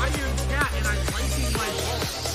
riding a cat and I'm liking my balls.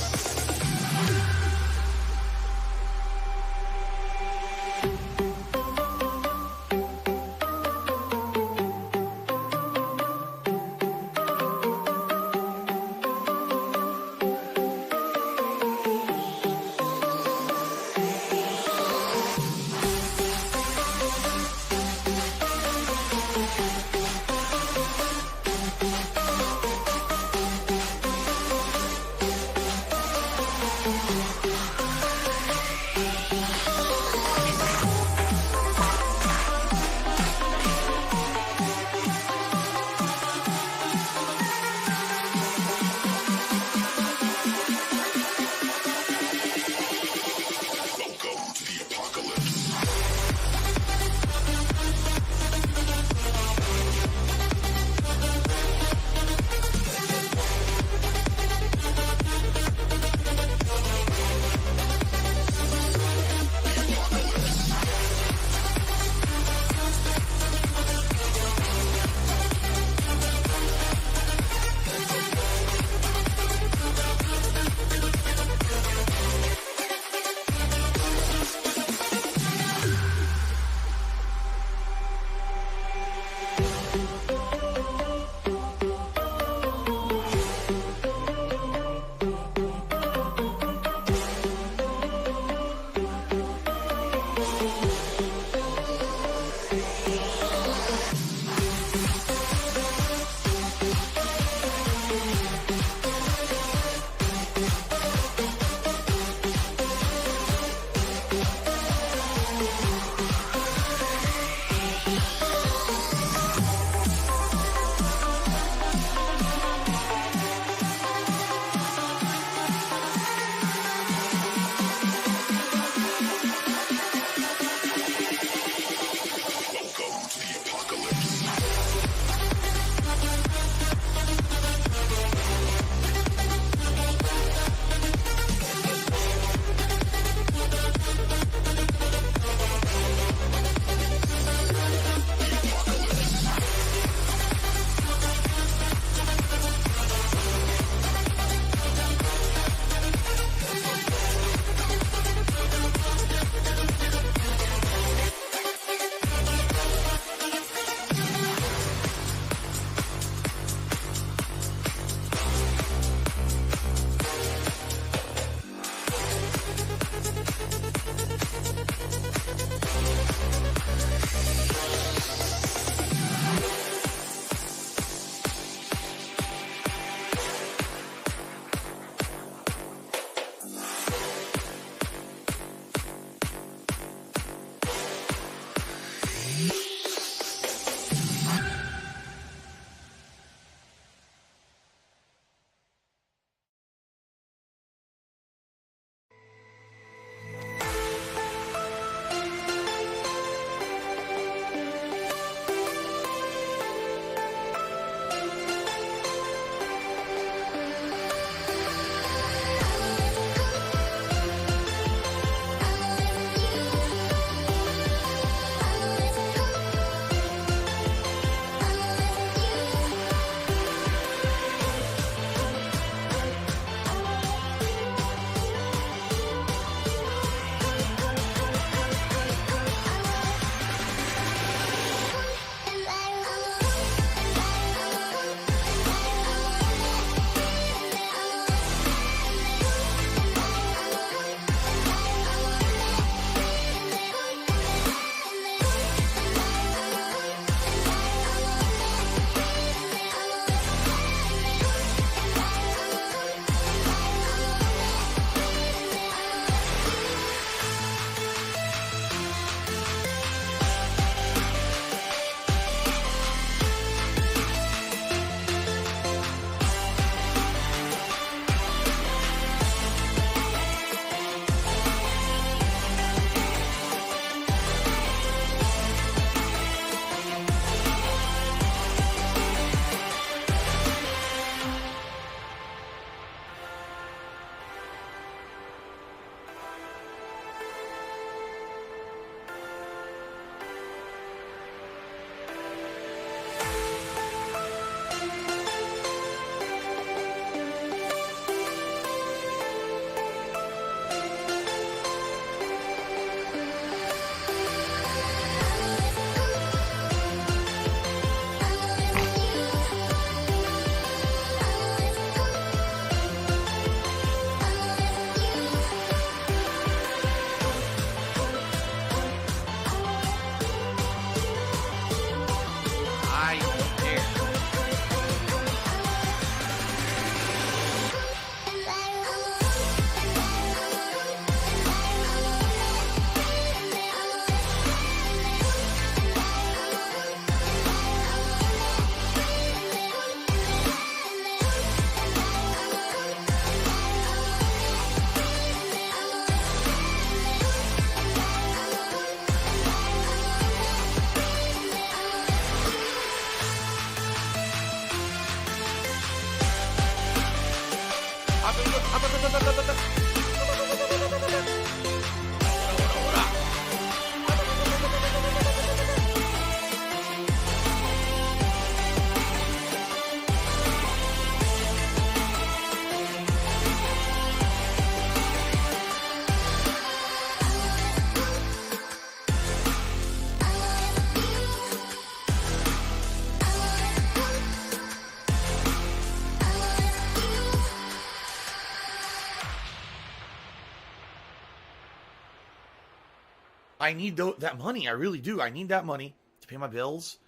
I need that money. I really do. I need that money to pay my bills.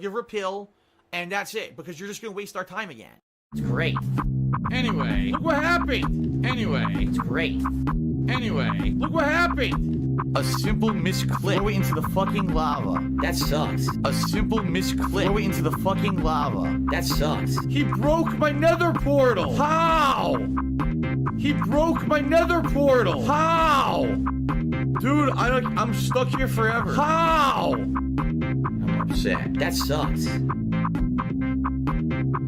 Give her a pill, and that's it, because you're just going to waste our time again. It's great. Anyway, look what happened. Anyway, It's great. anyway, look what happened. A simple misclick. Throw it into the fucking lava. That sucks. A simple misclick. Throw it into the fucking lava. That sucks. He broke my nether portal. How? He broke my nether portal. How? Dude, I'm stuck here forever. How? I'm upset. That sucks.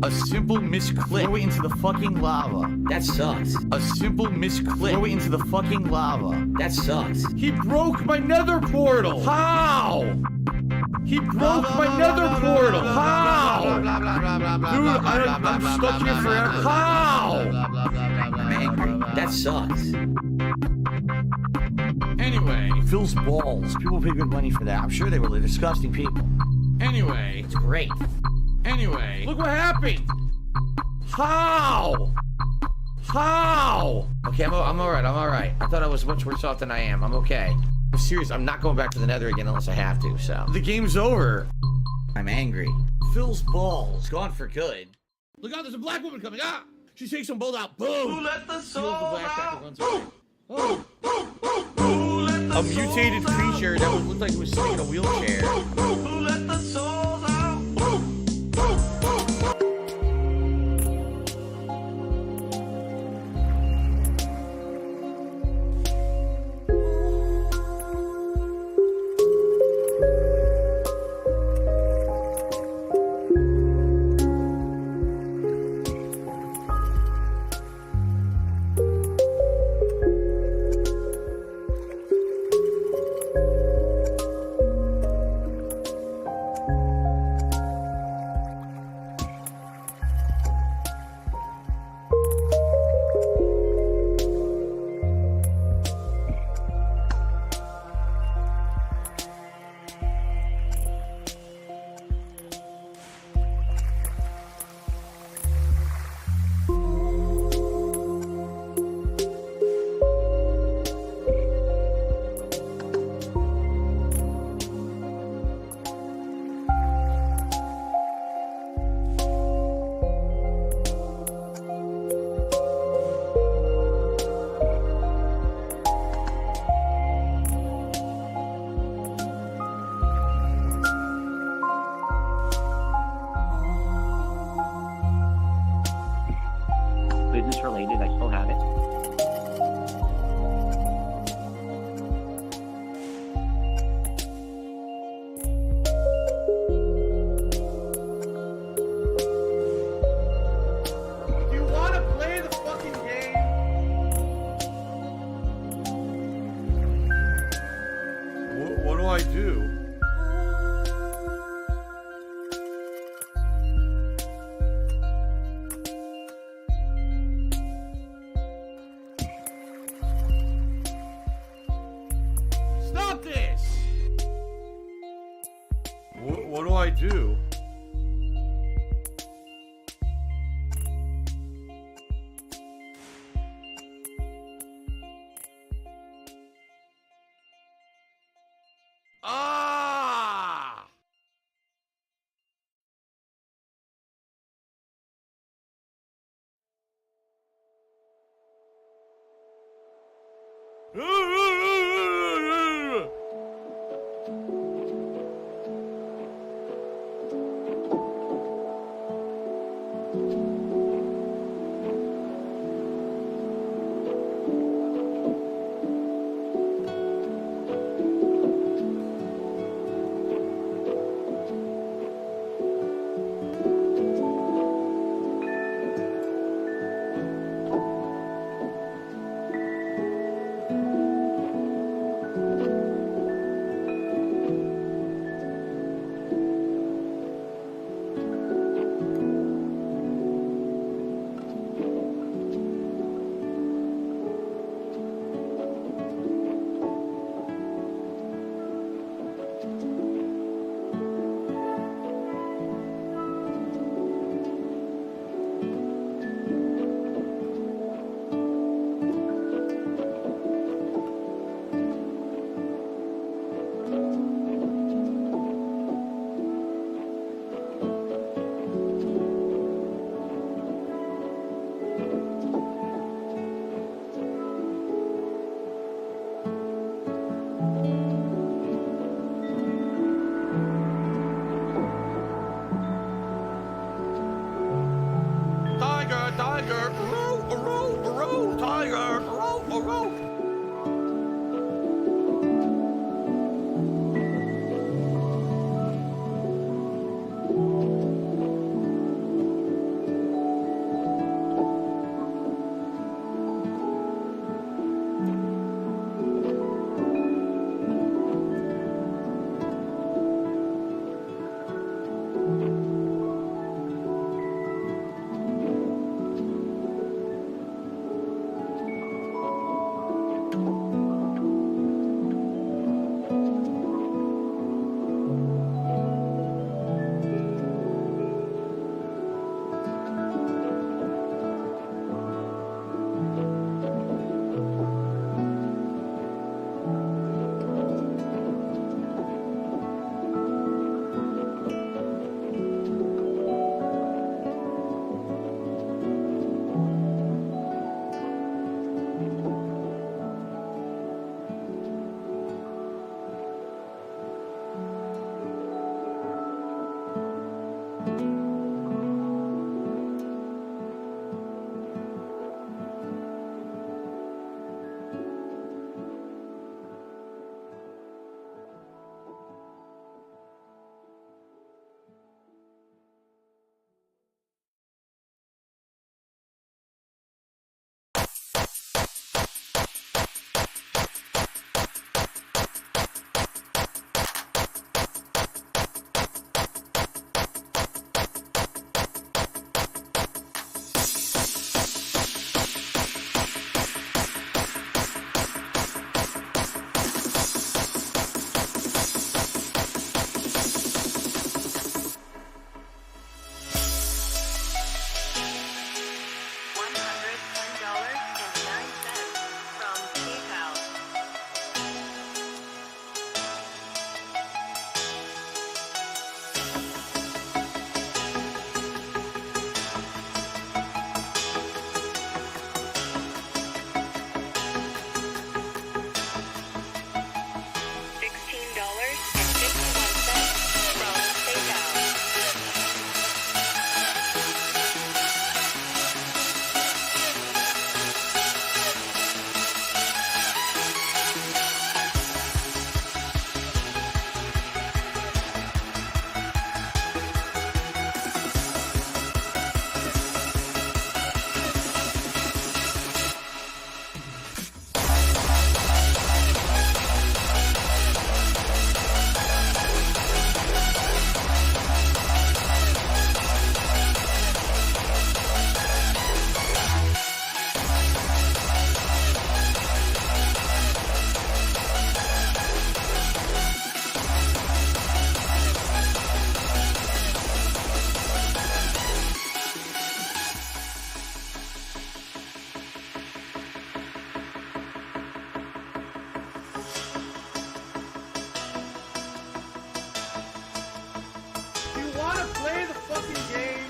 A simple misclick. Throw it into the fucking lava. That sucks. A simple misclick. Throw it into the fucking lava. That sucks. He broke my nether portal. How? He broke my nether portal. How? Dude, I'm stuck here forever. How? I'm angry. That sucks. Anyway. Phil's balls. People pay good money for that. I'm sure they were disgusting people. Anyway. It's great. Anyway. Look what happened. How? How? Okay, I'm alright. I'm alright. I thought I was much worse off than I am. I'm okay. I'm serious. I'm not going back to the nether again unless I have to, so. The game's over. I'm angry. Phil's balls. Gone for good. Look out, there's a black woman coming. Ah! She takes some bolt out. Boom! Who let the soul out? Oh. A mutated creature that looked like it was sitting in a wheelchair. Who let the souls out? Business related, I still have it. Do you want to play the fucking game? What do I do? Stop this! What do I do? Ah! fucking game.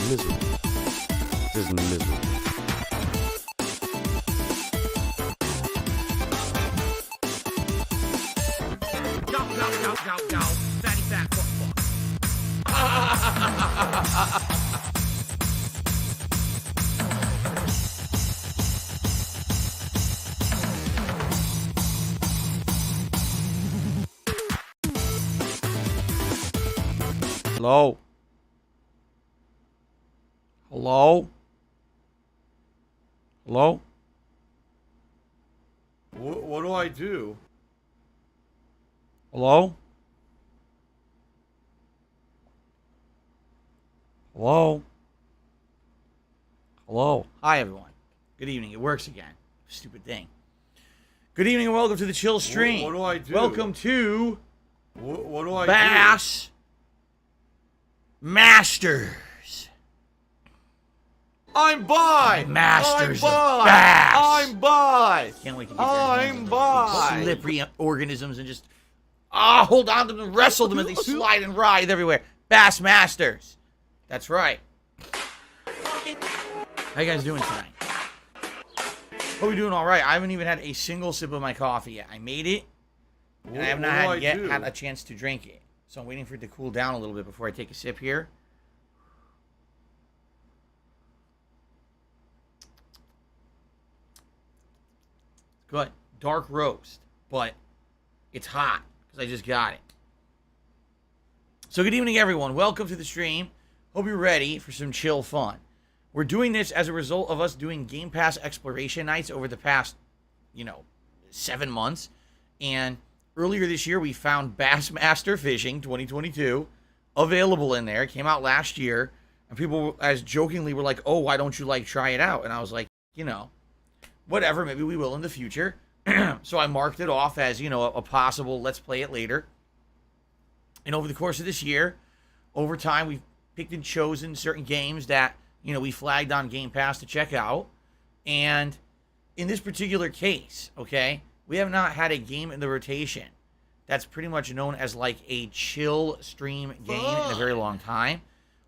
Misery. This is misery. Go, go, go, go, go. Fatty fat fuck. Hello? Hello? Hello? What do I do? Hello? Hello? Hello? Hi, everyone. Good evening. It works again. Stupid thing. Good evening and welcome to the chill stream. What do I do? Welcome to What do I Bass Masters. I'm by! Masters I'm by! of Bass. I'm by! Can't wait to get that. I'm by! Slippery organisms and just hold on to them and wrestle them as they slide and writhe everywhere. Bass Masters. That's right. How you guys doing tonight? Hope you're doing all right. I haven't even had a single sip of my coffee yet. I made it, and I have not yet had a chance to drink it. So I'm waiting for it to cool down a little bit before I take a sip here. Good. Dark roast, but it's hot because I just got it. So good evening, everyone. Welcome to the stream. Hope you're ready for some chill fun. We're doing this as a result of us doing Game Pass exploration nights over the past, 7 months. And earlier this year, we found Bassmaster Fishing 2022 available in there. It came out last year. And people, as jokingly, were like, oh, why don't you, try it out? And I was like, whatever, maybe we will in the future. So I marked it off as, you know, a possible let's play it later. And over the course of this year, over time, we've picked and chosen certain games that, you know, we flagged on Game Pass to check out. And in this particular case, okay, we have not had a game in the rotation that's pretty much known as like a chill stream game in a very long time.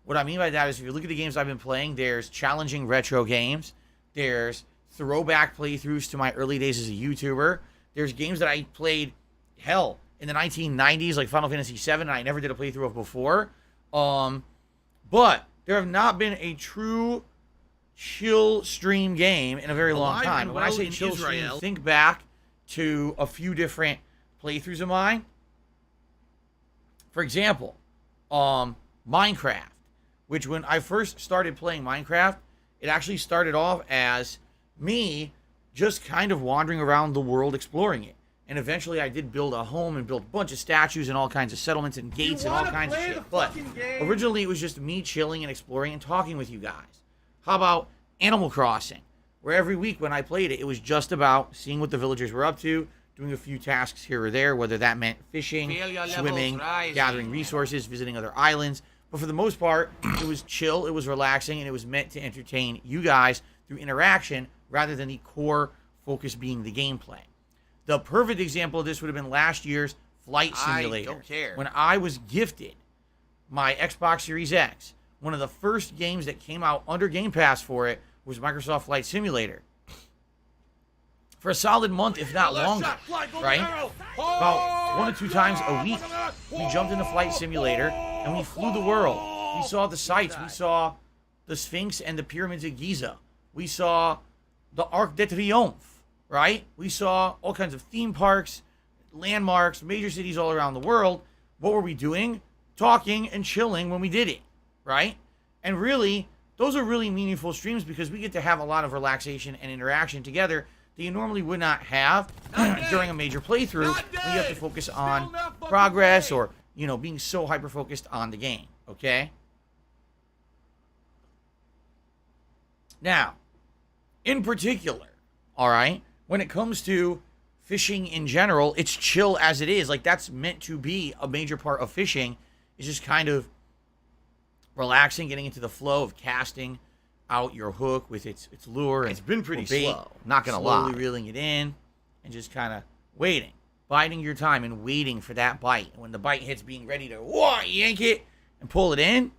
What I mean by that is if you look at the games I've been playing, there's challenging retro games. There's throwback playthroughs to my early days as a YouTuber. There's games that I played, hell, in the 1990s, like Final Fantasy VII, and I never did a playthrough of before. But there have not been a true chill stream game in a very long time. When I say chill stream, think back to a few different playthroughs of mine. For example, Minecraft, which when I first started playing Minecraft, it actually started off as me just kind of wandering around the world exploring it. And eventually I did build a home and built a bunch of statues and all kinds of settlements and gates and all kinds of shit. But originally it was just me chilling and exploring and talking with you guys. How about Animal Crossing? Where every week when I played it, it was just about seeing what the villagers were up to, doing a few tasks here or there, whether that meant fishing, swimming, gathering resources, visiting other islands. But for the most part, it was chill, it was relaxing, and it was meant to entertain you guys through interaction rather than the core focus being the gameplay. The perfect example of this would have been last year's Flight Simulator. I don't care. When I was gifted my Xbox Series X, one of the first games that came out under Game Pass for it was Microsoft Flight Simulator. For a solid month, if not longer, right? About 1 or 2 times a week, we jumped into Flight Simulator and we flew the world. We saw the sights. We saw the Sphinx and the pyramids of Giza. We saw the Arc de Triomphe. Right? We saw all kinds of theme parks, landmarks, major cities all around the world. What were we doing? Talking and chilling when we did it, right? And really, those are really meaningful streams because we get to have a lot of relaxation and interaction together that you normally would not have during a major playthrough when you have to focus on progress or, you know, being so hyper-focused on the game, okay? Now, in particular, all right, when it comes to fishing in general, it's chill as it is. Like, that's meant to be a major part of fishing. It's just kind of relaxing, getting into the flow of casting out your hook with its lure. It's been pretty bait, slow, not gonna lie. Slowly reeling it in and just kind of waiting. Biding your time and waiting for that bite. And when the bite hits, being ready to yank it and pull it in.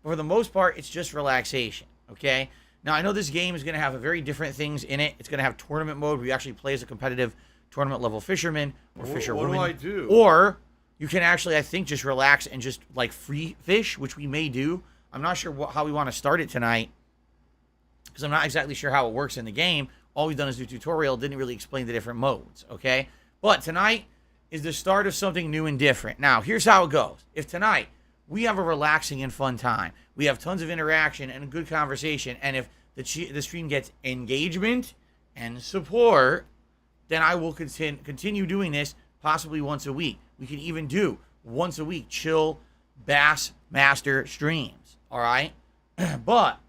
But for the most part, it's just relaxation, okay? Now, I know this game is going to have a very different things in it. It's going to have tournament mode where you actually play as a competitive tournament-level fisherman or fisherwoman. What do I do? Or you can actually, I think, just relax and just, like, free fish, which we may do. I'm not sure how we want to start it tonight because I'm not exactly sure how it works in the game. All we've done is do tutorial. Didn't really explain the different modes, okay? But tonight is the start of something new and different. Now, here's how it goes. If tonight we have a relaxing and fun time, we have tons of interaction and a good conversation, and if the stream gets engagement and support, then I will continue doing this possibly once a week. We can even do once a week chill ASSmaster streams, all right? But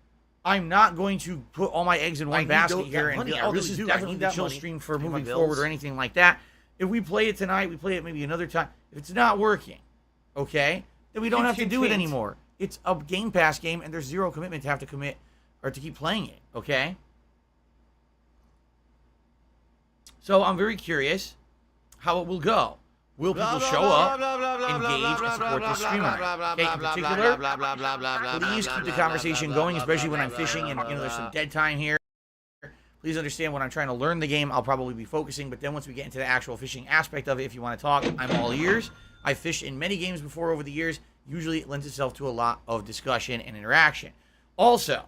I'm not going to put all my eggs in one basket here and be like, oh, this is definitely the chill stream for moving forward or anything like that. If we play it tonight, we play it maybe another time. If it's not working, okay, then we don't have to do it anymore. It's a Game Pass game, and there's zero commitment to have to commit or to keep playing it, okay? So I'm very curious how it will go. Will people show up, engage, and support this stream? Okay, in particular, please keep the conversation going, especially when I'm fishing and, you know, there's some dead time here. Please understand when I'm trying to learn the game, I'll probably be focusing, but then once we get into the actual fishing aspect of it, if you want to talk, I'm all ears. I've fished in many games before over the years. Usually it lends itself to a lot of discussion and interaction. Also,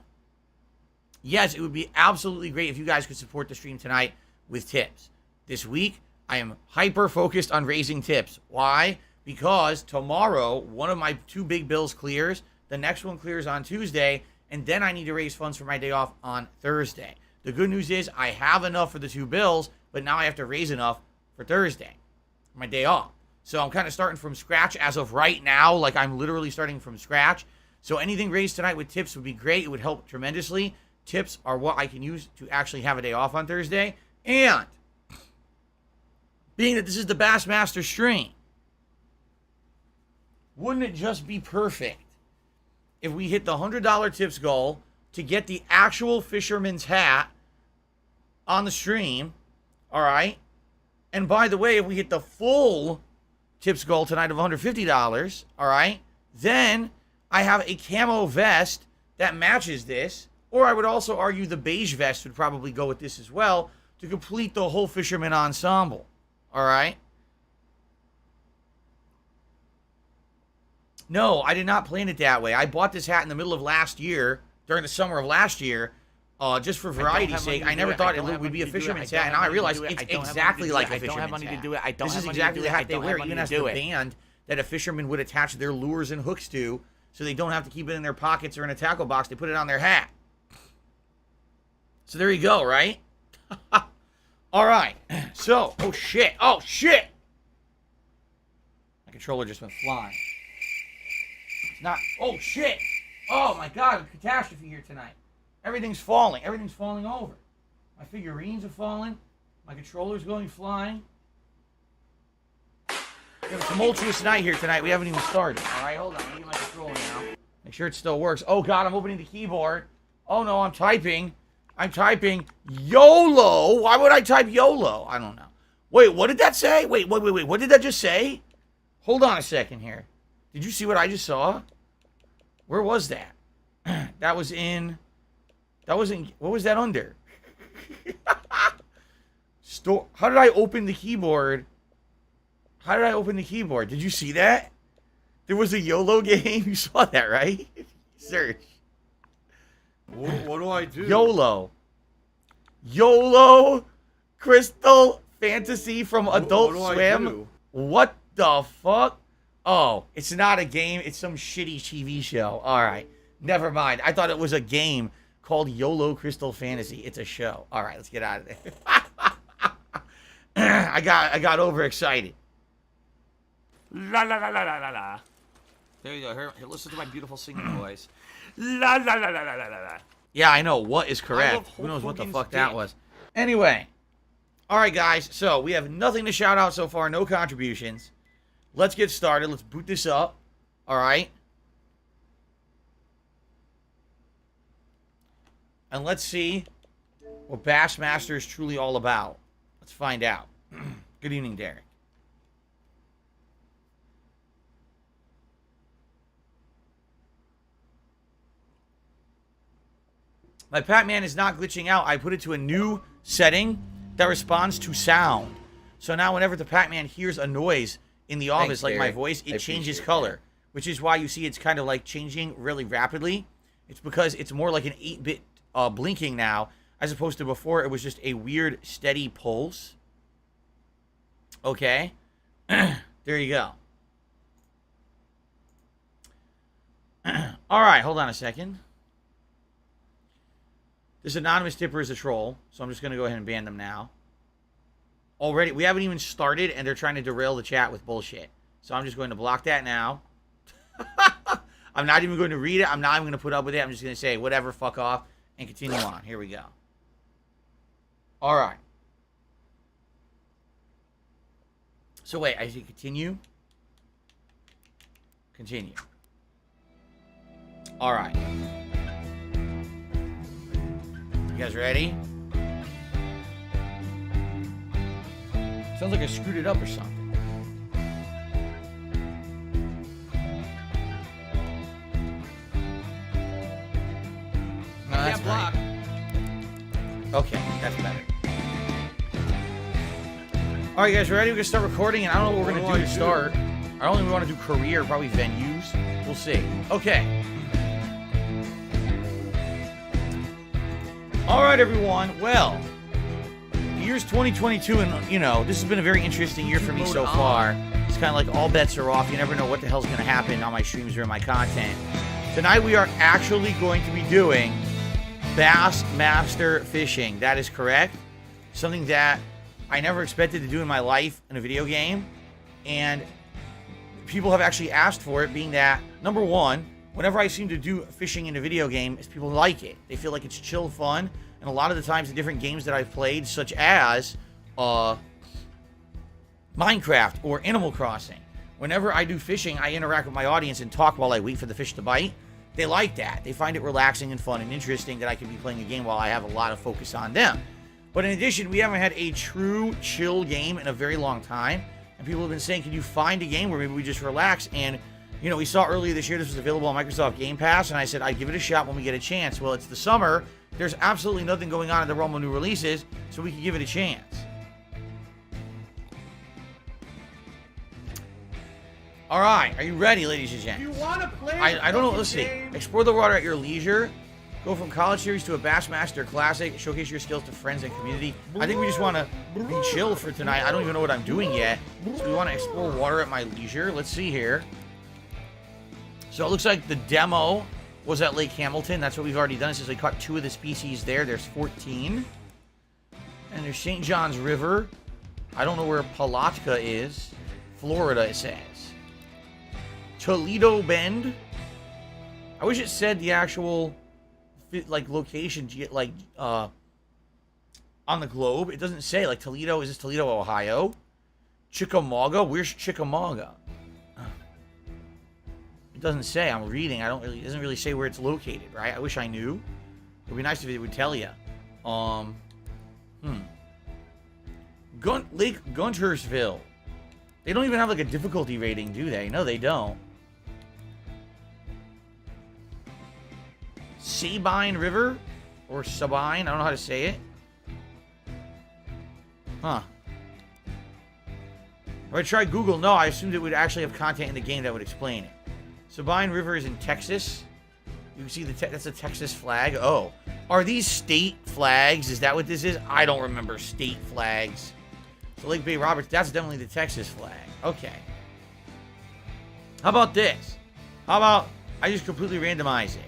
yes, it would be absolutely great if you guys could support the stream tonight with tips. This week, I am hyper-focused on raising tips. Why? Because tomorrow, one of my 2 big bills clears, the next one clears on Tuesday, and then I need to raise funds for my day off on Thursday. The good news is I have enough for the 2 bills, but now I have to raise enough for Thursday, my day off. So I'm kind of starting from scratch as of right now. Like, I'm literally starting from scratch. So anything raised tonight with tips would be great. It would help tremendously. Tips are what I can use to actually have a day off on Thursday. And being that this is the Bassmaster stream. Wouldn't it just be perfect if we hit the $100 tips goal to get the actual fisherman's hat on the stream? All right. And by the way, if we hit the full tips goal tonight of $150, all right, then I have a camo vest that matches this. Or I would also argue the beige vest would probably go with this as well to complete the whole fisherman ensemble. All right. No, I did not plan it that way. I bought this hat in the middle of last year, during the summer of last year, just for variety's sake. I never thought it would be a fisherman's hat, and now I realize it's exactly like a fisherman's hat. This is exactly the hat they wear, even as the band that a fisherman would attach their lures and hooks to, so they don't have to keep it in their pockets or in a tackle box. They put it on their hat. So there you go, right? All right. So, oh shit. Oh shit. My controller just went flying. It's not. Oh shit. Oh my god, a catastrophe here tonight. Everything's falling. Everything's falling over. My figurines are falling. My controller's going flying. We have a tumultuous night here tonight. We haven't even started. All right, hold on. I need my controller now. Make sure it still works. Oh god, I'm opening the keyboard. Oh no, I'm typing. I'm typing YOLO. Why would I type YOLO? I don't know. Wait, what did that say? Wait. What did that just say? Hold on a second here. Did you see what I just saw? Where was that? That was in... That wasn't... What was that under? Store... How did I open the keyboard? How did I open the keyboard? Did you see that? There was a YOLO game. You saw that, right? Search. What do I do? YOLO Crystal Fantasy from Adult Swim. What the fuck? Oh, it's not a game. It's some shitty TV show. All right. Never mind. I thought it was a game called YOLO Crystal Fantasy. It's a show. All right, let's get out of there. I got overexcited. La la la la la la la. There you go. Here, listen to my beautiful singing voice. La la la la la la la. Yeah, I know. What is correct? Who knows what the fuck that was? Anyway. All right, guys. So we have nothing to shout out so far. No contributions. Let's get started. Let's boot this up. All right. And let's see what Bassmaster is truly all about. Let's find out. Good evening, Derek. My Pac-Man is not glitching out. I put it to a new setting that responds to sound. So now whenever the Pac-Man hears a noise in the office, like my voice, it changes color. Which is why you see it's kind of like changing really rapidly. It's because it's more like an 8-bit blinking now, as opposed to before it was just a weird steady pulse. Okay. There you go. All right, hold on a second. This anonymous tipper is a troll, so I'm just going to go ahead and ban them now. Already, we haven't even started, and they're trying to derail the chat with bullshit. So I'm just going to block that now. I'm not even going to read it. I'm not even going to put up with it. I'm just going to say, whatever, fuck off, and continue on. Here we go. All right. So wait, I see continue. Continue. All right. You guys ready? Sounds like I screwed it up or something. No, that's block. Okay, that's better. All right, you guys ready? We're gonna start recording, and I don't know what we're gonna do to start. I don't even want to do career, probably venues. We'll see. Okay. All right, everyone. Well, the year's 2022, and, you know, this has been a very interesting year for me so far. It's kind of like all bets are off. You never know what the hell's going to happen on my streams or in my content. Tonight, we are actually going to be doing Bassmaster fishing. That is correct. Something that I never expected to do in my life in a video game. And people have actually asked for it, being that, number one, whenever I seem to do fishing in a video game, people like it. They feel like it's chill fun. And a lot of the times, the different games that I've played, such as Minecraft or Animal Crossing. Whenever I do fishing, I interact with my audience and talk while I wait for the fish to bite. They like that. They find it relaxing and fun and interesting that I can be playing a game while I have a lot of focus on them. But in addition, we haven't had a true chill game in a very long time. And people have been saying, can you find a game where maybe we just relax? And, you know, we saw earlier this year this was available on Microsoft Game Pass, and I said I'd give it a shot when we get a chance. Well, it's the summer. There's absolutely nothing going on in the realm of new releases, so we can give it a chance. All right, are you ready, ladies and gents? You want to play? I don't know. Let's see. Explore the water at your leisure. Go from college series to a Bassmaster classic. Showcase your skills to friends and community. I think we just want to be chill for tonight. I don't even know what I'm doing yet. So we want to explore water at my leisure. Let's see here. So it looks like the demo was at Lake Hamilton. That's what we've already done. It says they caught 2 of the species there. There's 14. And there's St. John's River. I don't know where Palatka is. Florida, it says. Toledo Bend. I wish it said the actual like location, like on the globe. It doesn't say. Like Toledo, is this Toledo, Ohio? Chickamauga, where's Chickamauga? It doesn't say. I'm reading. It doesn't really say where it's located, right? I wish I knew. It would be nice if it would tell you. Lake Guntersville. They don't even have like a difficulty rating, do they? No, they don't. Sabine River? Or Sabine? I don't know how to say it. Huh. If I tried Google, no, I assumed it would actually have content in the game that would explain it. Sabine River is in Texas. You can see that's a Texas flag. Oh. Are these state flags? Is that what this is? I don't remember state flags. So Lake Bay Roberts, that's definitely the Texas flag. Okay. How about this? How about I just completely randomize it?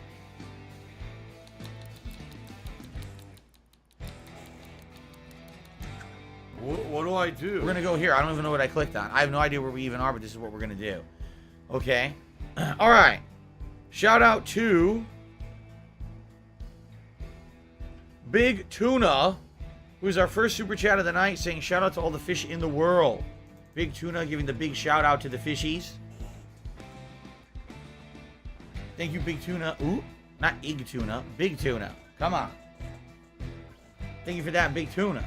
What do I do? We're going to go here. I don't even know what I clicked on. I have no idea where we even are, but this is what we're going to do. Okay. All right. Shout out to Big Tuna, who is our first super chat of the night, saying shout out to all the fish in the world. Big Tuna giving the big shout out to the fishies. Thank you, Big Tuna. Ooh, not Ig Tuna. Big Tuna. Come on. Thank you for that, Big Tuna.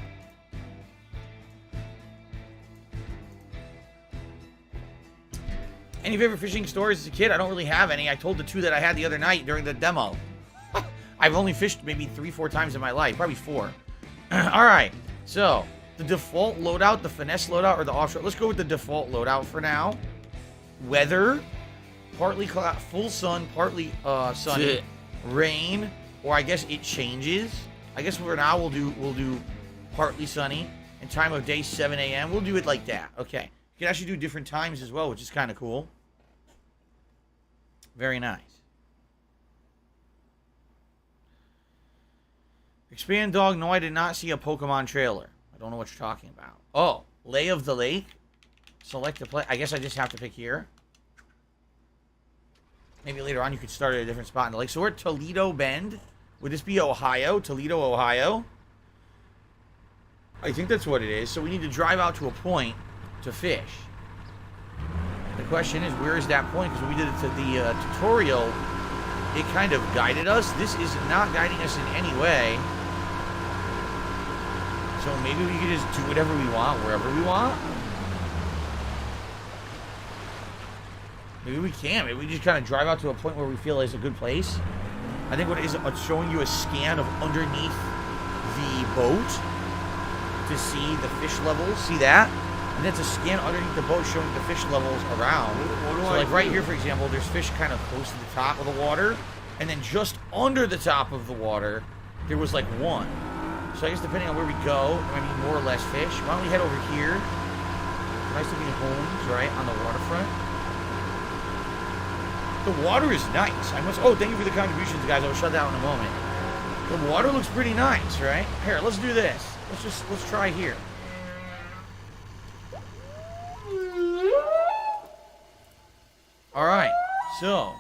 Any favorite fishing stories as a kid? I don't really have any. I told the 2 that I had the other night during the demo. I've only fished maybe 3-4 times in my life. Probably 4. Alright. So, the default loadout, the finesse loadout, or the offshore. Let's go with the default loadout for now. Weather. Partly full sun, partly sunny. Rain. Or I guess it changes. I guess for now we'll do partly sunny. And time of day 7 a.m. We'll do it like that. Okay. You can actually do different times as well, which is kind of cool. Very nice. Expand Dog, no, I did not see a Pokemon trailer. I don't know what you're talking about. Oh, Lay of the Lake. Select the play. I guess I just have to pick here. Maybe later on you could start at a different spot in the lake. So we're at Toledo Bend. Would this be Ohio? Toledo, Ohio? I think that's what it is. So we need to drive out to a point to fish. The question is, where is that point? Because when we did it to the tutorial, it kind of guided us. This is not guiding us in any way. So maybe we could just do whatever we want, wherever we want. Maybe we can. Maybe we just kind of drive out to a point where we feel is a good place. I think what it is, it's showing you a scan of underneath the boat to see the fish levels. See that? And it's a scan underneath the boat showing the fish levels around. So like right here, for example, there's fish kind of close to the top of the water. And then just under the top of the water, there was like 1. So I guess depending on where we go, there might be more or less fish. Why don't we head over here? Nice looking homes, right, on the waterfront. The water is nice. Oh, thank you for the contributions, guys. I'll shut down in a moment. The water looks pretty nice, right? Here, let's do this. Let's try here. All right, so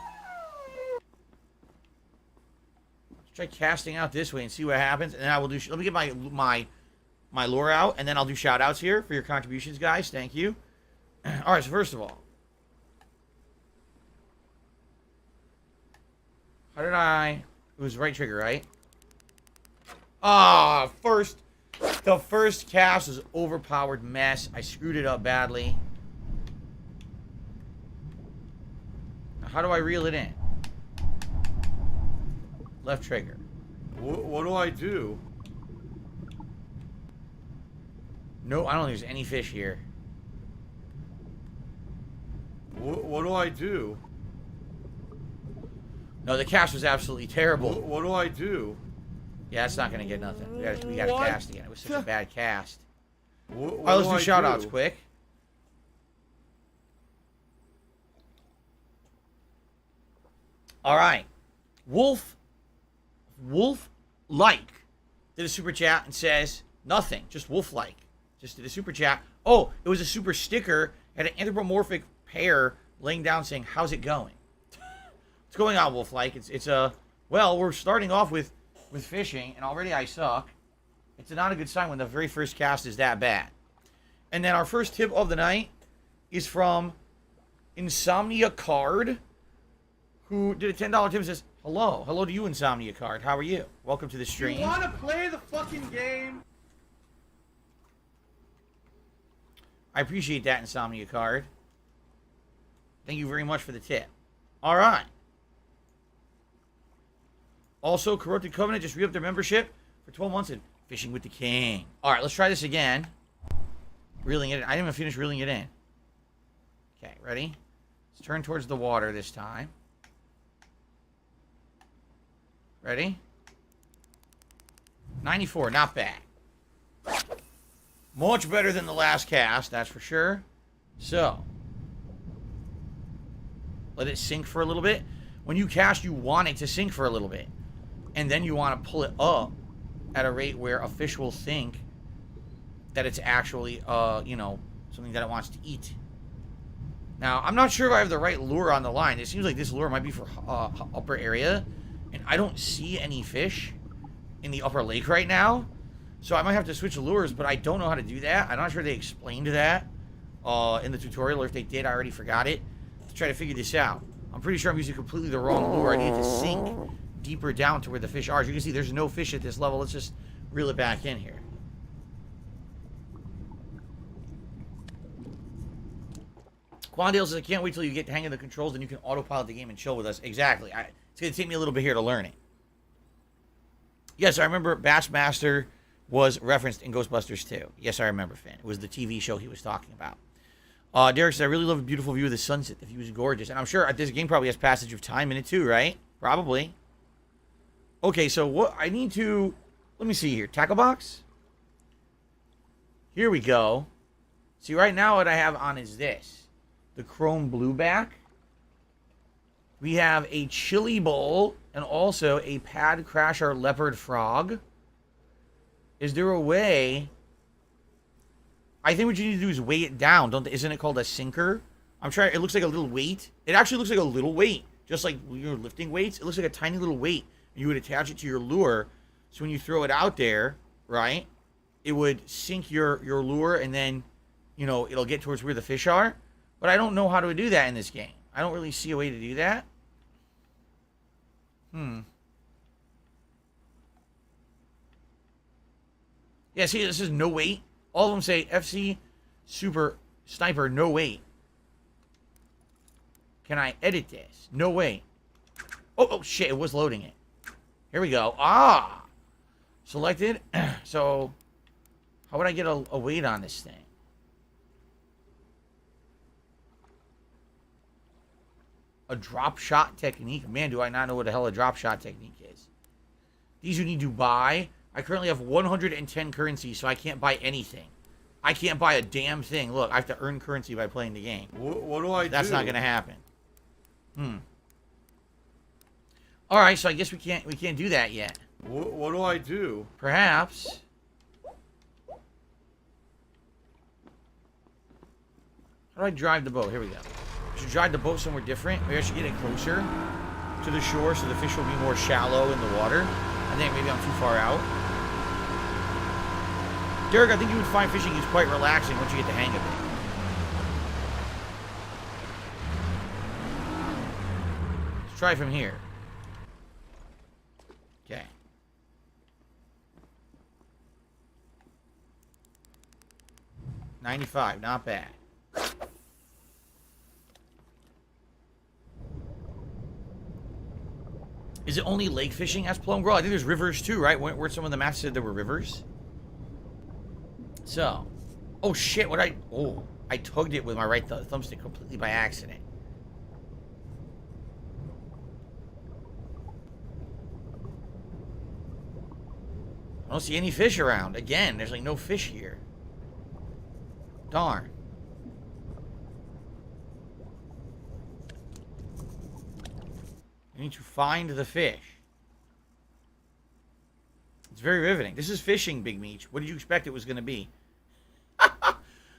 let's try casting out this way and see what happens. And I will do. Let me get my my lure out, and then I'll do shout-outs here for your contributions, guys. Thank you. All right, so first of all, how did I... It was right trigger, right? Ah, the first cast was overpowered mess. I screwed it up badly. Now, how do I reel it in? Left trigger. What do I do? No, I don't think there's any fish here. What do I do? No, the cast was absolutely terrible. What do I do? Yeah, that's not gonna get nothing. We gotta What? cast again. It was such a bad cast. What All right, let's do shout-outs do? quick. All right. Wolf Like did a super chat and says nothing. Just Wolf Like. Just did a super chat. Oh, it was a super sticker. Had an anthropomorphic pair laying down saying, "How's it going?" What's going on, Wolf Like? It's a well, we're starting off with fishing, and already I suck. It's not a good sign when the very first cast is that bad. And then our first tip of the night is from Insomnia Card, who did a $10 tip and says, hello to you, Insomnia Card. How are you? Welcome to the stream. You wanna play the fucking game? I appreciate that, Insomnia Card. Thank you very much for the tip. All right. Also, Corrupted Covenant just re-upped their membership for 12 months and Fishing with the King. All right, let's try this again. Reeling it in. I didn't even finish reeling it in. Okay, ready? Let's turn towards the water this time. Ready? 94, not bad. Much better than the last cast, that's for sure. So, let it sink for a little bit. When you cast, you want it to sink for a little bit. And then you want to pull it up at a rate where a fish will think that it's actually, you know, something that it wants to eat. Now, I'm not sure if I have the right lure on the line. It seems like this lure might be for upper area. And I don't see any fish in the upper lake right now. So I might have to switch lures, but I don't know how to do that. I'm not sure they explained that in the tutorial, or if they did, I already forgot it. To try to figure this out. I'm pretty sure I'm using completely the wrong lure. I need to sink deeper down to where the fish are. As you can see, there's no fish at this level. Let's just reel it back in here. Quandale says, I can't wait till you get the hang of the controls, then you can autopilot the game and chill with us. Exactly. It's going to take me a little bit here to learn it. Yes, I remember Bassmaster was referenced in Ghostbusters 2. Yes, I remember, Finn. It was the TV show he was talking about. Derek says, I really love a beautiful view of the sunset. The view is gorgeous. And I'm sure this game probably has passage of time in it too, right? Probably. Okay, so what I need to... Let me see here. Tackle box? Here we go. See, right now what I have on is this. The chrome blueback. We have a chili bowl and also a pad crasher leopard frog. Is there a way... I think what you need to do is weigh it down. Isn't it called a sinker? I'm trying. It looks like a little weight. It actually looks like a little weight. Just like when you're lifting weights. It looks like a tiny little weight. You would attach it to your lure. So when you throw it out there, right, it would sink your lure and then, you know, it'll get towards where the fish are. But I don't know how to do that in this game. I don't really see a way to do that. Yeah, see, this is no weight. All of them say FC Super Sniper, no weight. Can I edit this? No weight. Oh, shit, it was loading it. Here we go. Ah! Selected. So, how would I get a weight on this thing? A drop shot technique? Man, do I not know what the hell a drop shot technique is. These you need to buy. I currently have 110 currency, so I can't buy anything. I can't buy a damn thing. Look, I have to earn currency by playing the game. What do I do? That's not going to happen. All right, so I guess we can't do that yet. What do I do? Perhaps. How do I drive the boat? Here we go. I should drive the boat somewhere different. Maybe I should get it closer to the shore so the fish will be more shallow in the water. I think maybe I'm too far out. Derek, I think you would find fishing is quite relaxing once you get the hang of it. Let's try from here. Okay. $95, not bad. Is it only lake fishing as Plum Girl? I think there's rivers too, right? Where some of the maps said there were rivers. So, oh shit! I tugged it with my right thumbstick completely by accident. I don't see any fish around. Again, there's like no fish here. Darn. I need to find the fish. It's very riveting. This is fishing, Big Meech. What did you expect it was going to be?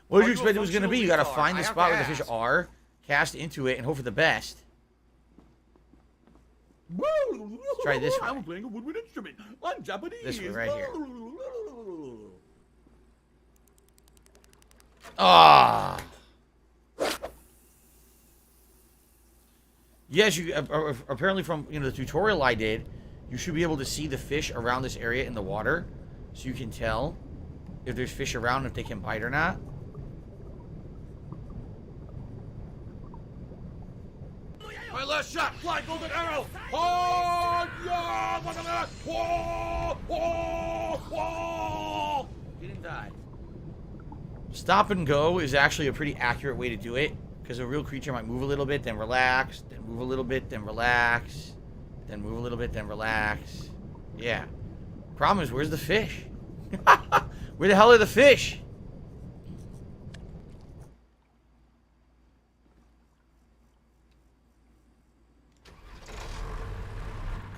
What did you expect it was going to be? You got to find the spot where the fish are, cast into it, and hope for the best. Let's try this way. I'm playing a woodwind instrument. I'm Japanese. This way, right here. Ah. Yes, you apparently from the tutorial I did, you should be able to see the fish around this area in the water, so you can tell if there's fish around, if they can bite or not. My last shot, fly golden arrow. Oh, yeah, look at that. Whoa, whoa, whoa. Didn't die. Stop and go is actually a pretty accurate way to do it, because a real creature might move a little bit, then relax, then move a little bit, then relax, then move a little bit, then relax. Yeah. Problem is, where's the fish? Where the hell are the fish?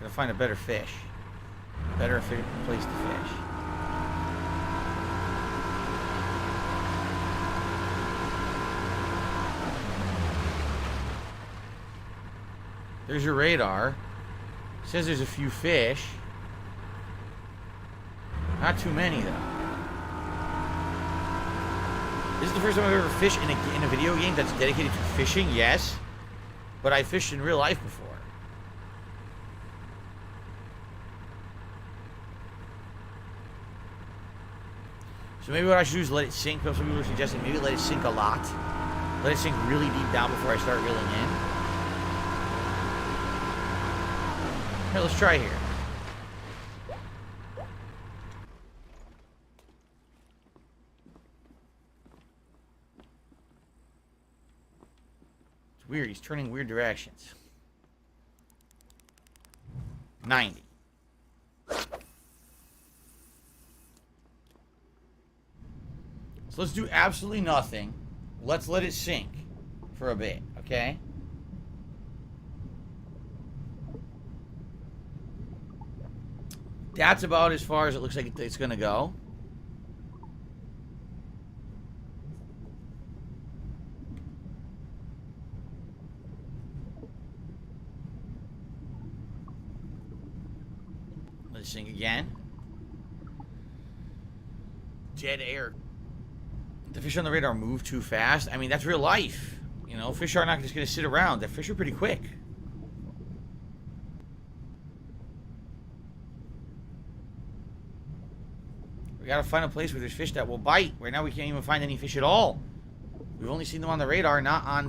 Gotta find a better fish. Better place to fish. There's your radar. It says there's a few fish. Not too many, though. This is the first time I've ever fished in a video game that's dedicated to fishing, yes. But I fished in real life before. So maybe what I should do is let it sink. Some people were suggesting maybe let it sink a lot. Let it sink really deep down before I start reeling in. Here, let's try here. It's weird. He's turning weird directions. 90. So let's do absolutely nothing. Let's let it sink for a bit, okay? That's about as far as it looks like it's going to go. Let's sink again. Dead air. The fish on the radar move too fast. I mean, that's real life. You know, fish are not just going to sit around. The fish are pretty quick. We got to find a place where there's fish that will bite. Right now, we can't even find any fish at all. We've only seen them on the radar, not on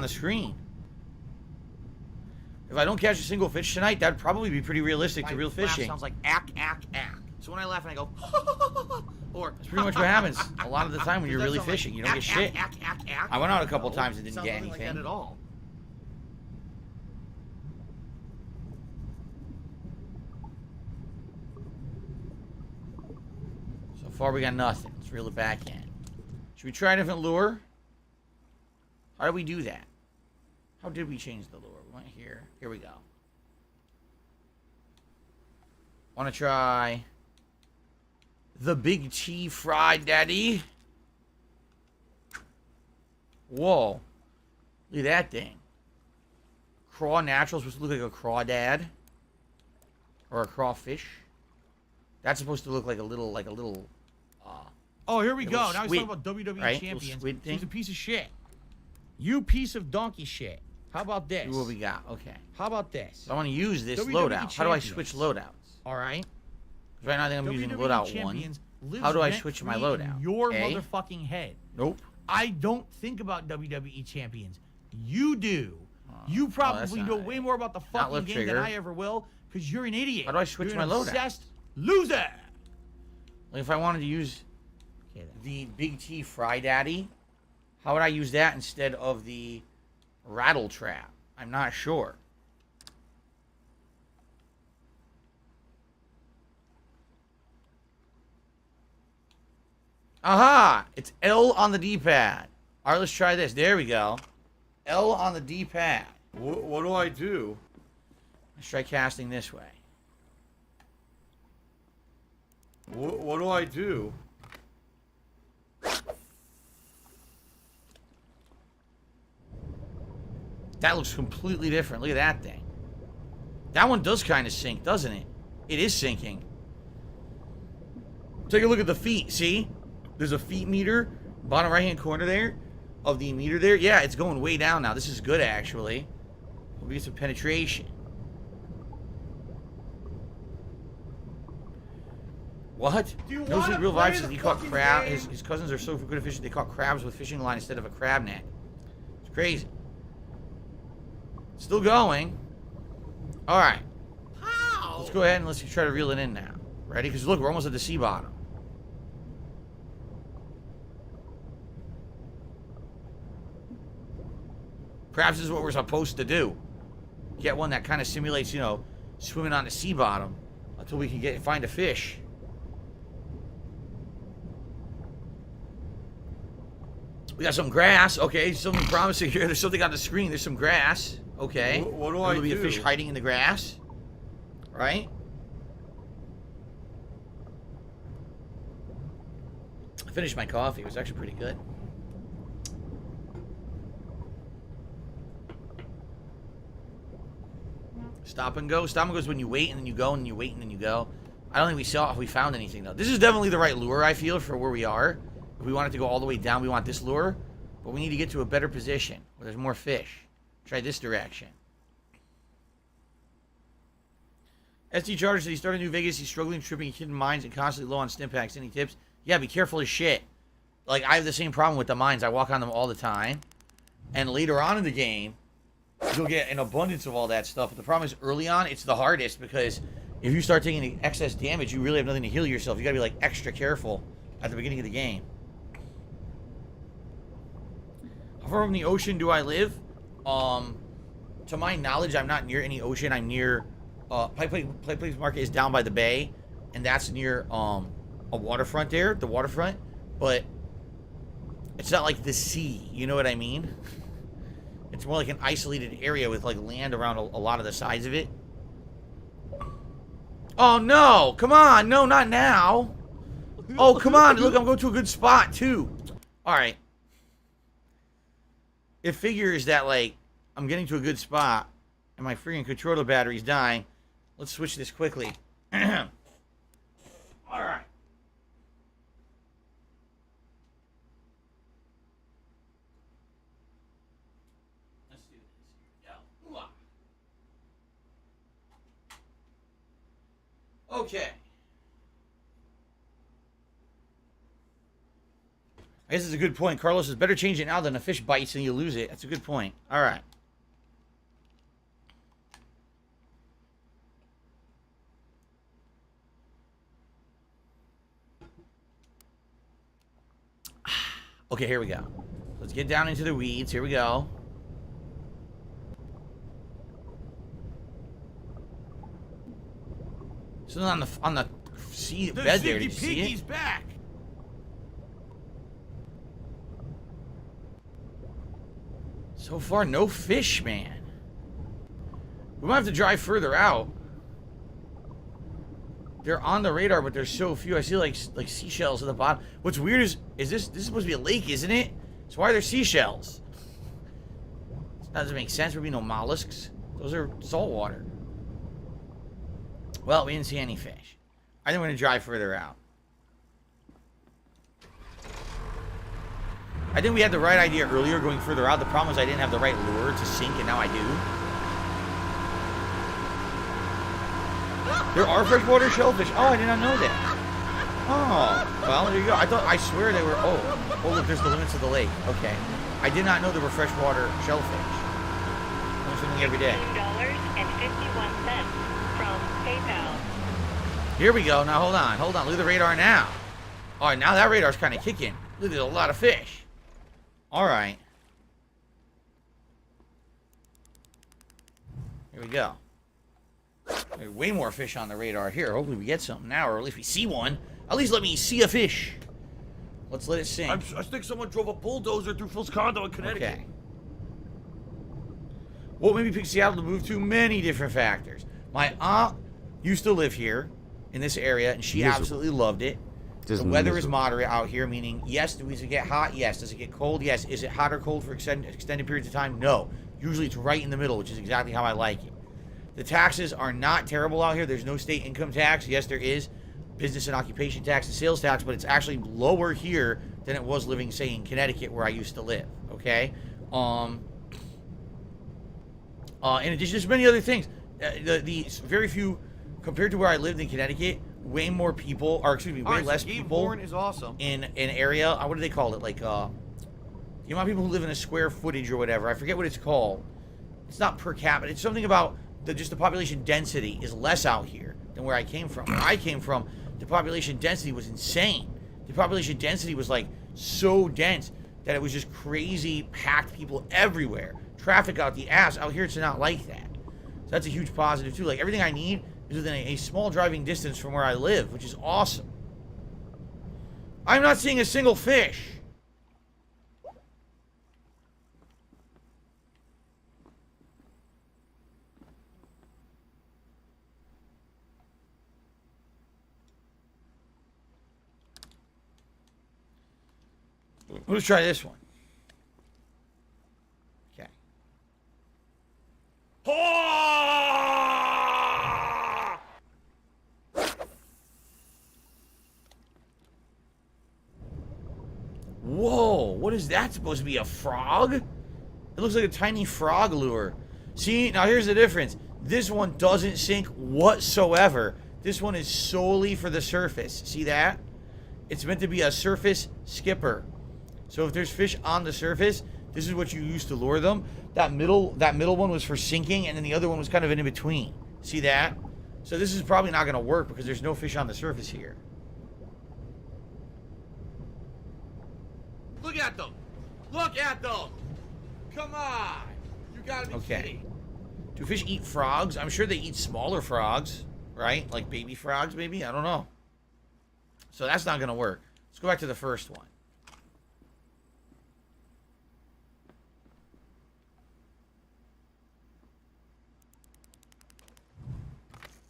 the screen. If I don't catch a single fish tonight, that'd probably be pretty realistic to real fishing. Sounds like ack, ack, ack. So when I laugh and I go, or that's pretty much what happens a lot of the time when you're really fishing. You don't get shit. Ack. I went out a couple times and didn't Sounds get nothing anything. like that at all. So far, we got nothing. Let's reel it back in. Should we try a different lure? How did we do that? How did we change the lure? We went here. Here we go. Want to try the Big T Fried Daddy? Whoa. Look at that thing. Craw Natural. Supposed to look like a crawdad. Or a crawfish. That's supposed to look like a little, Oh, here we It go. was Now he's squid, talking about WWE right? Little champions. squid thing. He's a piece of shit. You piece of donkey shit. How about this? see what we got. Okay. How about this? So I want to use this WWE loadout. How do I champions. switch loadouts? All right. 'Cause right now I think I'm using WWE loadout champions 1. lives How do I rent switch my free loadout? in your A? motherfucking head. Nope. I don't think about WWE champions. You do. You that's probably not know it. way more about the fucking left game trigger. than I ever will, because you're an idiot. How do I switch You're my an loadout? obsessed loser. Like if I wanted to use Okay, then. the Big T Fry Daddy, how would I use that instead of the Rattle Trap? I'm not sure. Aha! It's L on the D-pad. All right, let's try this. There we go. L on the D-pad. What do I do? Let's try casting this way. What do I do? That looks completely different. Look at that thing. That one does kind of sink, doesn't it? It is sinking. Take a look at the feet. See? There's a feet meter. Bottom right-hand corner there. Of the meter there. Yeah, it's going way down now. This is good, actually. We'll get some penetration. What? No Sleep Real Vibes says he caught crab. His cousins are so good at fishing, they caught crabs with fishing line instead of a crab net. It's crazy. Still going. Alright. Let's go ahead and let's try to reel it in now. Ready? Because look, we're almost at the sea bottom. Perhaps this is what we're supposed to do. Get one that kind of simulates, you know, swimming on the sea bottom until we can find a fish. We got some grass. Okay, something promising here. There's something on the screen. There's some grass. Okay. What do I There'll be do? a fish hiding in the grass. Right? I finished my coffee. It was actually pretty good. Stop and go. Stop and go is when you wait and then you go and you wait and then you go. I don't think we found anything though. This is definitely the right lure, I feel, for where we are. If we want it to go all the way down, we want this lure. But we need to get to a better position where there's more fish. Try this direction. SD Charter said he started in New Vegas. He's struggling, tripping hidden mines, and constantly low on stim packs. Any tips? Yeah, be careful as shit. Like, I have the same problem with the mines. I walk on them all the time. And later on in the game, you'll get an abundance of all that stuff. But the problem is early on, it's the hardest because if you start taking excess damage, you really have nothing to heal yourself. You gotta be, like, extra careful at the beginning of the game. How far from the ocean do I live? To my knowledge, I'm not near any ocean. I'm near... Pike Place Market is down by the bay, and that's near a waterfront there, the waterfront, but it's not like the sea, you know what I mean? It's more like an isolated area with like land around a lot of the sides of it. Oh no, come on, no, not now. Oh, come on, look, I'm going to a good spot too. Alright. It figures that like, I'm getting to a good spot, and my freaking controller battery's dying. Let's switch this quickly. Alright. Let's do this. Here we go. Okay. I guess it's a good point. Carlos says, better change it now than a fish bites and you lose it. That's a good point. Alright. Okay, here we go. Let's get down into the weeds. Here we go. Something on the sea bed there. Did you see it? Piggy's back. So far, no fish, man. We might have to drive further out. They're on the radar, but there's so few. I see like seashells at the bottom. What's weird is this is supposed to be a lake, isn't it? So why are there seashells? That doesn't make sense. There'd be no mollusks. Those are saltwater. Well, we didn't see any fish. I think we're going to drive further out. I think we had the right idea earlier going further out. The problem is I didn't have the right lure to sink, and now I do. There are freshwater shellfish. Oh, I did not know that. Oh, well, there you go. I swear they were, oh, look, there's the limits of the lake. Okay. I did not know there were freshwater shellfish. I'm swimming every day. $2.51 from PayPal. Here we go. Now, hold on. Look at the radar now. All right, now that radar's kind of kicking. Look, there's a lot of fish. All right. Here we go. There's way more fish on the radar here. Hopefully we get something now, or at least we see one. At least let me see a fish. Let's let it sink. I think someone drove a bulldozer through Phil's condo in Connecticut. Okay. What made me pick Seattle to move to? Many different factors. My aunt used to live here in this area, and she absolutely loved it. The weather is moderate out here, meaning, yes, does it get hot? Yes. Does it get cold? Yes. Is it hot or cold for extended periods of time? No. Usually it's right in the middle, which is exactly how I like it. The taxes are not terrible out here. There's no state income tax. Yes, there is business and occupation tax and sales tax, but it's actually lower here than it was living, say, in Connecticut, where I used to live. Okay? In addition, there's many other things. The very few, compared to where I lived in Connecticut, way more people, or excuse me, way less people is awesome. in an area. What do they call it? Like, the amount of people who live in a square footage or whatever. I forget what it's called. It's not per capita. It's something about just the population density is less out here than where I came from. Where I came from, the population density was insane. The population density was like so dense that it was just crazy, packed people everywhere. Traffic out the ass. Out here, it's not like that. So that's a huge positive too. Like, everything I need is within a small driving distance from where I live, which is awesome. I'm not seeing a single fish. Let's try this one. Okay. Whoa, what is that supposed to be? A frog? It looks like a tiny frog lure. See, now here's the difference. This one doesn't sink whatsoever. This one is solely for the surface. See that? It's meant to be a surface skipper. So if there's fish on the surface, this is what you use to lure them. That middle one was for sinking, and then the other one was kind of in between. See that? So this is probably not going to work because there's no fish on the surface here. Look at them. Look at them. Come on. You gotta be kidding. Do fish eat frogs? I'm sure they eat smaller frogs, right? Like baby frogs, maybe? I don't know. So that's not going to work. Let's go back to the first one.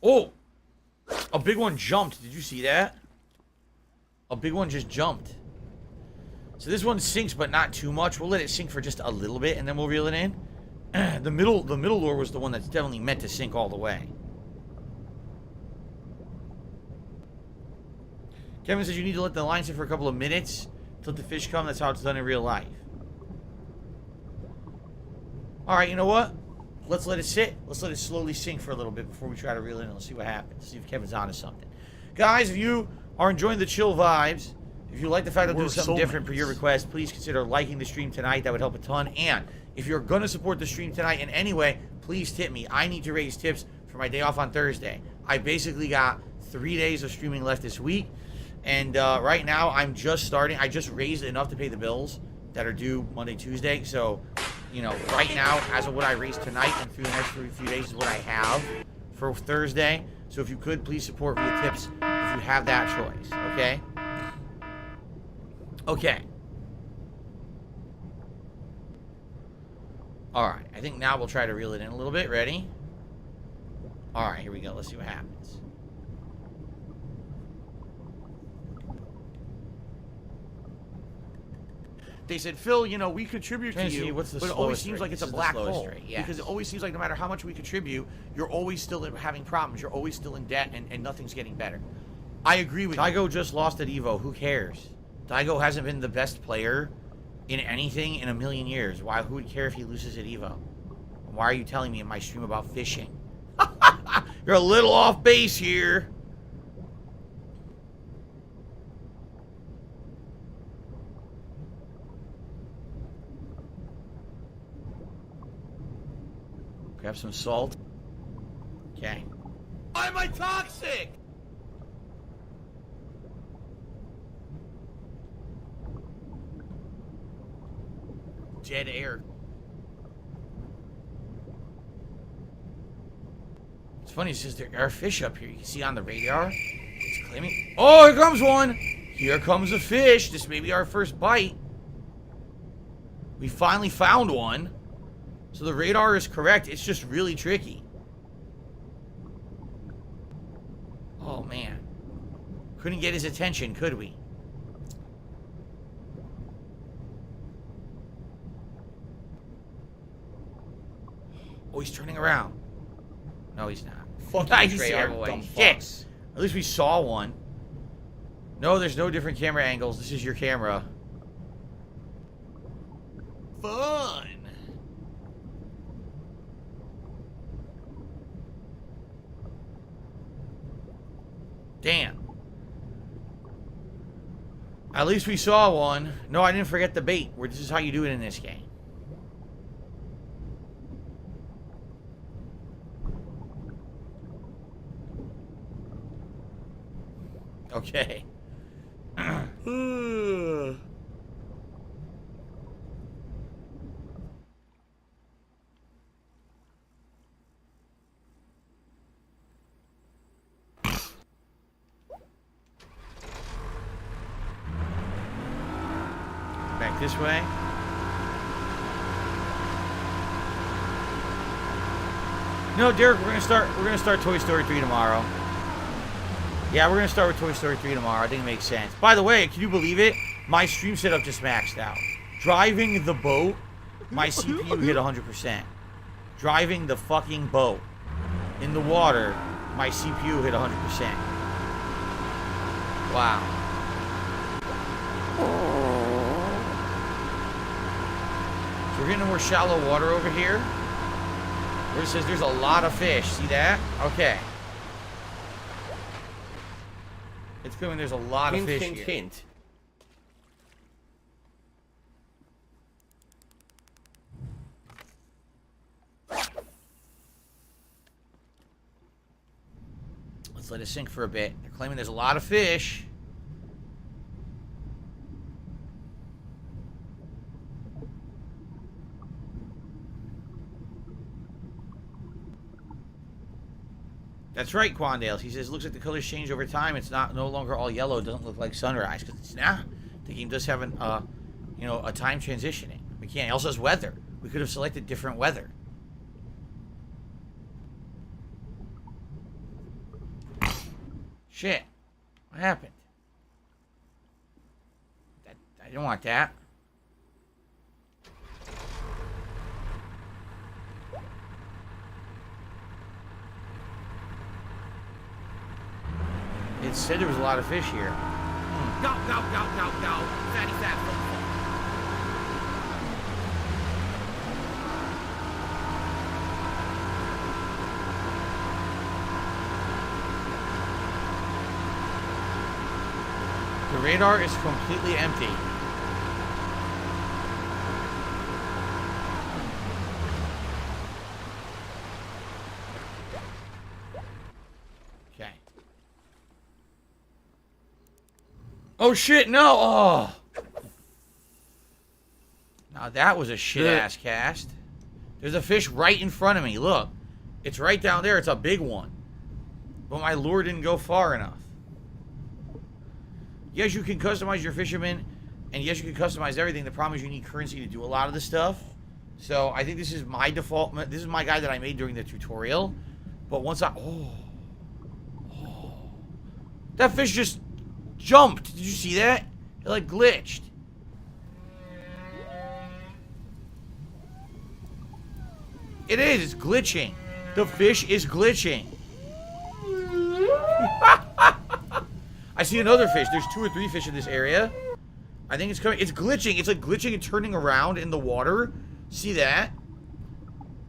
Oh! A big one jumped. Did you see that? A big one just jumped. So this one sinks, but not too much. We'll let it sink for just a little bit, and then we'll reel it in. The middle lure was the one that's definitely meant to sink all the way. Kevin says you need to let the line sit for a couple of minutes to let the fish come. That's how it's done in real life. Alright, you know what? Let's let it sit. Let's let it slowly sink for a little bit before we try to reel it in. Let's see what happens. See if Kevin's onto something. Guys, if you are enjoying the chill vibes, if you like the fact that I'm doing something different per your request, please consider liking the stream tonight. That would help a ton. And if you're going to support the stream tonight in any way, please tip me. I need to raise tips for my day off on Thursday. I basically got 3 days of streaming left this week. And right now, I'm just starting. I just raised enough to pay the bills that are due Monday, Tuesday. So, you know, right now, as of what I raised tonight and through the next few days is what I have for Thursday. So if you could, please support via tips if you have that choice, okay? Okay. Alright, I think now we'll try to reel it in a little bit. Ready? Alright, here we go. Let's see what happens. They said, Phil, you know, we contribute to you, what's the but it always slowest seems rate? like it's a This is the black slowest hole. rate, yes. Because it always seems like no matter how much we contribute, you're always still having problems. You're always still in debt, and nothing's getting better. I agree with you. Daigo just lost at Evo. Who cares? Daigo hasn't been the best player in anything in a million years. Why? Who would care if he loses at Evo? Why are you telling me in my stream about fishing? You're a little off base here. Grab some salt. Okay. Why am I toxic? Dead air. It's funny, it says there are fish up here. You can see on the radar. It's claiming. Oh, here comes one. Here comes a fish. This may be our first bite. We finally found one. So the radar is correct. It's just really tricky. Oh, man. Couldn't get his attention, could we? Oh, he's turning around. No, he's not. Fuck Nice you, Treyarch, giveaway. dumb Shit. fucks. At least we saw one. No, there's no different camera angles. This is your camera. Fun. Damn. At least we saw one. No, I didn't forget the bait. This is how you do it in this game. Okay. Back this way. No, Derek, we're gonna start Toy Story 3 tomorrow. Yeah, we're gonna start with Toy Story 3 tomorrow. I think it makes sense. By the way, can you believe it? My stream setup just maxed out. Driving the boat, my CPU hit 100%. Driving the fucking boat in the water, my CPU hit 100%. Wow. So we're getting more shallow water over here. Where it says there's a lot of fish. See that? Okay. It's coming. There's a lot of fish here. Hint. Let's let it sink for a bit. They're claiming there's a lot of fish. That's right, Quandales. He says, looks like the colors change over time. It's no longer all yellow. It doesn't look like sunrise. Because it's not. The game does have a time transitioning. We can't. It also has weather. We could have selected different weather. Shit. What happened? I didn't want that. It said there was a lot of fish here. Go, go, go, go, go. Fatty fat. The radar is completely empty. Okay. Oh shit, no! Oh! Now that was a shit-ass cast. There's a fish right in front of me, look. It's right down there, it's a big one. But my lure didn't go far enough. Yes, you can customize your fisherman, and yes, you can customize everything. The problem is you need currency to do a lot of the stuff. So I think this is my default. This is my guy that I made during the tutorial. But once I... Oh. That fish just jumped. Did you see that? It like glitched. It is. It's glitching. The fish is glitching. I see another fish. There's 2 or 3 fish in this area. I think it's coming. It's glitching. It's like glitching and turning around in the water. See that?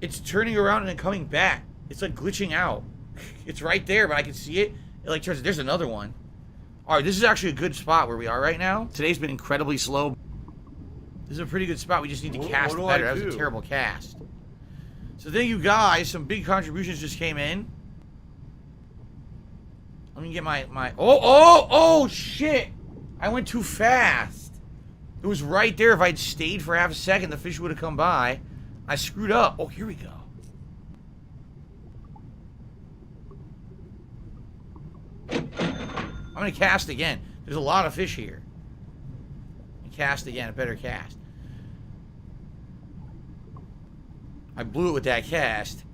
It's turning around and then coming back. It's like glitching out. It's right there, but I can see it. It like turns. There's another one. All right, this is actually a good spot where we are right now. Today's been incredibly slow. This is a pretty good spot. We just need to cast better. That was a terrible cast. So thank you guys. Some big contributions just came in. Let me get my oh shit! I went too fast. It was right there. If I'd stayed for half a second, the fish would have come by. I screwed up. Oh, here we go. I'm gonna cast again. There's a lot of fish here. Cast again. A better cast. I blew it with that cast.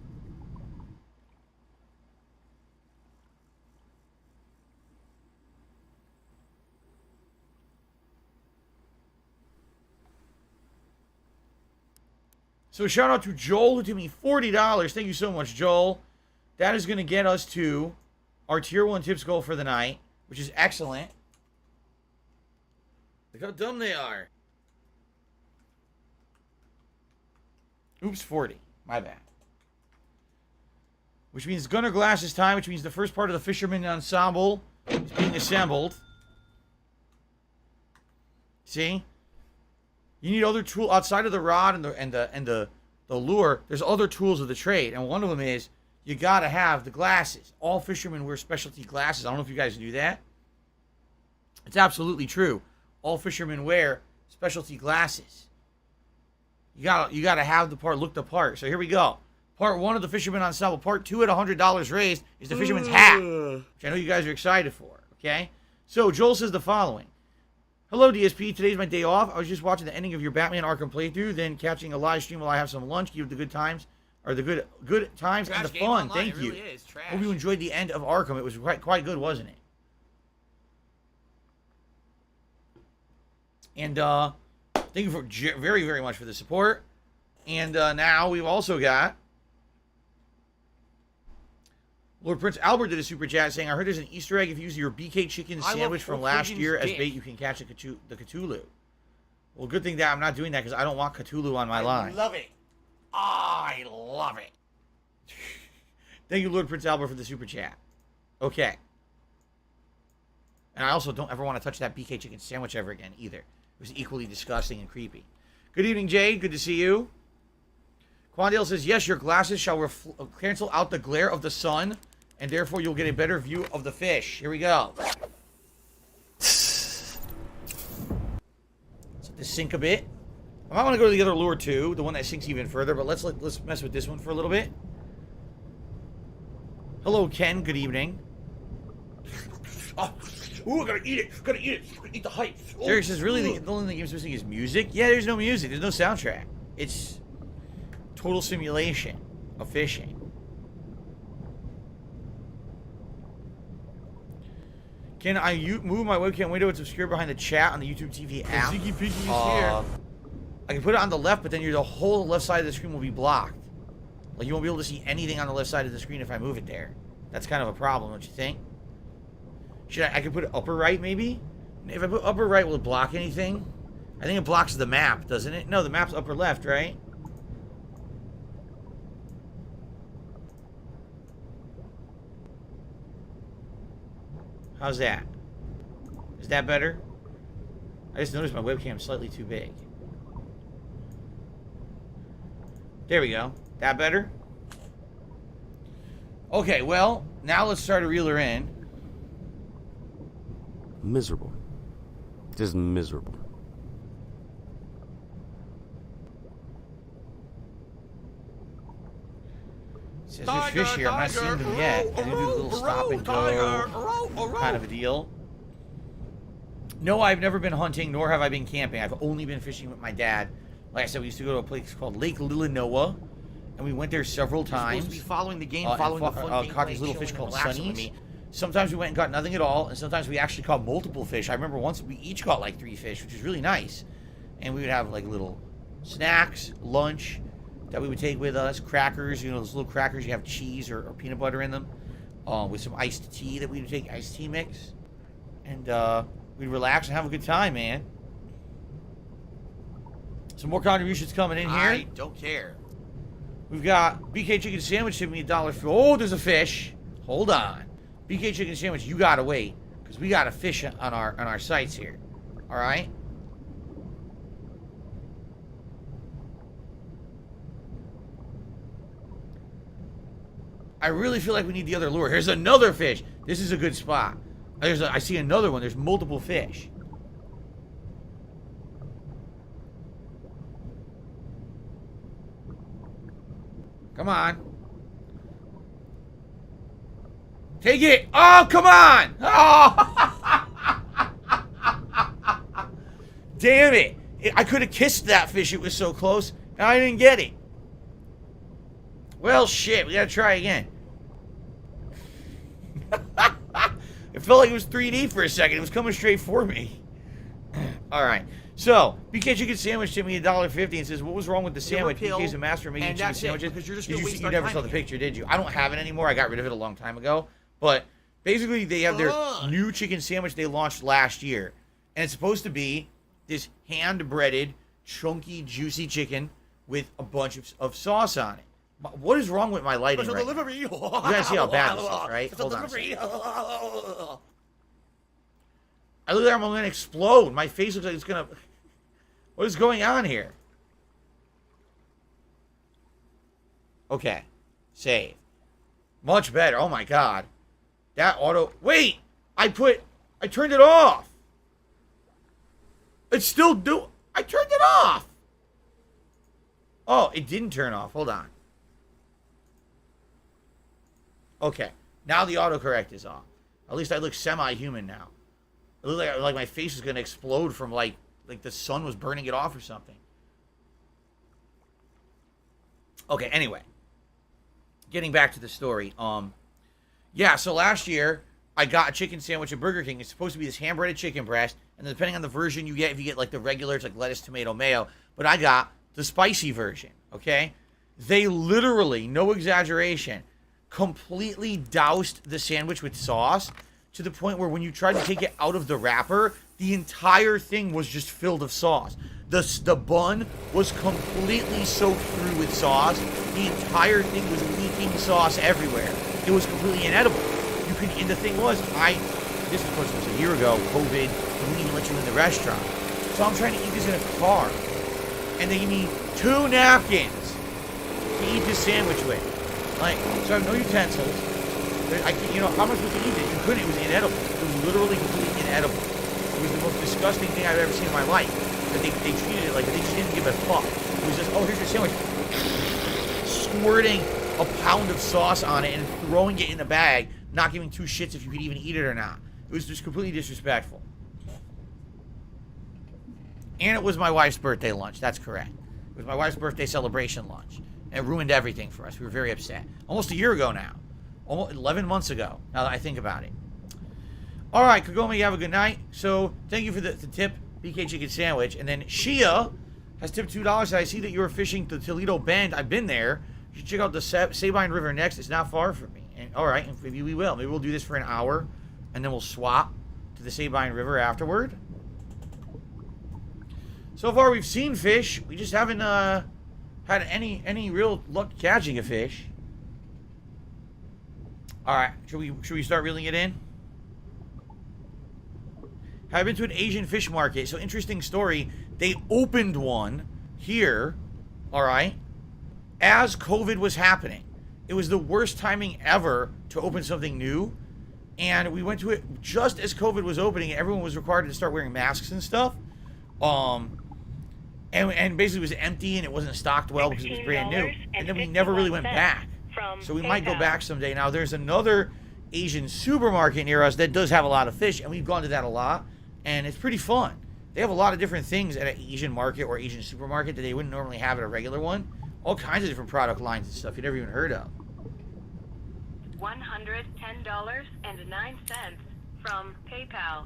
So shout out to Joel who gave me $40. Thank you so much, Joel. That is going to get us to our tier 1 tips goal for the night, which is excellent. Look how dumb they are. Oops, 40. My bad. Which means Gunner Glass's time, which means the first part of the Fisherman Ensemble is being assembled. See? You need other tool outside of the rod and the lure. There's other tools of the trade, and one of them is you gotta have the glasses. All fishermen wear specialty glasses. I don't know if you guys knew that. It's absolutely true. All fishermen wear specialty glasses. You gotta have the part look the part. So here we go. Part 1 of the Fisherman Ensemble. Part 2 at $100 raised is the Fisherman's Hat, which I know you guys are excited for. Okay. So Joel says the following. Hello, DSP. Today's my day off. I was just watching the ending of your Batman Arkham playthrough, then catching a live stream while I have some lunch. Keep the good times, or the good times and the fun. Thank you. Really is trash. Hope you enjoyed the end of Arkham. It was quite good, wasn't it? And thank you for very, very much for the support. And now we've also got Lord Prince Albert did a super chat saying, I heard there's an Easter egg if you use your BK chicken sandwich from last year as bait, you can catch the Cthulhu. Well, good thing that I'm not doing that because I don't want Cthulhu on my line. I love it. I love it. Thank you, Lord Prince Albert, for the super chat. Okay. And I also don't ever want to touch that BK chicken sandwich ever again either. It was equally disgusting and creepy. Good evening, Jade. Good to see you. Quandale says, yes, your glasses shall cancel out the glare of the sun, and therefore you'll get a better view of the fish. Here we go. Let's let this sink a bit. I might want to go to the other lure too, the one that sinks even further, but let's mess with this one for a little bit. Hello, Ken. Good evening. Oh, ooh, I gotta eat it. Gotta eat it. Gotta eat the hype. Derek says, really, the only thing game's missing is music? Yeah, there's no music. There's no soundtrack. It's total simulation of fishing. Can I move my webcam window? It's obscured behind the chat on the YouTube TV app. Ziggy Piggy is here. I can put it on the left, but then the whole left side of the screen will be blocked. Like, you won't be able to see anything on the left side of the screen if I move it there. That's kind of a problem, don't you think? I could put it upper right, maybe? If I put upper right, will it block anything? I think it blocks the map, doesn't it? No, the map's upper left, right? How's that? Is that better? I just noticed my webcam's slightly too big. There we go. That better? Okay, well, now let's start a reeler in. Miserable. Just miserable. Says there's fish here. I'm not seeing them yet. I'm gonna do a little stop and go kind of a deal. No, I've never been hunting, nor have I been camping. I've only been fishing with my dad. Like I said, we used to go to a place called Lake Lillinois, and we went there several times. Supposed to be following the game, following the fun caught these little fish called sunnies. Sometimes we went and got nothing at all, and sometimes we actually caught multiple fish. I remember once we each caught like 3 fish, which was really nice. And we would have like little snacks, lunch that we would take with us, crackers, you know, those little crackers, you have cheese or peanut butter in them, with some iced tea that we would take, iced tea mix. and we'd relax and have a good time, man. Some more contributions coming in here. I don't care. We've got BK Chicken Sandwich tipping me $1. Oh, there's a fish. Hold on. BK Chicken Sandwich, you gotta wait, because we got a fish on our sites here. All right? I really feel like we need the other lure. Here's another fish. This is a good spot. I see another one. There's multiple fish. Come on. Take it. Oh, come on. Oh. Damn it. I could have kissed that fish. It was so close. And I didn't get it. Well, shit. We got to try again. It felt like it was 3D for a second. It was coming straight for me. All right. So, BK Chicken Sandwich tipped me $1.50 and says, what was wrong with the sandwich? BK's a master of making chicken sandwiches. Because you're just You never saw the picture, did you? I don't have it anymore. I got rid of it a long time ago. But basically, they have their new chicken sandwich they launched last year. And it's supposed to be this hand-breaded, chunky, juicy chicken with a bunch of sauce on it. What is wrong with my lighting right now? You guys see how bad this is, right? Hold on a second. I look like I'm going to explode. My face looks like it's going to... What is going on here? Okay. Save. Much better. Oh, my God. That auto... Wait! I turned it off. It's still I turned it off. Oh, it didn't turn off. Hold on. Okay. Now the autocorrect is off. At least I look semi-human now. I look like my face is going to explode from like the sun was burning it off or something. Okay, anyway. Getting back to the story. Yeah, so last year I got a chicken sandwich at Burger King. It's supposed to be this hand-breaded chicken breast, and then depending on the version you get, if you get like the regular, it's like lettuce, tomato, mayo, but I got the spicy version, okay? They literally, no exaggeration, completely doused the sandwich with sauce to the point where when you tried to take it out of the wrapper, the entire thing was just filled with sauce. The bun was completely soaked through with sauce. The entire thing was leaking sauce everywhere. It was completely inedible. And the thing was, this of course was a year ago, COVID, they wouldn't even let you in the restaurant. So I'm trying to eat this in a car. And they give me 2 napkins to eat this sandwich with. Like, so I have no utensils. How am I supposed to eat it? You couldn't. It was inedible. It was literally completely inedible. It was the most disgusting thing I've ever seen in my life. But they treated it like they just didn't give a fuck. It was just, oh, here's your sandwich. Squirting a pound of sauce on it and throwing it in the bag, not giving 2 shits if you could even eat it or not. It was just completely disrespectful. And it was my wife's birthday lunch. That's correct. It was my wife's birthday celebration lunch. And it ruined everything for us. We were very upset. Almost a year ago now. Almost 11 months ago, now that I think about it. All right, Kagome, you have a good night. So, thank you for the tip, BK Chicken Sandwich. And then Shia has tipped $2. I see that you were fishing the Toledo Bend. I've been there. You should check out the Sabine River next. It's not far from me. And all right, maybe we will. Maybe we'll do this for an hour, and then we'll swap to the Sabine River afterward. So far, we've seen fish. We just haven't had any real luck catching a fish. All right, should we start reeling it in? Have been to an Asian fish market. So interesting story. They opened one here, all right, as COVID was happening. It was the worst timing ever to open something new. And we went to it just as COVID was opening. Everyone was required to start wearing masks and stuff. And basically it was empty and it wasn't stocked well because it was brand new. And then we never really went back. So we might go back someday. Now there's another Asian supermarket near us that does have a lot of fish, and we've gone to that a lot, and it's pretty fun. They have a lot of different things at an Asian market or Asian supermarket that they wouldn't normally have at a regular one. All kinds of different product lines and stuff you never even heard of. $110.09 from PayPal.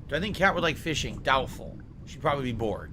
Do I think Kat would like fishing? Doubtful. She'd probably be bored.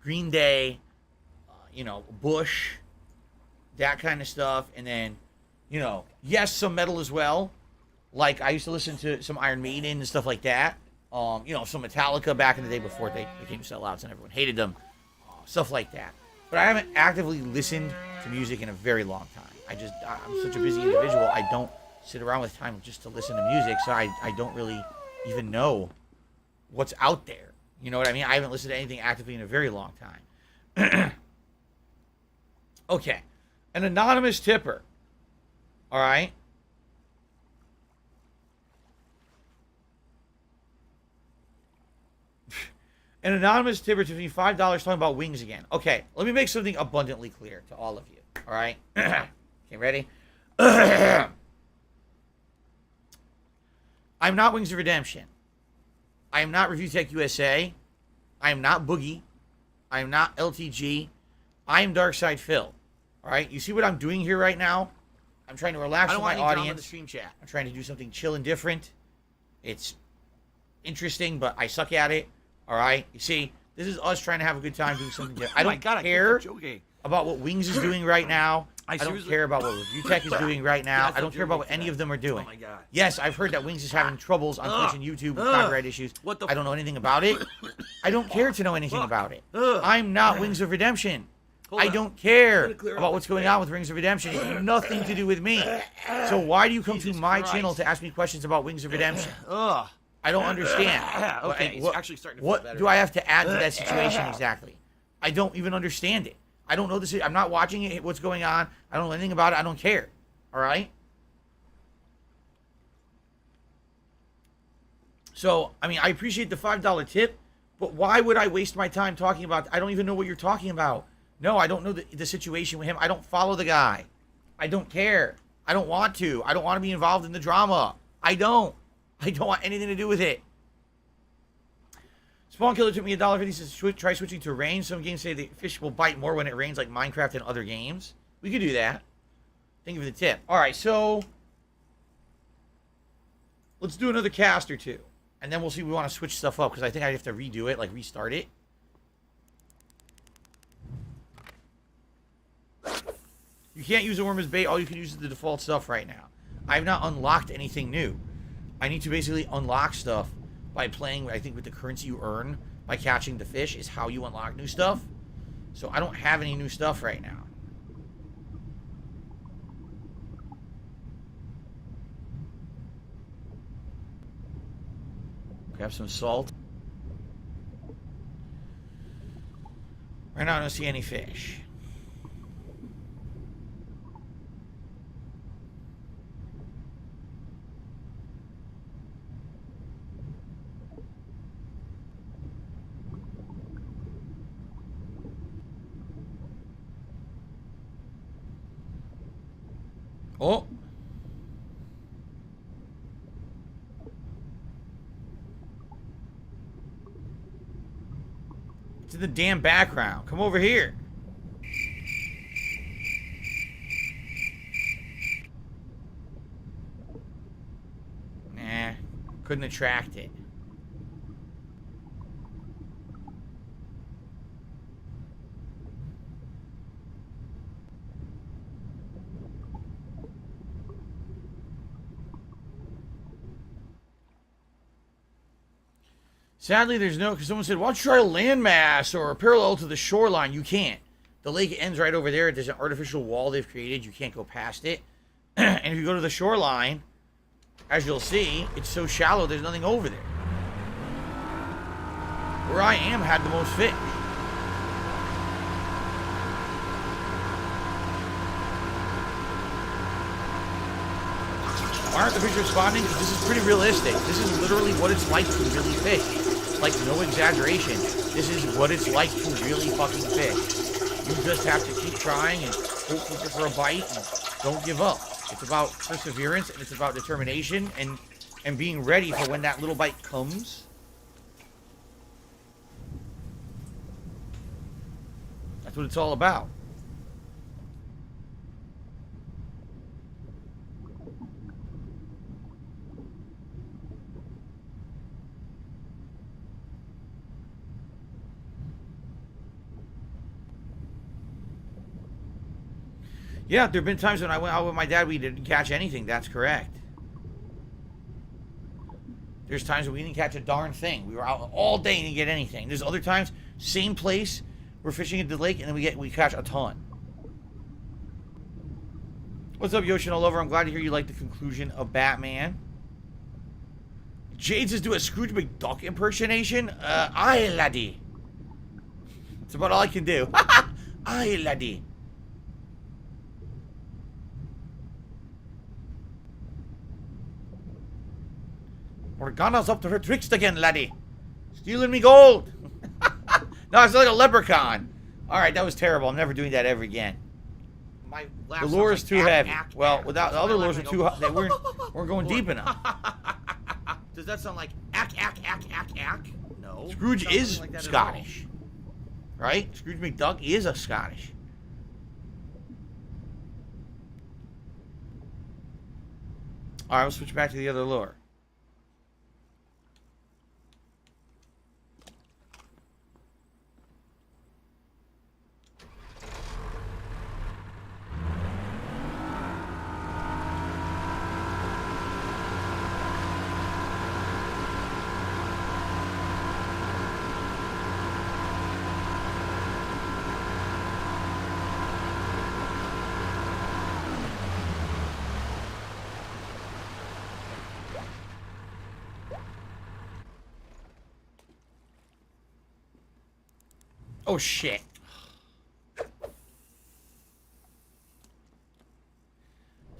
Green Day, you know, Bush, that kind of stuff. And then, you know, yes, some metal as well. Like, I used to listen to some Iron Maiden and stuff like that. You know, some Metallica back in the day before they became sellouts and everyone hated them. Stuff like that. But I haven't actively listened to music in a very long time. I'm such a busy individual, I don't sit around with time just to listen to music, so I don't really even know what's out there. You know what I mean? I haven't listened to anything actively in a very long time. Okay. An anonymous tipper. All right. An anonymous tipper to me $5 talking about wings again. Okay, let me make something abundantly clear to all of you. All right? Okay, ready? I'm not Wings of Redemption. I am not Review Tech USA. I am not Boogie. I am not LTG. I am Darkside Phil. All right? You see what I'm doing here right now? I'm trying to relax with my audience. In the stream chat. I'm trying to do something chill and different. It's interesting, but I suck at it. All right? You see, this is us trying to have a good time doing something different. I don't care about what Wings is doing right now. I don't care about what Review Tech is doing right now. I don't care about what any of them are doing. Oh my God. Yes, I've heard that Wings is having troubles on Twitch and YouTube with copyright issues. I don't know anything about it. I don't care to know anything about it. I'm not Wings of Redemption. I don't care about what's going on with Wings of Redemption. It has nothing to do with me. So why do you come to my channel to ask me questions about Wings of Redemption? I don't understand. Okay, it's actually starting to feel better. What do I have to add to that situation exactly? I don't even understand it. I don't know this. I'm not watching it. What's going on? I don't know anything about it. I don't care. All right? So, I mean, I appreciate the $5 tip, but why would I waste my time talking about... I don't even know what you're talking about. No, I don't know the situation with him. I don't follow the guy. I don't care. I don't want to. I don't want to be involved in the drama. I don't want anything to do with it. Spawn Killer took me $1.50. He says, try switching to rain. Some games say the fish will bite more when it rains, like Minecraft and other games. We could do that. Thank you for the tip. All right, so let's do another cast or two. And then we'll see if we want to switch stuff up, because I think I have to redo it, like restart it. You can't use a worm as bait. All you can use is the default stuff right now. I have not unlocked anything new. I need to basically unlock stuff by playing, I think, with the currency you earn by catching the fish is how you unlock new stuff. So I don't have any new stuff right now. Grab some salt. Right now I don't see any fish. Oh. It's in the damn background. Come over here. Nah, couldn't attract it. Sadly, there's no, because someone said, why don't you try a landmass or parallel to the shoreline? You can't. The lake ends right over there. There's an artificial wall they've created. You can't go past it. And if you go to the shoreline, as you'll see, it's so shallow, there's nothing over there. Where I am had the most fish. Why aren't the fish responding? Because this is pretty realistic. This is literally what it's like to really fish. Like, no exaggeration. This is what it's like to really fucking fish. You just have to keep trying and hope for a bite and don't give up. It's about perseverance and it's about determination and being ready for when that little bite comes. That's what it's all about. Yeah, there have been times when I went out with my dad, we didn't catch anything. That's correct. There's times when we didn't catch a darn thing. We were out all day and didn't get anything. There's other times, same place, we're fishing at the lake and then we catch a ton. What's up, Yoshi all over? I'm glad to hear you like the conclusion of Batman. Jade says do a Scrooge McDuck impersonation. Aye, laddie. That's about all I can do. Aye, laddie. Morgana's up to her tricks again, laddie. Stealing me gold. No, it's like a leprechaun. Alright, that was terrible. I'm never doing that ever again. My The lure is too heavy. Well, without the other lures are too hot. They weren't going deep enough. Does that sound like ack, ack, ack, ack, ack? No. Scrooge Sounds is like that at all. Scottish. Right? Scrooge McDuck is a Scottish. Alright, we'll switch back to the other lure. Oh, shit. Did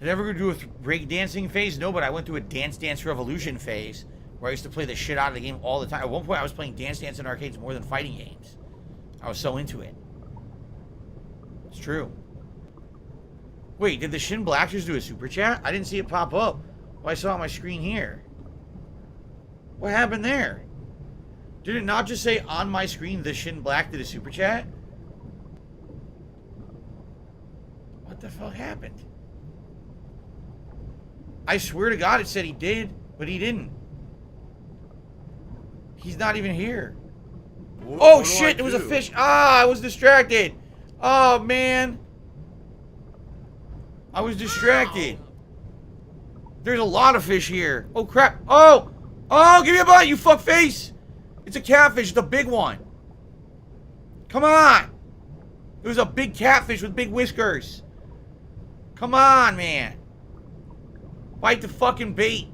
I ever do a breakdancing phase? No, but I went through a Dance Dance Revolution phase where I used to play the shit out of the game all the time. At one point, I was playing Dance Dance in arcades more than fighting games. I was so into it. It's true. Wait, did the Shin Blackers do a super chat? I didn't see it pop up. Well, I saw it on my screen here. What happened there? Did it not just say on my screen the Shin Black did a super chat? What the fuck happened? I swear to God it said he did, but he didn't. He's not even here. Oh shit, it was a fish. Ah, I was distracted. Oh man. I was distracted. There's a lot of fish here. Oh crap. Oh! Oh, give me a bite, you fuck face! It's a catfish, it's a big one. Come on! It was a big catfish with big whiskers. Come on, man. Bite the fucking bait.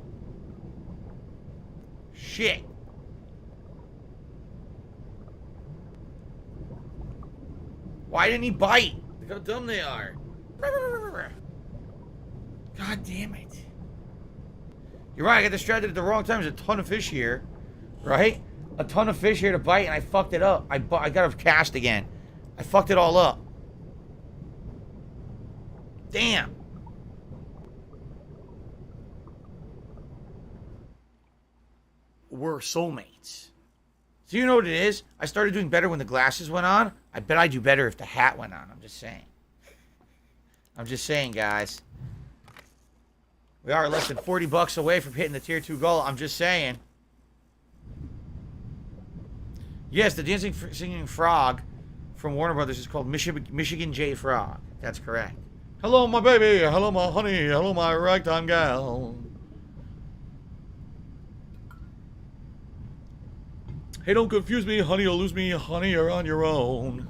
Shit. Why didn't he bite? Look how dumb they are. God damn it. You're right, I got distracted at the wrong time. There's a ton of fish here. Right? A ton of fish here to bite, and I fucked it up. I got to cast again. I fucked it all up. Damn. We're soulmates. So you know what it is? I started doing better when the glasses went on. I bet I'd do better if the hat went on. I'm just saying. I'm just saying, guys. We are less than 40 bucks away from hitting the tier 2 goal. I'm just saying. Yes, the dancing singing frog from Warner Brothers is called Michigan J Frog. That's correct. Hello, my baby. Hello, my honey. Hello, my ragtime gal. Hey, don't confuse me, honey. You'll lose me, honey. You're on your own.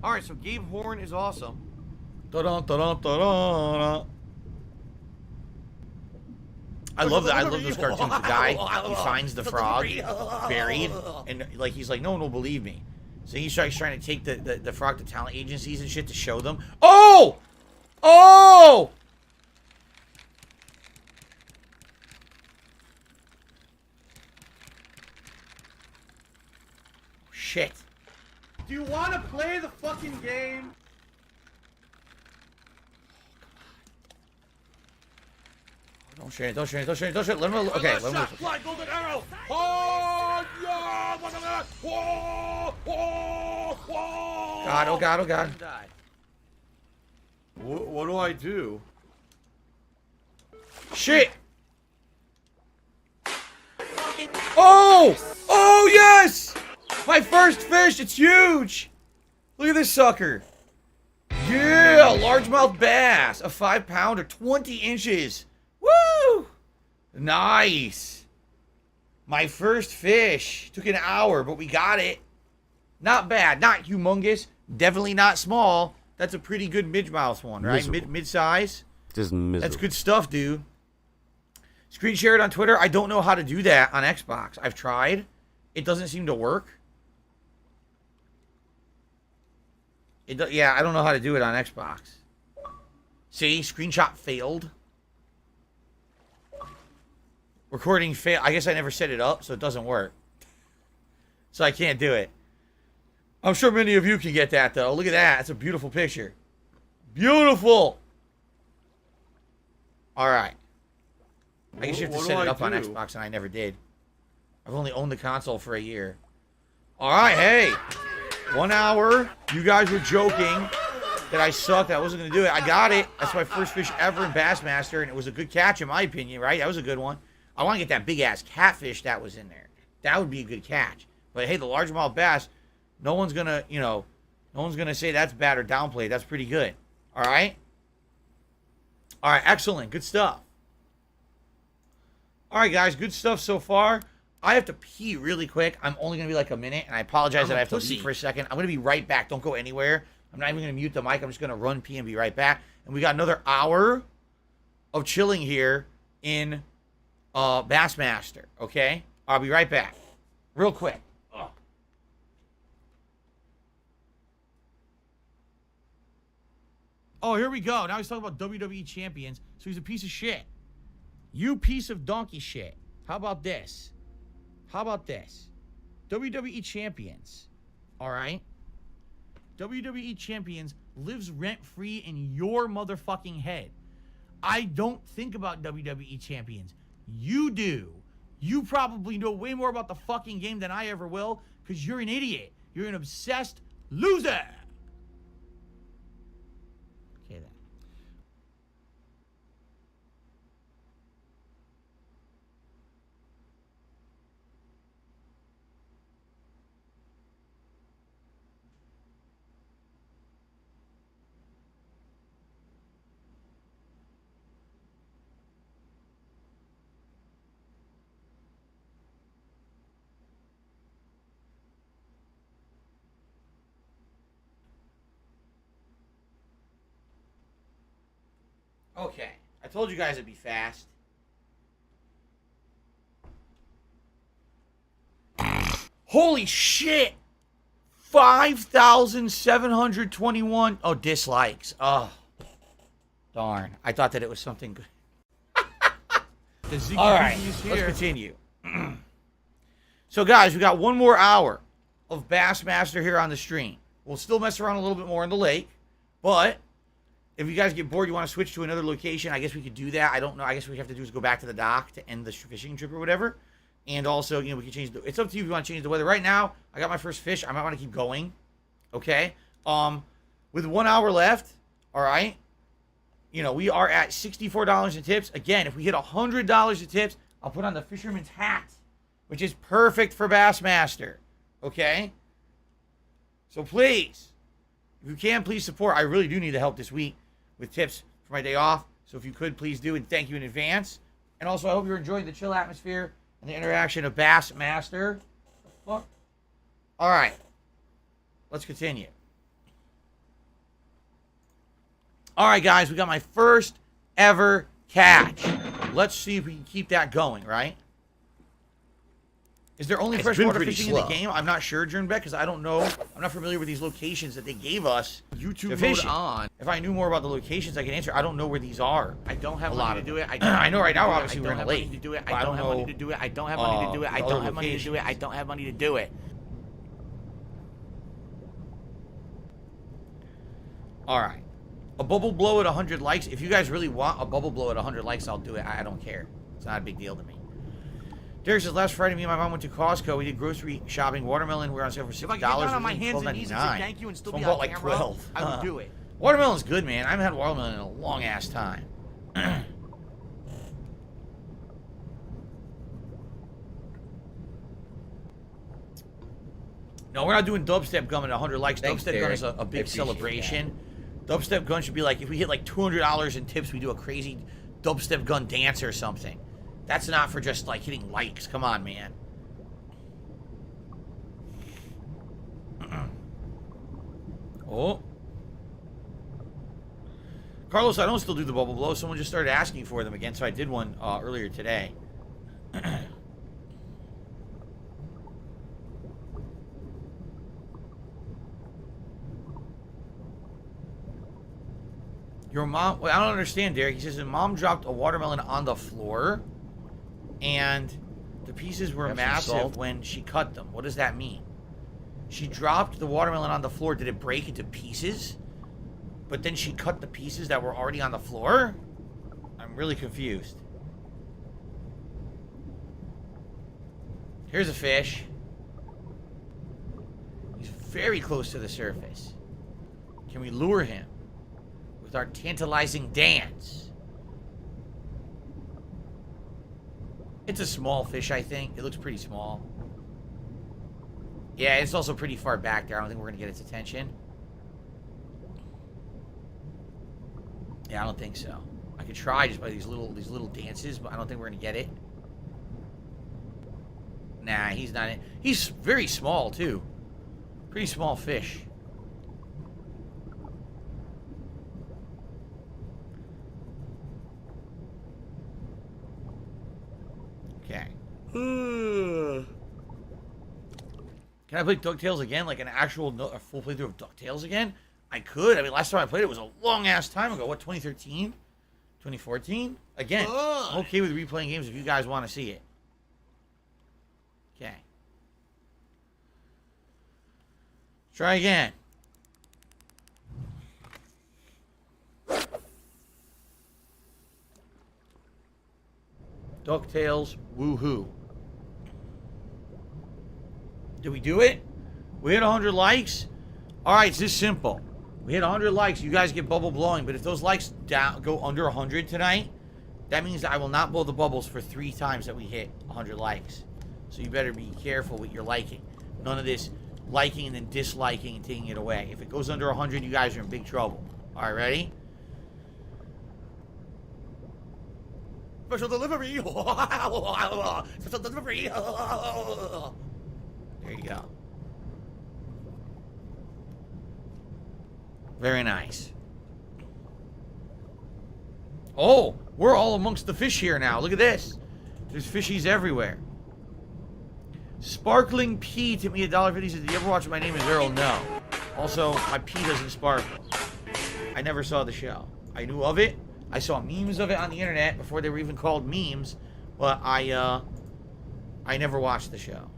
All right, so Gabe Horn is awesome. Da-da, da-da, da-da. I love that. I love those cartoons. The guy, he finds the frog buried, and like he's like, no one will believe me. So he's trying to take the frog to talent agencies and shit to show them. Oh! Oh! Shit. Do you want to play the fucking game? Don't shoot it, don't shoot it, don't shoot it, don't shoot it. Let him, okay, let him. Fly golden arrow! Oh, yeah! Whoa, whoa, whoa! God, oh God, oh God. What do I do? Shit! Oh! Oh, yes! My first fish, it's huge! Look at this sucker. Yeah, largemouth bass, a 5-pounder, 20 inches. Woo! Nice. My first fish. Took an hour, but we got it. Not bad, not humongous, definitely not small. That's a pretty good mid-mouth one, right? Mid-size. Just miserable. That's good stuff, dude. Screen share it on Twitter. I don't know how to do that on Xbox. I've tried. It doesn't seem to work. Yeah, I don't know how to do it on Xbox. See? Screenshot failed. Recording failed. I guess I never set it up, so it doesn't work. So I can't do it. I'm sure many of you can get that, though. Look at that. That's a beautiful picture. Beautiful! Alright. I guess you have to set it up on Xbox, and I never did. I've only owned the console for a year. Alright, hey! 1 hour. You guys were joking that I sucked. I wasn't going to do it. I got it. That's my first fish ever in Bassmaster, and it was a good catch in my opinion, right? That was a good one. I want to get that big-ass catfish that was in there. That would be a good catch. But, hey, the largemouth bass, no one's going to, you know, no one's going to say that's bad or downplay. That's pretty good. All right? All right, excellent. Good stuff. All right, guys, good stuff so far. I have to pee really quick. I'm only going to be like a minute, and I apologize that I have to leave for a second. I'm going to be right back. Don't go anywhere. I'm not even going to mute the mic. I'm just going to run pee and be right back. And we got another hour of chilling here in Bassmaster, okay? I'll be right back. Real quick. Ugh. Oh, here we go. Now he's talking about WWE champions. So he's a piece of shit. You piece of donkey shit. How about this? How about this? WWE champions. All right? WWE champions lives rent-free in your motherfucking head. I don't think about WWE champions. You do. You probably know way more about the fucking game than I ever will because you're an idiot. You're an obsessed loser. Okay, then. Okay, I told you guys it'd be fast. Holy shit! 5,721. Oh, dislikes. Oh, darn. I thought that it was something good. All right, let's continue. So, guys, we got one more hour of Bassmaster here on the stream. We'll still mess around a little bit more in the lake, but if you guys get bored, you want to switch to another location, I guess we could do that. I don't know. I guess what we have to do is go back to the dock to end the fishing trip or whatever. And also, you know, we can change the... It's up to you if you want to change the weather. Right now, I got my first fish. I might want to keep going. Okay? With 1 hour left, all right, you know, we are at $64 in tips. Again, if we hit $100 in tips, I'll put on the fisherman's hat, which is perfect for Bassmaster. Okay? So please, if you can, please support. I really do need the help this week with tips for my day off. So if you could, please do, and thank you in advance. And also, I hope you're enjoying the chill atmosphere and the interaction of Bassmaster. Fuck. All right. Let's continue. All right, guys. We got my first ever catch. Let's see if we can keep that going, right? Is there only freshwater fishing in the game? I'm not sure, Jernbeck, because I don't know. I'm not familiar with these locations that they gave us. YouTube mode on. If I knew more about the locations, I could answer. I don't know where these are. I don't have money to do it. I know right now, obviously, we're in a lake. I don't have money to do it. I don't have money to do it. I don't have money to do it. I don't have money to do it. All right. A bubble blow at 100 likes. If you guys really want a bubble blow at 100 likes, I'll do it. I don't care. It's not a big deal to me. Derek says, last Friday, me and my mom went to Costco. We did grocery shopping. Watermelon, we were on sale for $6. If I could get down on my hands and knees and say thank you and still be on like camera, 12. I would do it. Watermelon's good, man. I haven't had watermelon in a long-ass time. No, we're not doing dubstep gum at 100 likes. Thanks, dubstep gum is a big celebration. Dubstep gun should be like, if we hit like $200 in tips, we do a crazy dubstep gun dance or something. That's not for just like hitting likes. Come on, man. Oh. Carlos, I don't still do the bubble blow. Someone just started asking for them again, so I did one earlier today. Your mom... Well, I don't understand, Derek. He says his mom dropped a watermelon on the floor, and the pieces were massive when she cut them. What does that mean? She dropped the watermelon on the floor. Did it break into pieces? But then she cut the pieces that were already on the floor? I'm really confused. Here's a fish. He's very close to the surface. Can we lure him with our tantalizing dance? It's a small fish, I think. It looks pretty small. Yeah, it's also pretty far back there. I don't think we're going to get its attention. Yeah, I don't think so. I could try just by these little dances, but I don't think we're going to get it. Nah, he's not in. He's very small, too. Pretty small fish. Okay. Can I play DuckTales again? Like an actual a full playthrough of DuckTales again? I could. I mean, last time I played it was a long-ass time ago. What, 2013? 2014? Again, I'm okay with replaying games if you guys want to see it. Okay. Try again. DuckTales, woohoo. Did we do it? We hit 100 likes? Alright, it's this simple. We hit 100 likes, you guys get bubble blowing, but if those likes go under 100 tonight, that means that I will not blow the bubbles for 3 times that we hit 100 likes. So you better be careful with your liking. None of this liking and then disliking and taking it away. If it goes under 100, you guys are in big trouble. Alright, ready? Special delivery! Special delivery! There you go. Very nice. Oh, we're all amongst the fish here now. Look at this. There's fishies everywhere. Sparkling P tipped me $1.50. Says, "Did you ever watch My Name Is Earl?" No. Also, my P doesn't sparkle. I never saw the show. I knew of it. I saw memes of it on the internet before they were even called memes, but I never watched the show.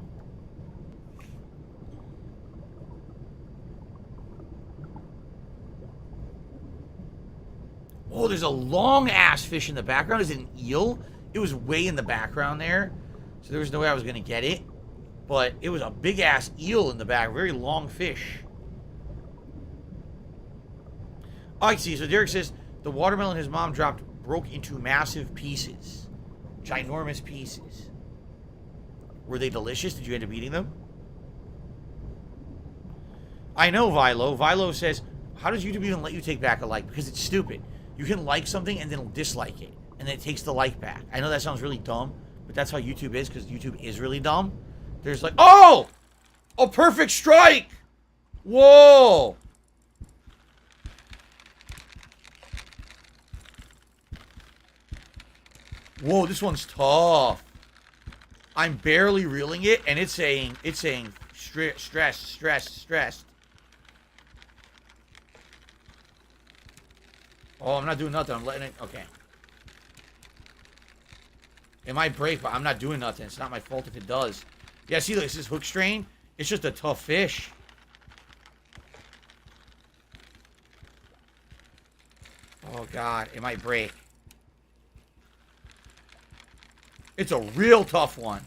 Oh, there's a long-ass fish in the background. Is it an eel? It was way in the background there, so there was no way I was going to get it. But it was a big-ass eel in the back. Very long fish. Oh, I see. So Derek says, the watermelon his mom dropped broke into massive pieces. Ginormous pieces. Were they delicious? Did you end up eating them? I know, Vilo. Vilo says, how does YouTube even let you take back a like? Because it's stupid. You can like something and then dislike it. And then it takes the like back. I know that sounds really dumb, but that's how YouTube is, because YouTube is really dumb. There's like, oh! A perfect strike! Whoa! Whoa, this one's tough. I'm barely reeling it, and it's saying stressed. Oh, I'm not doing nothing. I'm letting it... Okay. It might break, but I'm not doing nothing. It's not my fault if it does. Yeah, see, look, this is hook strain. It's just a tough fish. Oh, God. It might break. It's a real tough one.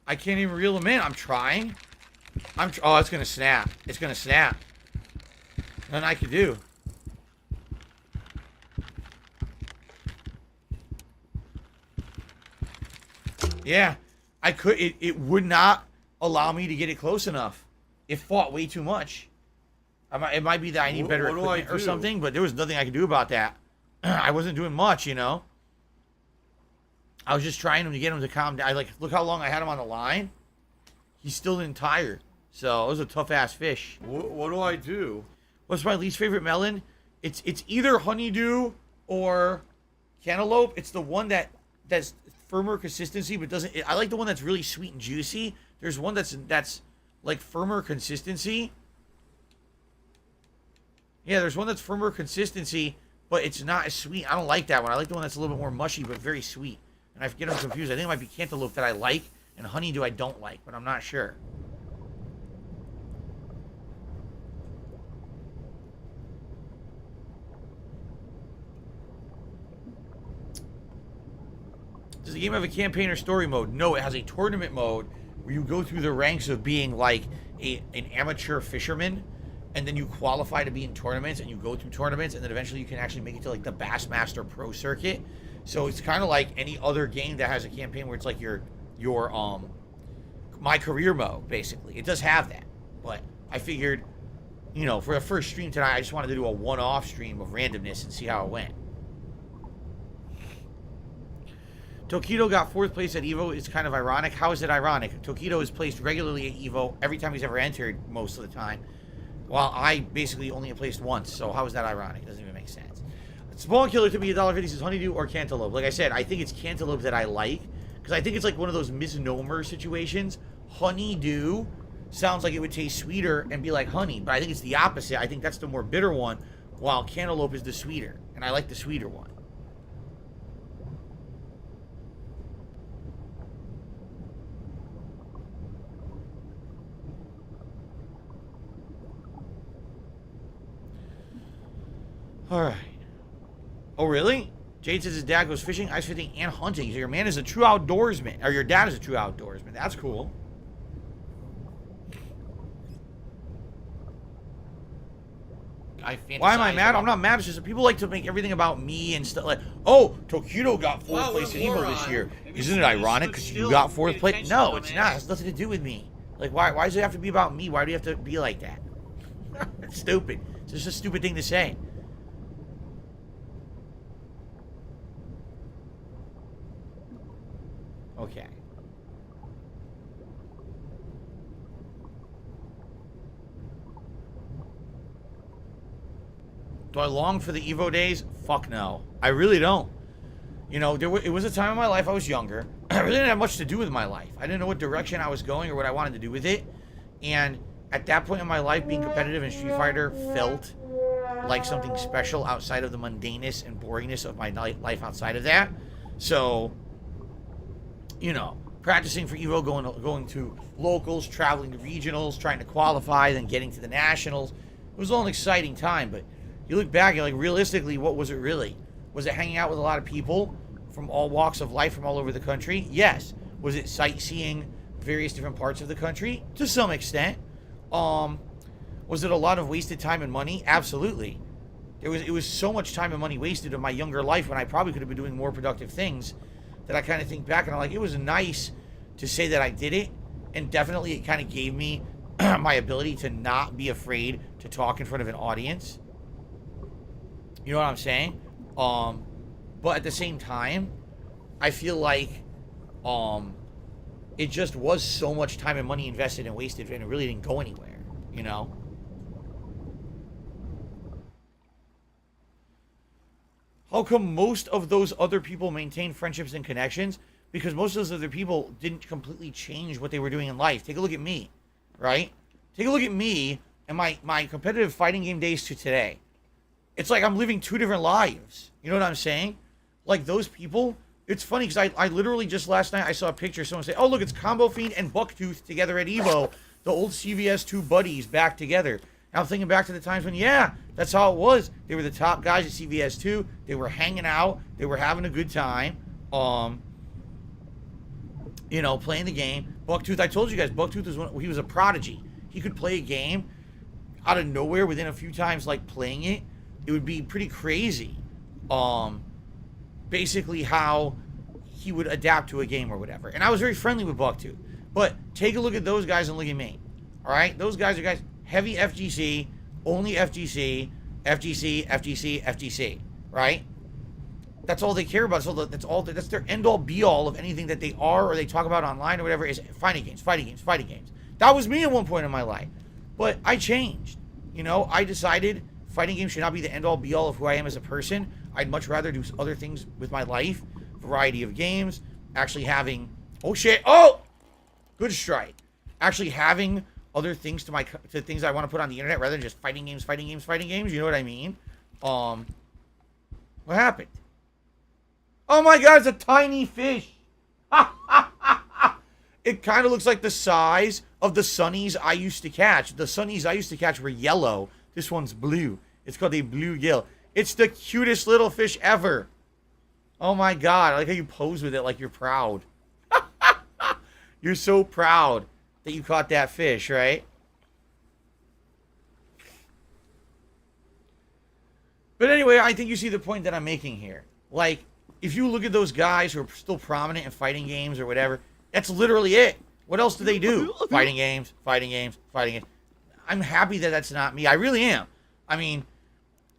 I can't even reel them in. I'm trying. Oh, it's going to snap. It's going to snap. Nothing I can do. Yeah, I could. It would not allow me to get it close enough. It fought way too much. It might be that I need better equipment or something, but there was nothing I could do about that. I wasn't doing much, you know. I was just trying to get him to calm down. Look how long I had him on the line. He still didn't tire. So it was a tough ass fish. What do I do? What's my least favorite melon? It's either honeydew or cantaloupe. It's the one that's firmer consistency, but doesn't. I like the one that's really sweet and juicy. There's one that's like firmer consistency. Yeah, there's one that's firmer consistency, but it's not as sweet. I don't like that one. I like the one that's a little bit more mushy, but very sweet. And I get them confused. I think it might be cantaloupe that I like, and honeydew I don't like, but I'm not sure. Does the game have a campaign or story mode? No, it has a tournament mode where you go through the ranks of being like an amateur fisherman, and then you qualify to be in tournaments, and you go through tournaments, and then eventually you can actually make it to like the ASSmaster Pro circuit. So it's kind of like any other game that has a campaign where it's like your my career mode, basically. It does have that, but I figured, you know, for the first stream tonight, I just wanted to do a one-off stream of randomness and see how it went. Tokido got 4th place at EVO. It's kind of ironic. How is it ironic? Tokido is placed regularly at EVO every time he's ever entered most of the time, while I basically only have placed once. So how is that ironic? It doesn't even make sense. Small Killer to be $1.50 says honeydew or cantaloupe. Like I said, I think it's cantaloupe that I like, because I think it's like one of those misnomer situations. Honeydew sounds like it would taste sweeter and be like honey, but I think it's the opposite. I think that's the more bitter one, while cantaloupe is the sweeter, and I like the sweeter one. All right. Oh, really? Jade says his dad goes fishing, ice fishing, and hunting. So your man is a true outdoorsman. Or your dad is a true outdoorsman. That's cool. Why am I mad? I'm not mad. It's just that people like to make everything about me and stuff. Like, oh, Tokido got 4th place in EVO this year. Isn't it ironic because you got 4th place? No, it's not. It has nothing to do with me. Like, why does it have to be about me? Why do you have to be like that? It's stupid. It's just a stupid thing to say. Okay. Do I long for the EVO days? Fuck no. I really don't. You know, it was a time in my life I was younger. I really didn't have much to do with my life. I didn't know what direction I was going or what I wanted to do with it. And at that point in my life, being competitive in Street Fighter felt like something special outside of the mundaneness and boringness of my life outside of that. So, you know, practicing for EVO, going to locals, traveling to regionals, trying to qualify, then getting to the nationals. It was all an exciting time, but you look back and like, realistically, what was it really? Was it hanging out with a lot of people from all walks of life from all over the country? Yes. Was it sightseeing various different parts of the country? To some extent. Was it a lot of wasted time and money? Absolutely. It was so much time and money wasted in my younger life when I probably could have been doing more productive things, that I kind of think back and I'm like, it was nice to say that I did it, and definitely it kind of gave me my ability to not be afraid to talk in front of an audience. You know what I'm saying? But at the same time, I feel like it just was so much time and money invested and wasted, and it really didn't go anywhere, you know? How come most of those other people maintain friendships and connections? Because most of those other people didn't completely change what they were doing in life. Take a look at me, right? Take a look at me and my competitive fighting game days to today. It's like I'm living two different lives. You know what I'm saying? Like those people, it's funny because I literally just last night I saw a picture. Someone say, oh, look, it's Combo Fiend and Bucktooth together at EVO. The old CVS2 buddies back together. And I'm thinking back to the times when, yeah, that's how it was. They were the top guys at CVS2. They were hanging out. They were having a good time. You know, playing the game. Bucktooth, I told you guys, Bucktooth he was a prodigy. He could play a game out of nowhere within a few times, like playing it. It would be pretty crazy. Basically how he would adapt to a game or whatever. And I was very friendly with Bucktooth. But take a look at those guys and look at me. All right? Those guys are guys heavy FGC, only FGC, FGC, FGC, FGC. Right? That's all they care about. So that's their end-all, be-all of anything that they are or they talk about online or whatever is fighting games, fighting games, fighting games. That was me at one point in my life. But I changed. You know, I decided fighting games should not be the end-all, be-all of who I am as a person. I'd much rather do other things with my life. Variety of games. Actually having... Oh, shit. Oh! Good strike. Actually having other things to things I want to put on the internet rather than just fighting games, fighting games, fighting games. You know what I mean? What happened? Oh my god, it's a tiny fish. It kind of looks like the size of the sunnies I used to catch. The sunnies I used to catch were yellow. This one's blue. It's called a bluegill. It's the cutest little fish ever. Oh my god, I like how you pose with it like you're proud. You're so proud that you caught that fish, right? But anyway, I think you see the point that I'm making here. Like, if you look at those guys who are still prominent in fighting games or whatever, that's literally it. What else do they do? Fighting games, fighting games, fighting games. I'm happy that that's not me. I really am. I mean,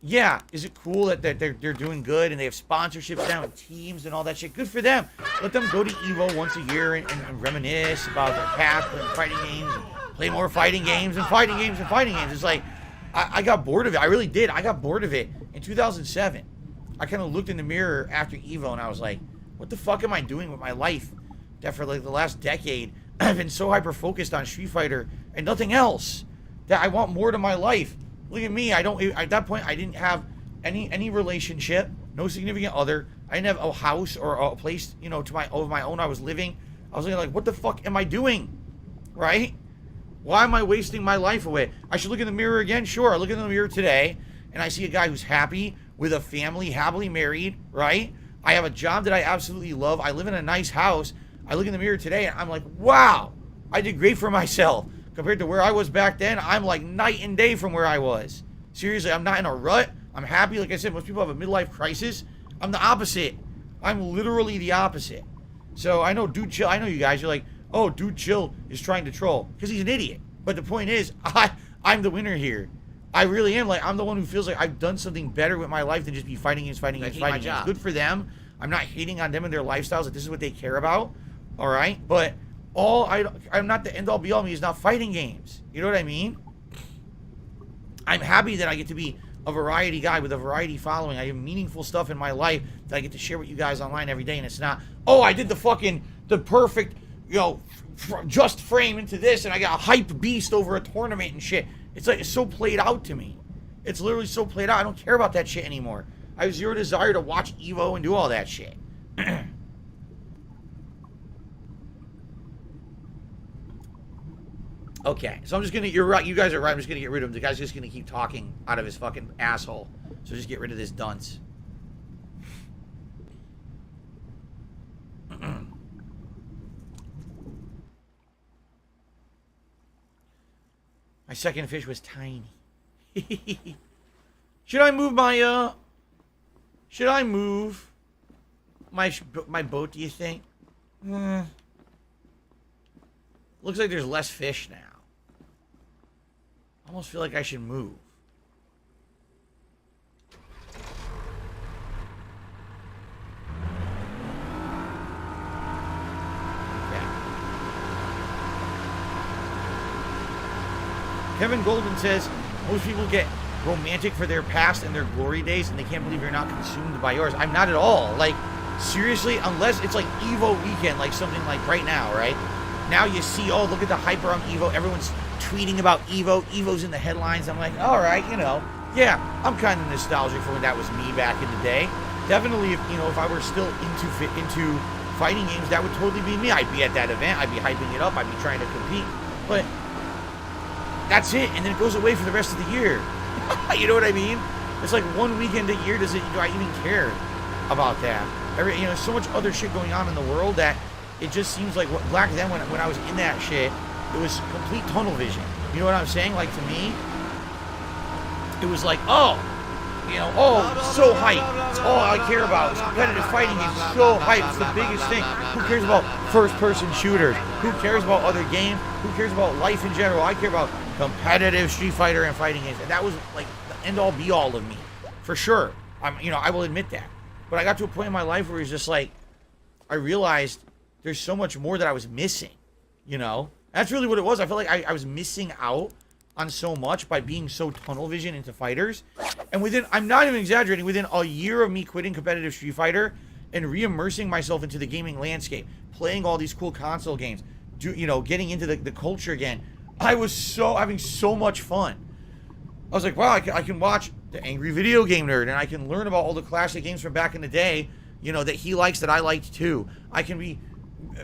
yeah, is it cool that they're doing good and they have sponsorships now and teams and all that shit? Good for them. Let them go to EVO once a year and reminisce about their past and fighting games and play more fighting games and fighting games and fighting games. It's like, I got bored of it. I really did. I got bored of it in 2007. I kind of looked in the mirror after EVO and I was like, what the fuck am I doing with my life? That for like the last decade, I've been so hyper-focused on Street Fighter and nothing else that I want more to my life. Look at me. At that point, I didn't have any relationship, no significant other. I didn't have a house or a place, you know, of my own I was living. I was like, what the fuck am I doing? Right? Why am I wasting my life away? I should look in the mirror again? Sure. I look in the mirror today and I see a guy who's happy with a family, happily married, right? I have a job that I absolutely love. I live in a nice house. I look in the mirror today and I'm like, wow, I did great for myself. Compared to where I was back then, I'm like night and day from where I was. Seriously, I'm not in a rut. I'm happy. Like I said, most people have a midlife crisis. I'm the opposite. I'm literally the opposite. So I know Dude Chill, I know you guys, you're like, oh, Dude Chill is trying to troll. Because he's an idiot. But the point is, I'm the winner here. I really am. Like, I'm the one who feels like I've done something better with my life than just be fighting games, fighting games, fighting games. Good for them. I'm not hating on them and their lifestyles. Like, this is what they care about. All right? But I'm not the end-all, be-all. Me is not fighting games. You know what I mean? I'm happy that I get to be a variety guy with a variety following. I have meaningful stuff in my life that I get to share with you guys online every day. And it's not, oh, I did the perfect, you know, just frame into this and I got a hype beast over a tournament and shit. It's like, it's so played out to me. It's literally so played out. I don't care about that shit anymore. I have zero desire to watch EVO and do all that shit. Okay, so I'm just gonna, you're right, you guys are right, I'm just gonna get rid of him. The guy's just gonna keep talking out of his fucking asshole. So just get rid of this dunce. My second fish was tiny. Should I move my, my boat, do you think? Looks like there's less fish now. I almost feel like I should move. Okay. Kevin Golden says, most people get romantic for their past and their glory days and they can't believe you're not consumed by yours. I'm not at all. Like, seriously, unless it's like EVO weekend, like something like right now, right? Now you see, oh, look at the hype around EVO. Everyone's tweeting about EVO. EVO's in the headlines. I'm like, all right, you know. Yeah, I'm kind of nostalgic for when that was me back in the day. Definitely, if I were still into fighting games, that would totally be me. I'd be at that event. I'd be hyping it up. I'd be trying to compete. But that's it. And then it goes away for the rest of the year. You know what I mean? It's like one weekend a year. Do I even care about that? So much other shit going on in the world that it just seems like back then when I was in that shit, it was complete tunnel vision. You know what I'm saying? Like, to me, it was like, oh, You know, oh, so hype. It's all I care about. It's competitive fighting games. It's so hype. It's the biggest thing. Who cares about first-person shooters? Who cares about other games? Who cares about life in general? I care about competitive Street Fighter and fighting games. And that was like the end-all, be-all of me, for sure. I will admit that. But I got to a point in my life where it's just like, I realized there's so much more that I was missing. You know, that's really what it was. I felt like I was missing out on so much by being so tunnel vision into fighters. And I'm not even exaggerating, within a year of me quitting competitive Street Fighter and re-immersing myself into the gaming landscape, playing all these cool console games, getting into the culture again, I was having so much fun. I was like, wow, I can watch the Angry Video Game Nerd, and I can learn about all the classic games from back in the day, that he likes, that I liked too. I can be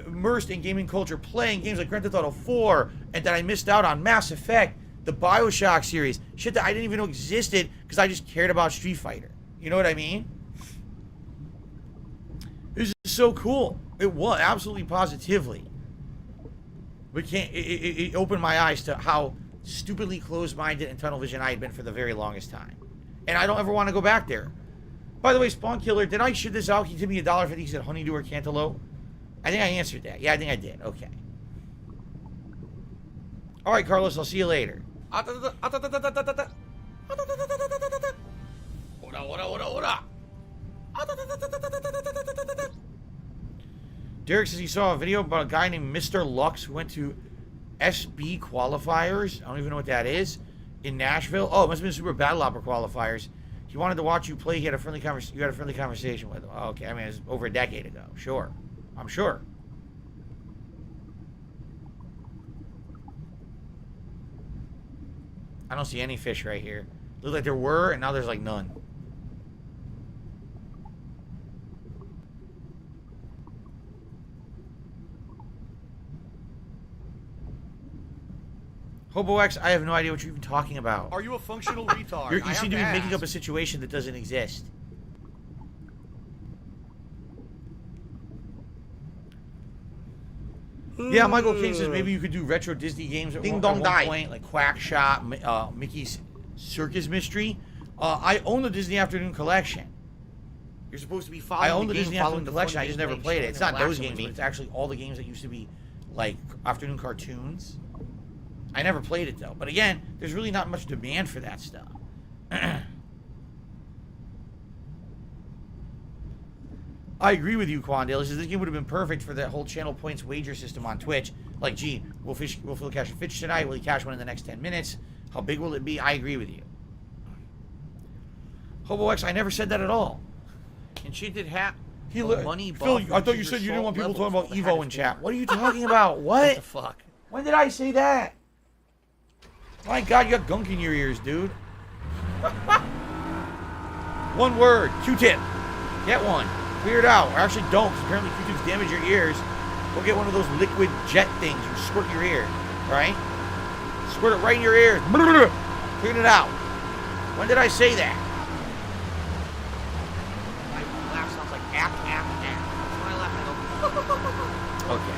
immersed in gaming culture, playing games like Grand Theft Auto 4, and that I missed out on Mass Effect, the BioShock series, shit that I didn't even know existed because I just cared about Street Fighter. You know what I mean? It was just so cool. It was, absolutely positively. But it opened my eyes to how stupidly closed-minded and tunnel vision I had been for the very longest time. And I don't ever want to go back there. By the way, Spawn Killer, did I shit this out? He gave me $1.50. He said honeydew or cantaloupe. I think I answered that. Yeah, I think I did. Okay. All right, Carlos, I'll see you later. Derek says he saw a video about a guy named Mr. Lux who went to SB qualifiers. I don't even know what that is. In Nashville. Oh, it must have been Super Battle Opera qualifiers. He wanted to watch you play. You had a friendly conversation with him. Oh, okay. I mean, it was over a decade ago. Sure. I'm sure. I don't see any fish right here. Looked like there were, and now there's like none. Hobo X, I have no idea what you're even talking about. Are you a functional retard? You seem to be making up a situation that doesn't exist. Yeah, Michael King says maybe you could do retro Disney games at one point, like Quack Shot, Mickey's Circus Mystery. I own the Disney Afternoon Collection. You're supposed to be following. I own the Disney Afternoon Collection. I just never played it. It's not those games, but it's actually all the games that used to be like afternoon cartoons. I never played it though. But again, there's really not much demand for that stuff. I agree with you, Quandale. This game would have been perfect for that whole channel points wager system on Twitch. Like, gee, we'll Phil cash a fish tonight. Will he cash one in the next 10 minutes? How big will it be? I agree with you. Hobo X, I never said that at all. Enchanted hat. Money Phil, I thought you said you didn't want people talking about Evo in chat. What are you talking about? What the fuck? When did I say that? My God, you got gunk in your ears, dude. One word. Q-tip. Get one. Clear it out. Or actually don't, because apparently Q-tips damage your ears. Go get one of those liquid jet things and squirt your ear. Right? Squirt it right in your ears. Clean it out. When did I say that? My laugh sounds like ack, ack, ack. That's when I laugh, I go. Okay.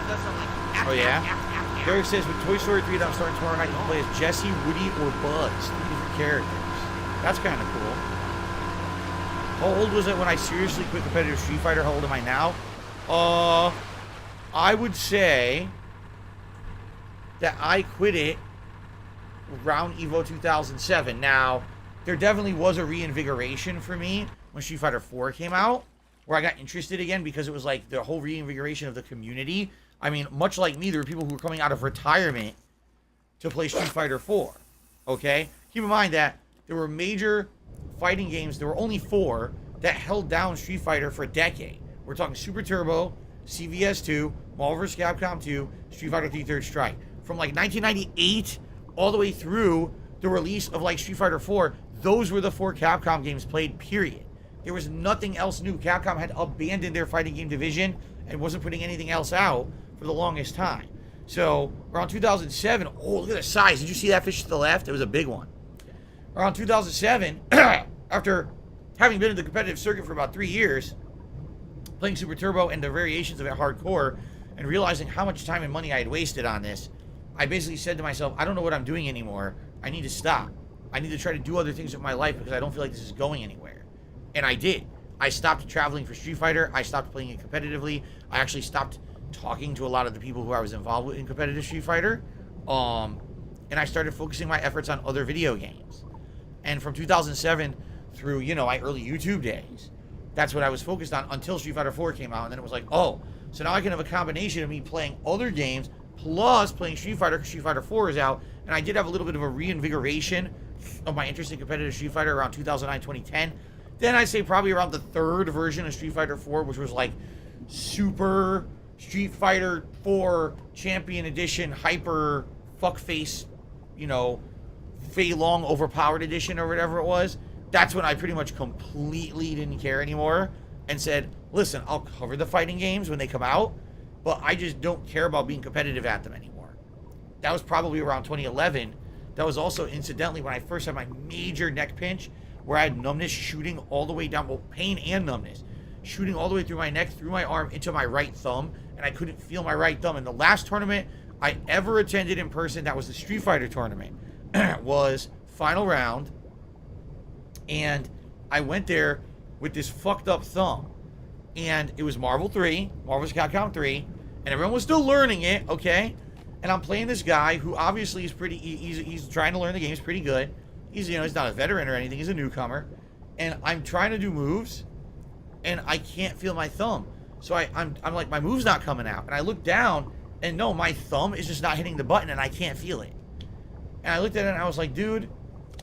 It does sound like ack, Oh, yeah? ack, ack, ack, ack. Derek says, with Toy Story 3 that I'm starting tomorrow night, you can play as Jessie, Woody, or Buzz. 3 different characters. That's kind of cool. How old was it when I seriously quit competitive Street Fighter? How old am I now? I would say that I quit it around EVO 2007. Now, there definitely was a reinvigoration for me when Street Fighter 4 came out, where I got interested again because it was like the whole reinvigoration of the community. I mean, much like me, there were people who were coming out of retirement to play Street Fighter 4. Okay? Keep in mind that there were major fighting games, there were only 4 that held down Street Fighter for a decade. We're talking Super Turbo, CVS 2, Marvel vs. Capcom 2, Street Fighter 3 Third Strike. From like 1998 all the way through the release of like Street Fighter 4, those were the 4 Capcom games played, period. There was nothing else new. Capcom had abandoned their fighting game division and wasn't putting anything else out for the longest time. So around 2007, oh, look at the size. Did you see that fish to the left? It was a big one. Around 2007, after having been in the competitive circuit for about 3 years, playing Super Turbo and the variations of it hardcore, and realizing how much time and money I had wasted on this, I basically said to myself, I don't know what I'm doing anymore. I need to stop. I need to try to do other things with my life because I don't feel like this is going anywhere. And I did. I stopped traveling for Street Fighter. I stopped playing it competitively. I actually stopped talking to a lot of the people who I was involved with in competitive Street Fighter. And I started focusing my efforts on other video games. And from 2007 through, you know, my early YouTube days, that's what I was focused on until Street Fighter 4 came out. And then it was like, oh, so now I can have a combination of me playing other games plus playing Street Fighter because Street Fighter 4 is out. And I did have a little bit of a reinvigoration of my interest in competitive Street Fighter around 2009, 2010. Then I'd say probably around the third version of Street Fighter 4, which was like Super Street Fighter 4 Champion Edition Hyper Fuckface, you know, Fei Long Overpowered Edition or whatever it was. That's when I pretty much completely didn't care anymore and said, listen, I'll cover the fighting games when they come out, but I just don't care about being competitive at them anymore. That was probably around 2011. That was also incidentally when I first had my major neck pinch where I had numbness shooting all the way down, well, pain and numbness, shooting all the way through my neck, through my arm, into my right thumb, and I couldn't feel my right thumb. And the last tournament I ever attended in person, that was the Street Fighter tournament, was Final Round, and I went there with this fucked up thumb. And it was Marvel's Capcom 3, and everyone was still learning it, okay? And I'm playing this guy who obviously is he's trying to learn the game, he's pretty good. He's, you know, he's not a veteran or anything, he's a newcomer. And I'm trying to do moves, and I can't feel my thumb. So I'm like, my move's not coming out. And I look down, and no, my thumb is just not hitting the button, and I can't feel it. And I looked at it, and I was like, dude,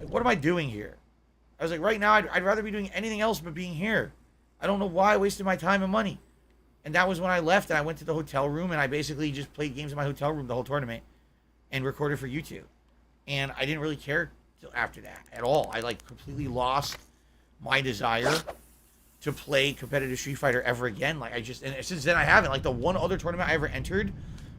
what am I doing here? I was like, right now, I'd rather be doing anything else but being here. I don't know why I wasted my time and money. And that was when I left, and I went to the hotel room, and I basically just played games in my hotel room the whole tournament and recorded for YouTube. And I didn't really care after that at all. I, like, completely lost my desire to play competitive Street Fighter ever again. Like, and since then I haven't. Like, the one other tournament I ever entered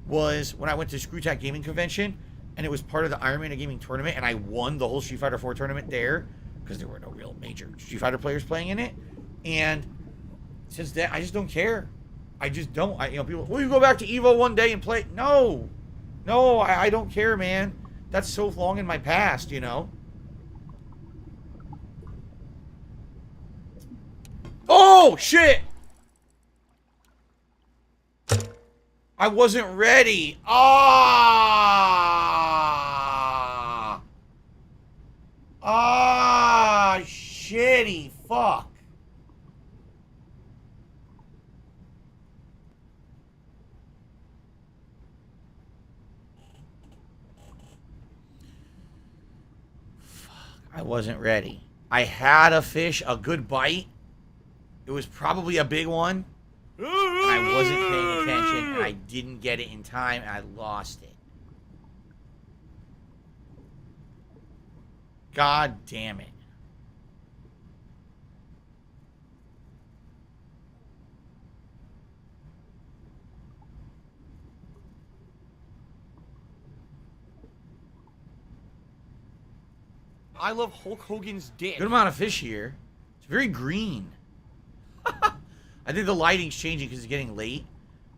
was when I went to Screwtack Gaming Convention, and it was part of the Iron Man Gaming tournament, and I won the whole Street Fighter 4 tournament there because there were no real major Street Fighter players playing in it. And since then, I just don't care. I just don't. You know, people, will you go back to Evo one day and play? No. No, I don't care, man. That's so long in my past, you know. Oh, shit! I wasn't ready. Shitty fuck. I wasn't ready. I had a fish, a good bite. It was probably a big one. And I wasn't paying attention, and I didn't get it in time, and I lost it. God damn it. I love Hulk Hogan's dick. Good amount of fish here. It's very green. I think the lighting's changing because it's getting late.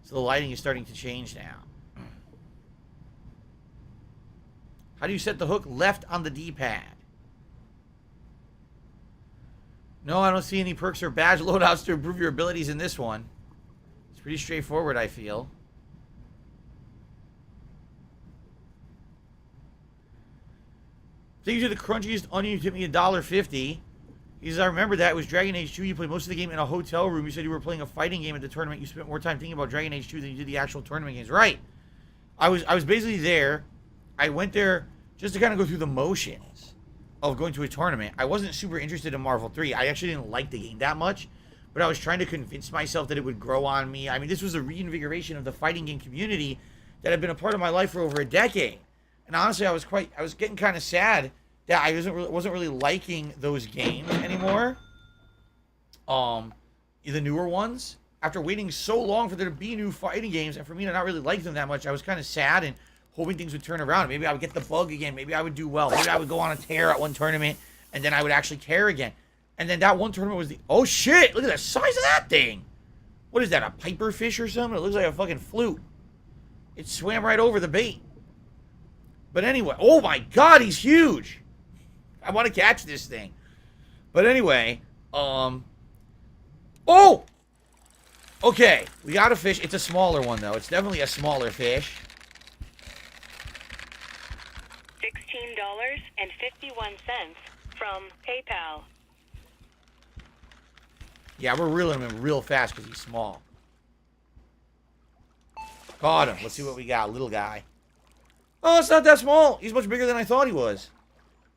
So the lighting is starting to change now. How do you set the hook? Left on the D-pad. No, I don't see any perks or badge loadouts to improve your abilities in this one. It's pretty straightforward, I feel. Thank you to the crunchiest onion. You tipped me $1.50. He says, I remember that. It was Dragon Age 2. You played most of the game in a hotel room. You said you were playing a fighting game at the tournament. You spent more time thinking about Dragon Age 2 than you did the actual tournament games. Right. I was basically there. I went there just to kind of go through the motions of going to a tournament. I wasn't super interested in Marvel 3. I actually didn't like the game that much. But I was trying to convince myself that it would grow on me. I mean, this was a reinvigoration of the fighting game community that had been a part of my life for over a decade. And honestly, I was getting kind of sad that I wasn't really liking those games anymore. The newer ones. After waiting so long for there to be new fighting games, and for me to not really like them that much, I was kind of sad and hoping things would turn around. Maybe I would get the bug again. Maybe I would do well. Maybe I would go on a tear at one tournament, and then I would actually care again. And then that one tournament was the... Oh, shit! Look at the size of that thing! What is that, a piper fish or something? It looks like a fucking flute. It swam right over the bait. But anyway... Oh, my God, he's huge! I want to catch this thing. But anyway, oh! Okay, we got a fish. It's a smaller one, though. It's definitely a smaller fish. $16.51 from PayPal. Yeah, we're reeling him in real fast because he's small. Caught him. Let's see what we got. Little guy. Oh, it's not that small. He's much bigger than I thought he was.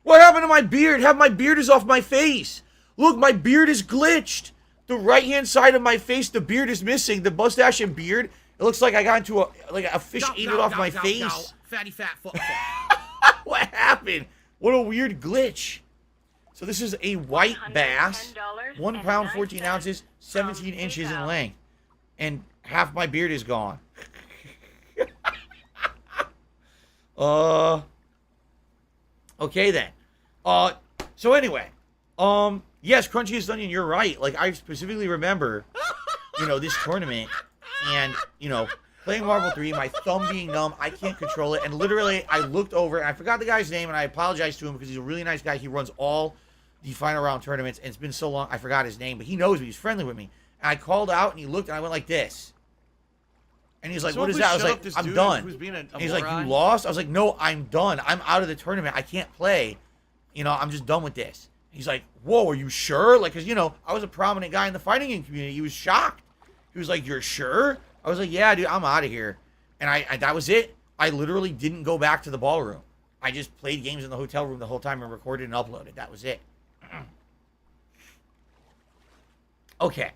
What happened to my beard? Half my beard is off my face. Look, my beard is glitched. The right-hand side of my face, the beard is missing. The mustache and beard, it looks like I got into a fish ate it off my face. No. Fatty fat foot. What happened? What a weird glitch. So this is a white bass, 1 pound, 14 ounces, 17 inches in length. And half my beard is gone. Okay then. So anyway, yes, Crunchiest Onion, you're right. Like, I specifically remember, this tournament and, playing Marvel 3, my thumb being numb, I can't control it, and literally, I looked over, and I forgot the guy's name, and I apologized to him because he's a really nice guy. He runs all the final round tournaments, and it's been so long, I forgot his name, but he knows me. He's friendly with me. And I called out, and he looked, and I went like this. And he's like, what is that? I was like, I'm done. And he's like, you lost? I was like, no, I'm done. I'm out of the tournament. I can't play. I'm just done with this. He's like, whoa, are you sure? Like, because, I was a prominent guy in the fighting game community. He was shocked. He was like, you're sure? I was like, yeah, dude, I'm out of here. And I that was it. I literally didn't go back to the ballroom. I just played games in the hotel room the whole time and recorded and uploaded. That was it. Okay.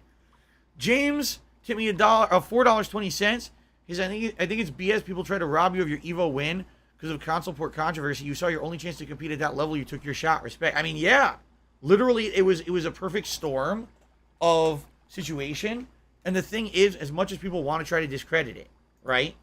James tipped me $4.20. He's, I think it's BS. People try to rob you of your Evo win because of console port controversy. You saw your only chance to compete at that level. You took your shot. Respect. I mean, yeah. Literally, it was a perfect storm of situation. And the thing is, as much as people want to try to discredit it, right?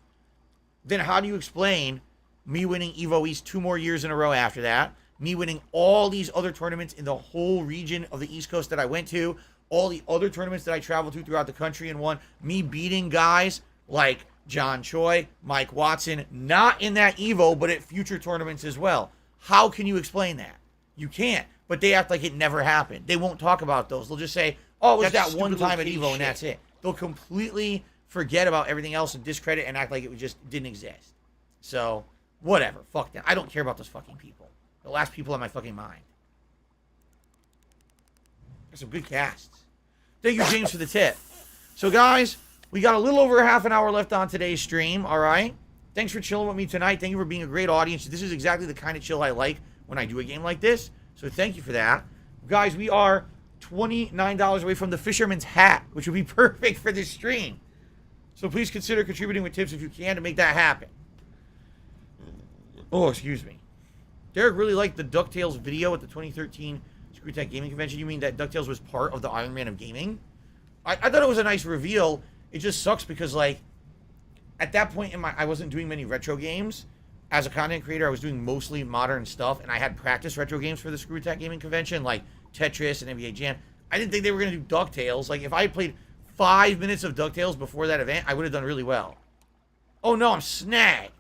Then how do you explain me winning Evo East 2 more years in a row after that? Me winning all these other tournaments in the whole region of the East Coast that I went to, all the other tournaments that I traveled to throughout the country and won, me beating guys like John Choi, Mike Watson, not in that Evo, but at future tournaments as well. How can you explain that? You can't. But they act like it never happened. They won't talk about those. They'll just say, oh, it was that one time at Evo, and that's it. They'll completely forget about everything else and discredit and act like it just didn't exist. So, whatever. Fuck them. I don't care about those fucking people. The last people on my fucking mind. There's some good casts. Thank you, James, for the tip. So, guys, we got a little over half an hour left on today's stream, all right? Thanks for chilling with me tonight. Thank you for being a great audience. This is exactly the kind of chill I like when I do a game like this. So, thank you for that. Guys, we are $29 away from the Fisherman's Hat, which would be perfect for this stream. So please consider contributing with tips if you can to make that happen. Oh, excuse me. Derek really liked the DuckTales video at the 2013 Screwtack Gaming Convention. You mean that DuckTales was part of the Iron Man of gaming? I thought it was a nice reveal. It just sucks because, like, at that point I wasn't doing many retro games. As a content creator, I was doing mostly modern stuff, and I had practiced retro games for the Screwtack Gaming Convention, like Tetris and NBA Jam. I didn't think they were going to do DuckTales. Like, if I had played 5 minutes of DuckTales before that event, I would have done really well. Oh no, I'm snagged.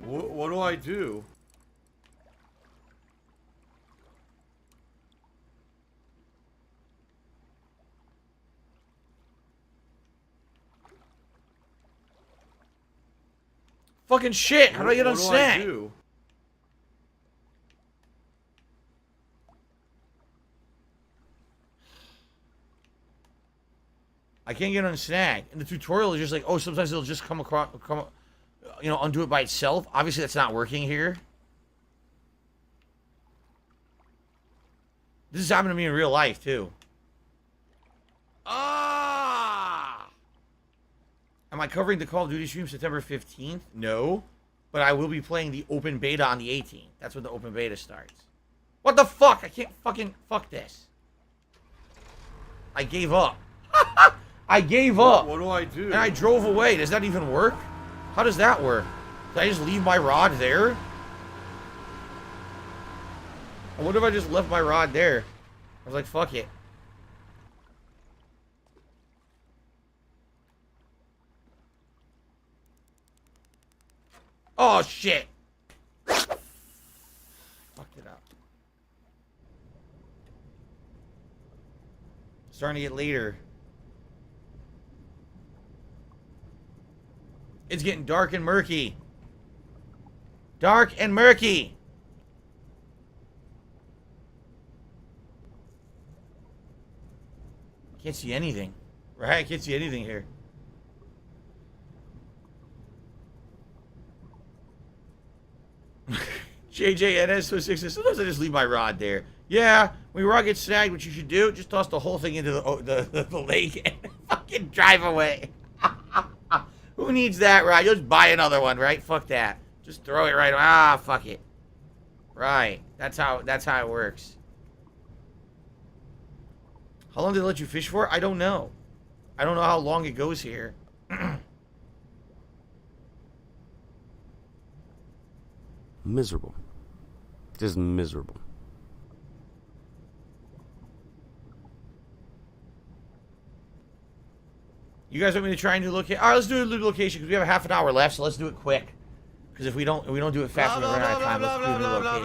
What do I do? Fucking shit. How do I get on snack? I can't get on snag. And the tutorial is just like, oh, sometimes it'll just come across, undo it by itself. Obviously, that's not working here. This has happened to me in real life, too. Am I covering the Call of Duty stream September 15th? No. But I will be playing the open beta on the 18th. That's when the open beta starts. What the fuck? I can't fucking... Fuck this. I gave up. I gave up. What do I do? And I drove away. Does that even work? How does that work? Did I just leave my rod there? I wonder if I just left my rod there. I was like, fuck it. Oh, shit. Fucked it up. Starting to get later. It's getting dark and murky. Dark and murky. Can't see anything. Right? I can't see anything here. JJNS06 says, sometimes I just leave my rod there. Yeah, when your rod gets snagged, what you should do, just toss the whole thing into the lake and fucking drive away. Who needs that rod? You'll just buy another one, right? Fuck that. Just throw it right. Ah, fuck it. Right. That's how it works. How long did they let you fish for? I don't know. I don't know how long it goes here. Miserable. Just miserable. You guys want me to try a new location? All right, let's do a new location because we have a half an hour left, so let's do it quick. Because if we don't do it fast, we run out of time. Let's do a new location.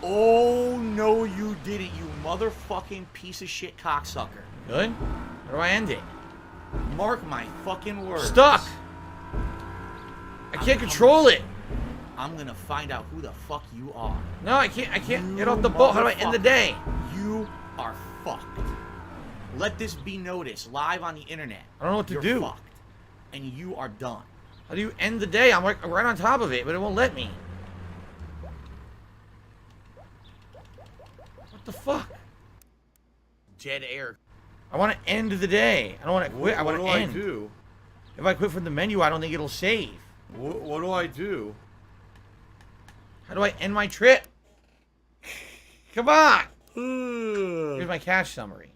Oh, no, you didn't, you motherfucking piece of shit cocksucker. Good? How do I end it? Mark my fucking words. Stuck! I can't control it! I'm gonna find out who the fuck you are. No, I can't get off the boat. How do I end the day? You are fucked. Let this be noticed live on the internet. I don't know what to You're do. Fucked. And you are done. How do you end the day? I'm like right on top of it, but it won't let me. What the fuck? Dead air. I want to end the day. I don't want to quit. I want to end. What do I do? If I quit from the menu, I don't think it'll save. What do I do? How do I end my trip? Come on! Here's my cash summary.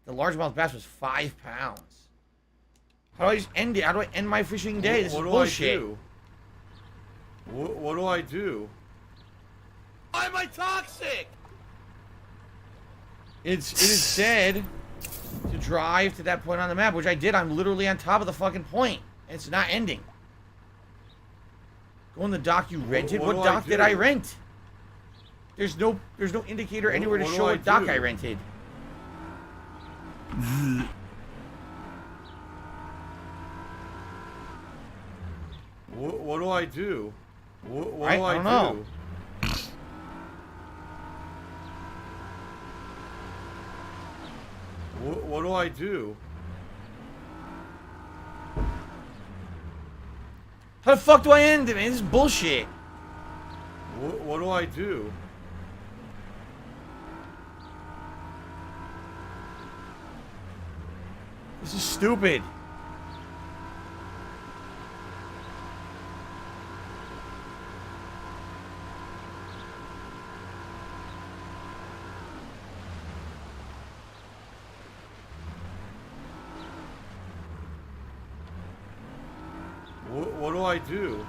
The largemouth bass was 5 pounds. How do I just end it? How do I end my fishing day? This is bullshit. What do I do? Why am I toxic? It is said to drive to that point on the map, which I did. I'm literally on top of the fucking point. And it's not ending. Go on the dock you rented. What dock did I rent? There's no indicator anywhere to show what dock I rented. What do I do? What do I don't know. What do I do? How the fuck do I end it, man? This is bullshit. What do I do? This is stupid. What do I do?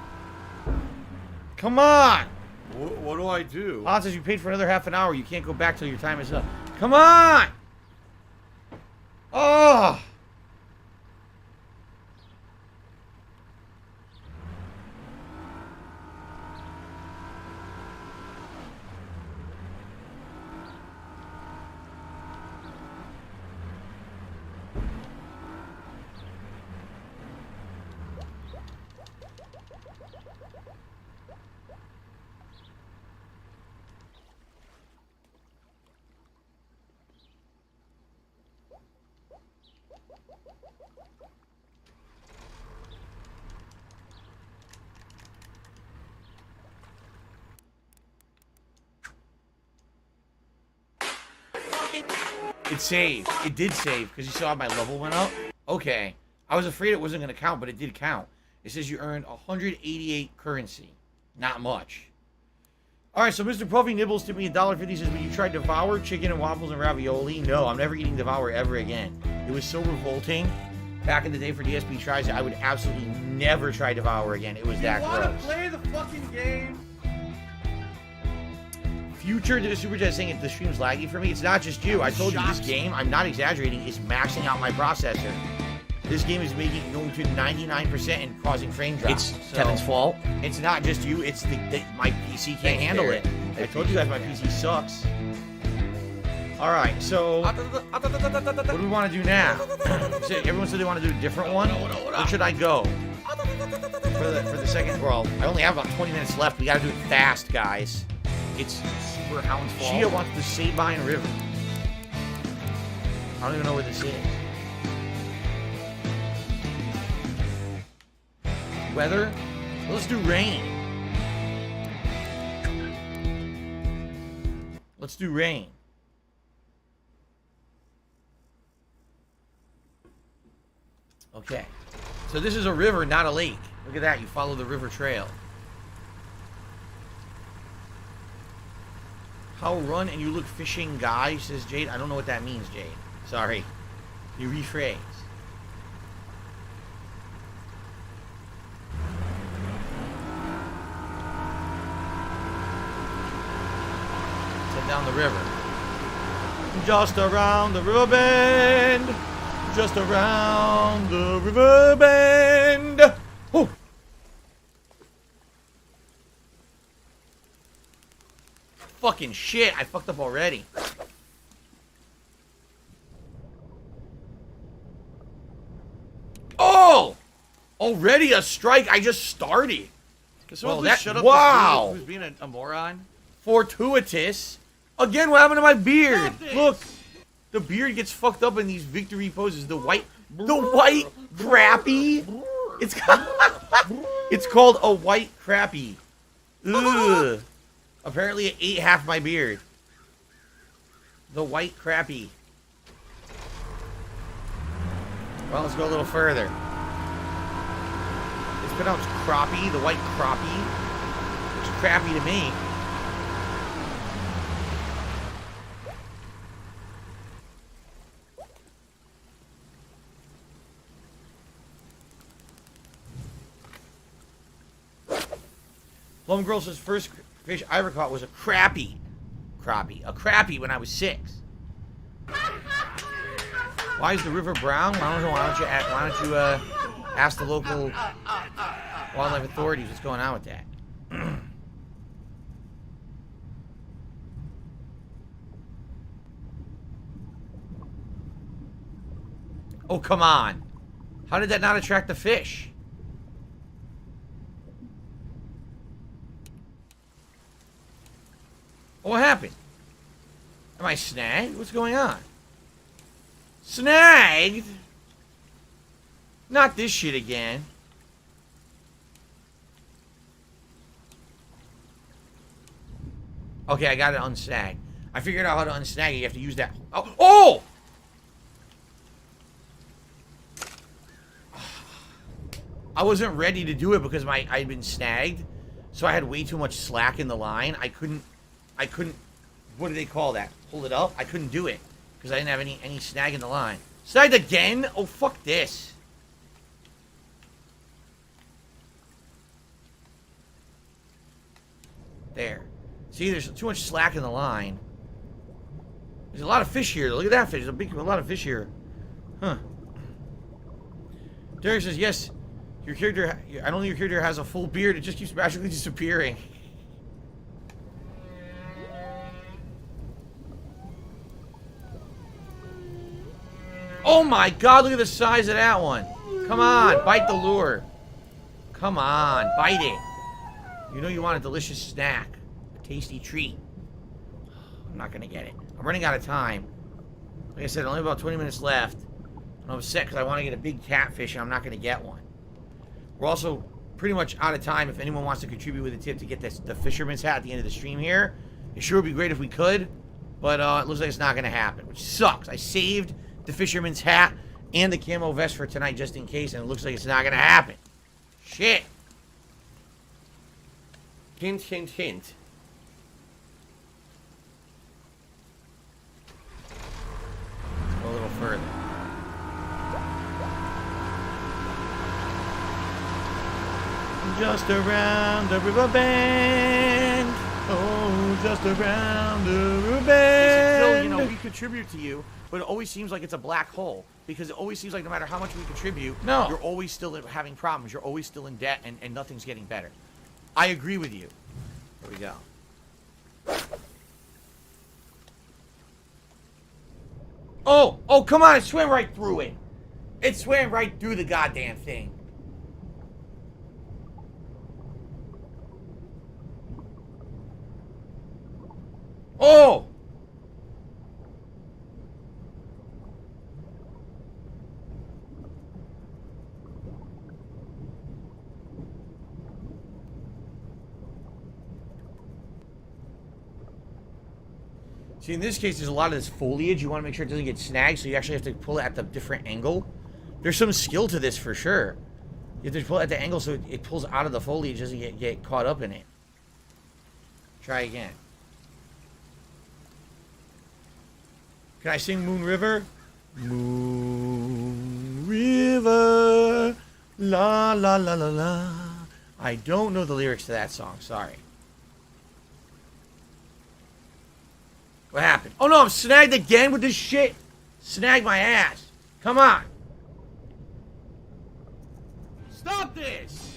Come on! What do I do? Hans says you paid for another half an hour. You can't go back till your time is up. Come on! Oh! It saved. It did save, because you saw my level went up. Okay. I was afraid it wasn't going to count, but it did count. It says you earned 188 currency. Not much. Alright, so Mr. Puffy Nibbles tipped me $1.50. Says, when you tried Devour, chicken and waffles and ravioli? No, I'm never eating Devour ever again. It was so revolting. Back in the day for DSP tries, I would absolutely never try Devour again. It was that gross. You wanna play the fucking game? Future did a super chat saying the stream's laggy for me. It's not just you. I told you this game, I'm not exaggerating, is maxing out my processor. This game is going to 99% and causing frame drops. It's Kevin's fault. It's not just you. It's my PC can't handle it. I told you guys my PC sucks. All right, so what do we want to do now? So everyone said they want to do a different one. Where should I go? For the second, well, I only have about 20 minutes left. We got to do it fast, guys. It's Super Hound's fault. Chia wants the Sabine River. I don't even know where this is. Weather? Let's do rain. Let's do rain. Okay. So this is a river, not a lake. Look at that. You follow the river trail. How run and you look fishing guy, says Jade. I don't know what that means, Jade. Sorry. You rephrase. Down the river. Just around the river bend. Just around the river bend. Oh. Fucking shit. I fucked up already. Oh! Already a strike. I just started. Well, that, shut up wow. Who's being a moron? Fortuitous. Again, what happened to my beard? Look, the beard gets fucked up in these victory poses. The white crappie. It's called a white crappie. Ugh. Apparently, it ate half my beard. The white crappie. Well, let's go a little further. It's pronounced crappie, the white crappie. Looks crappy to me. Plum Girl says first fish I ever caught was a crappie. A crappie when I was 6. Why is the river brown? Why don't you ask the local wildlife authorities what's going on with that? Oh, come on. How did that not attract the fish? What happened? Am I snagged? What's going on? Snagged? Not this shit again. Okay, I got it unsnagged. I figured out how to unsnag it. You have to use that. Oh! Oh! I wasn't ready to do it because I'd been snagged. So I had way too much slack in the line. I couldn't, what do they call that? Pull it up? I couldn't do it. Because I didn't have any snag in the line. Snagged again? Oh, fuck this. There. See, there's too much slack in the line. There's a lot of fish here. Look at that fish. There's a lot of fish here. Huh. Derek says, yes, your character, I don't think your character has a full beard. It just keeps magically disappearing. Oh my god, look at the size of that one. Come on, bite the lure. Come on, bite it. You know you want a delicious snack. A tasty treat. I'm not gonna get it. I'm running out of time. Like I said, only about 20 minutes left. I'm upset because I want to get a big catfish and I'm not gonna get one. We're also pretty much out of time. If anyone wants to contribute with a tip to get the fisherman's hat at the end of the stream here, it sure would be great if we could. But it looks like it's not going to happen, which sucks. I saved the fisherman's hat and the camo vest for tonight just in case, and it looks like it's not going to happen. Shit. Hint, hint, hint. Let's go a little further. Just around the river bend. Oh, just around the river bend. Phil, you know, we contribute to you, but it always seems like it's a black hole. Because it always seems like no matter how much we contribute, No. you're always still having problems. You're always still in debt, and nothing's getting better. I agree with you. Here we go. Oh, come on. It swam right through it. It swam right through the goddamn thing. Oh! See, in this case, there's a lot of this foliage. You want to make sure it doesn't get snagged, so you actually have to pull it at the different angle. There's some skill to this for sure. You have to pull it at the angle so it pulls out of the foliage, doesn't get caught up in it. Try again. Can I sing Moon River? Moon River, la la la la la. I don't know the lyrics to that song, sorry. What happened? Oh no, I'm snagged again with this shit. Snag my ass. Come on. Stop this!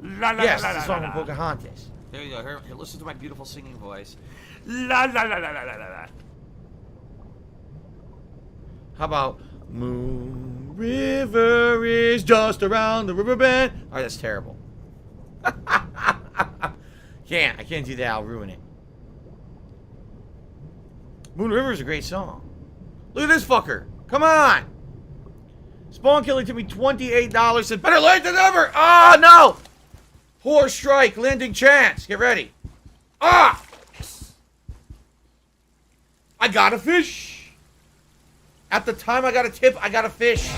La, la, Yes, la, it's la, the song la, from la. Pocahontas. There you go. Here, listen to my beautiful singing voice. La la la la la la la. How about Moon River is just around the river bend? Alright, that's terrible. I can't do that. I'll ruin it. Moon River is a great song. Look at this fucker. Come on. Spawn Killer took me $28. Said, better late than never. Ah, no. Poor strike. Landing chance. Get ready. Ah. I got a fish. At the time I got a tip, I got a fish.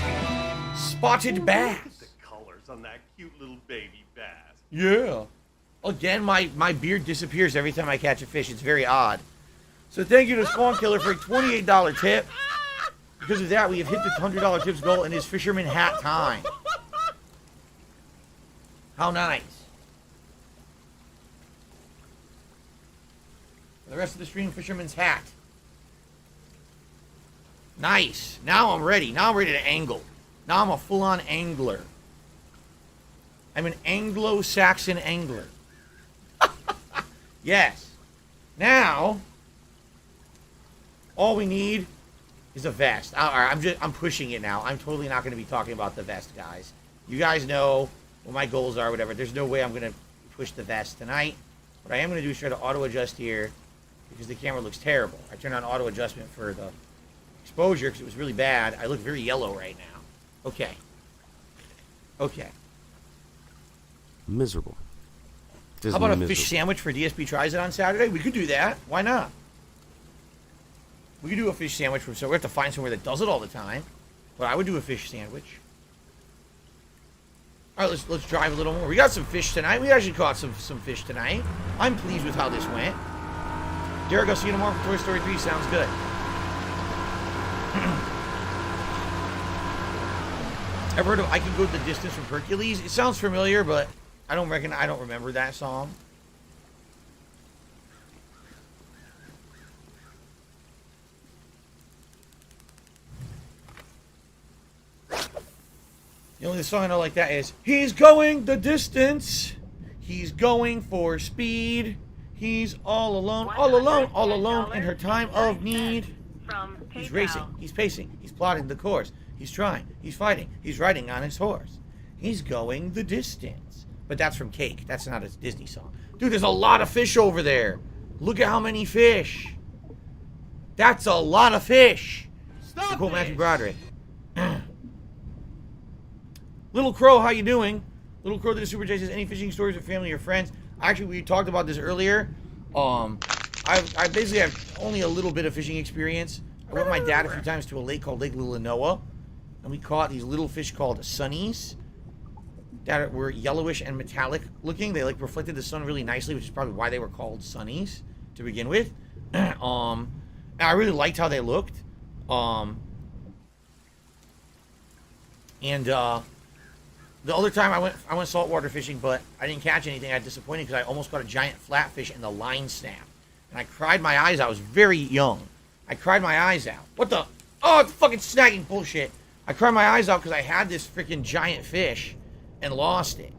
Spotted bass. Look at the colors on that cute little baby bass. Yeah. Again, my beard disappears every time I catch a fish. It's very odd. So thank you to Spawn Killer for a $28 tip. Because of that, we have hit the $100 tips goal and his fisherman hat time. How nice. For the rest of the stream, fisherman's hat. Nice. Now I'm ready. Now I'm ready to angle. Now I'm a full-on angler. I'm an Anglo-Saxon angler. Yes. Now, all we need is a vest. I'm pushing it now. I'm totally not going to be talking about the vest, guys. You guys know what my goals are, whatever. There's no way I'm going to push the vest tonight. What I am going to do is try to auto-adjust here because the camera looks terrible. I turned on auto-adjustment for the exposure because it was really bad. I look very yellow right now. Okay. Okay. Miserable. Just How about a miserable. fish sandwich for DSP Tries It on Saturday? We could do that. Why not? We could do a fish sandwich so we have to find somewhere that does it all the time. But I would do a fish sandwich. All right, let's drive a little more. We got some fish tonight. We actually caught some fish tonight. I'm pleased with how this went. Derek, I'll see you tomorrow for Toy Story 3. Sounds good. Ever heard of I Can Go the Distance from Hercules? It sounds familiar, but I don't remember that song. The only song I know like that is he's going the distance. He's going for speed. He's all alone in her time of need. From He's PayPal. racing. He's pacing. He's plotting the course. He's trying. He's fighting. He's riding on his horse. He's going the distance. But that's from Cake. That's not a Disney song. Dude, there's a lot of fish over there. Look at how many fish. That's a lot of fish. Stop Cool, this! Matthew Broderick. Little Crow, how you doing? Little Crow did a super chat says, any fishing stories with family or friends? Actually, we talked about this earlier. I basically have only a little bit of fishing experience. I went with my dad a few times to a lake called Lake Lilinoa, and we caught these little fish called sunnies that were yellowish and metallic looking. They like reflected the sun really nicely, which is probably why they were called sunnies to begin with. And I really liked how they looked. The other time I went saltwater fishing, but I didn't catch anything. I was disappointed because I almost caught a giant flatfish and the line snapped. And I cried my eyes out. I was very young. I cried my eyes out. What the? Oh, it's fucking snagging bullshit. I cried my eyes out because I had this freaking giant fish and lost it.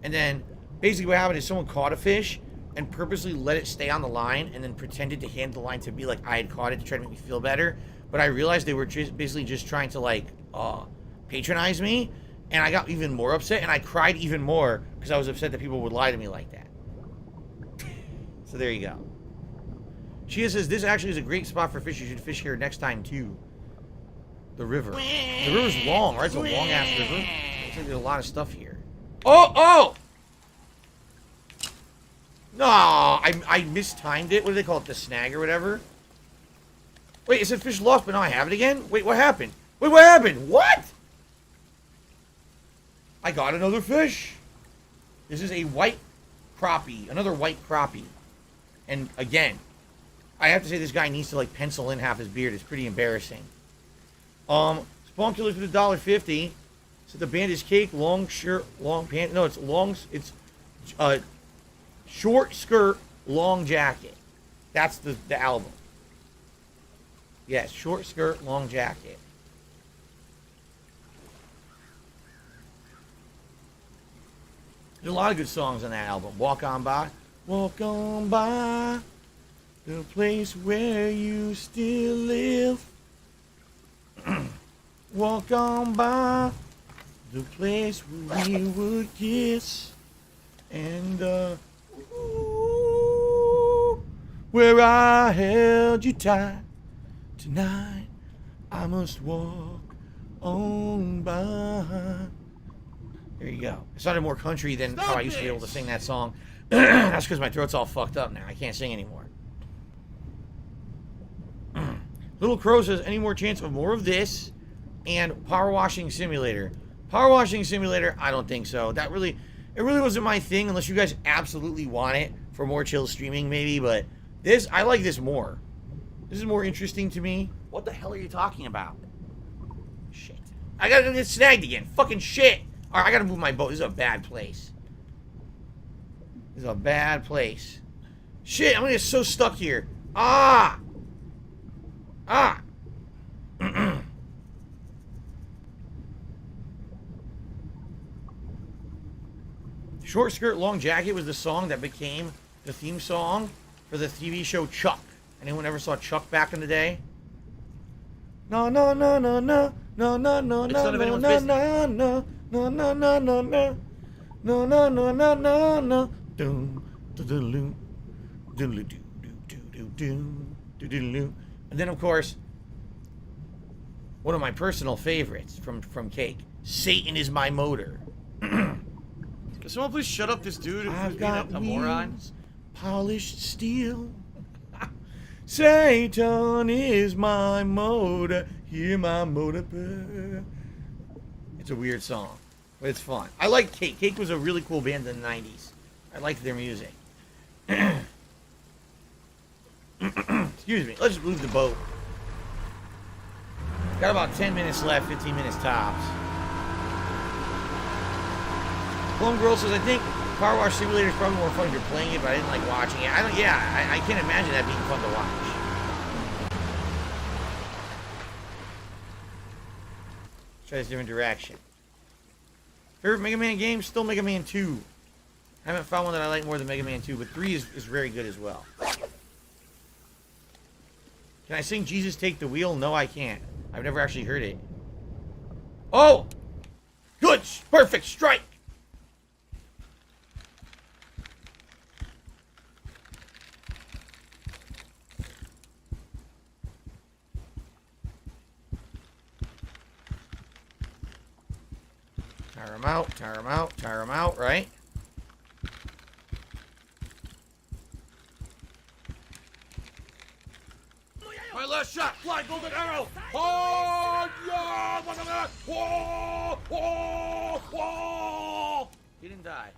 And then basically what happened is someone caught a fish and purposely let it stay on the line and then pretended to hand the line to me like I had caught it to try to make me feel better. But I realized they were basically just trying to like patronize me. And I got even more upset, and I cried even more because I was upset that people would lie to me like that. So there you go. Shia says, this actually is a great spot for fish. You should fish here next time, too. The river. The river's long, right? It's a long-ass river. Looks like there's a lot of stuff here. Oh! No, I mistimed it. What do they call it? The snag or whatever? Wait, it said fish lost, but now I have it again? Wait, what happened? Wait, what happened? What? I got another fish. This is a white crappie. Another white crappie. And again, I have to say this guy needs to like pencil in half his beard. It's pretty embarrassing. Spawn Killers with $1.50. So the band is Cake, long shirt, long pants. No, it's long. It's short skirt, long jacket. That's the album. Yes, short skirt, long jacket. There's a lot of good songs on that album. Walk on by the place where you still live. Walk on by the place where we would kiss. And, where I held you tight. Tonight, I must walk on by. There you go. It sounded more country than how I used to be able to sing that song. That's because my throat's all fucked up now. I can't sing anymore. Little Crow says, any more chance of more of this and Power Washing Simulator? Power Washing Simulator, I don't think so. It really wasn't my thing unless you guys absolutely want it for more chill streaming maybe, but this, I like this more. This is more interesting to me. What the hell are you talking about? Shit. I gotta get snagged again. Fucking shit. Alright, I gotta move my boat. This is a bad place. This is a bad place. Shit, I'm gonna get so stuck here. Ah! Short Skirt, Long Jacket was the song that became the theme song for the TV show Chuck. Anyone ever saw Chuck back in the day? No. It's none of anyone's business. And then, of course, one of my personal favorites from Cake, Satan is my motor. Can someone please shut up this dude who's being a moron? Polished steel. Satan is my motor. Hear my motor purr. It's a weird song, but it's fun. I like Cake. Cake was a really cool band in the 90s. I liked their music. Excuse me. Let's move the boat. Got about 10 minutes left, 15 minutes tops. Plum Girl says, I think Power Wash Simulator is probably more fun if you're playing it, but I didn't like watching it. I can't imagine that being fun to watch. Try this different direction. Favorite Mega Man game? Still Mega Man 2. I haven't found one that I like more than Mega Man 2, but 3 is very good as well. Can I sing Jesus Take the Wheel? No, I can't. I've never actually heard it. Oh! Good! Perfect strike! Tire him out, right? My last shot. Fly golden arrow. Oh, yeah. Whoa, whoa, whoa. He didn't die.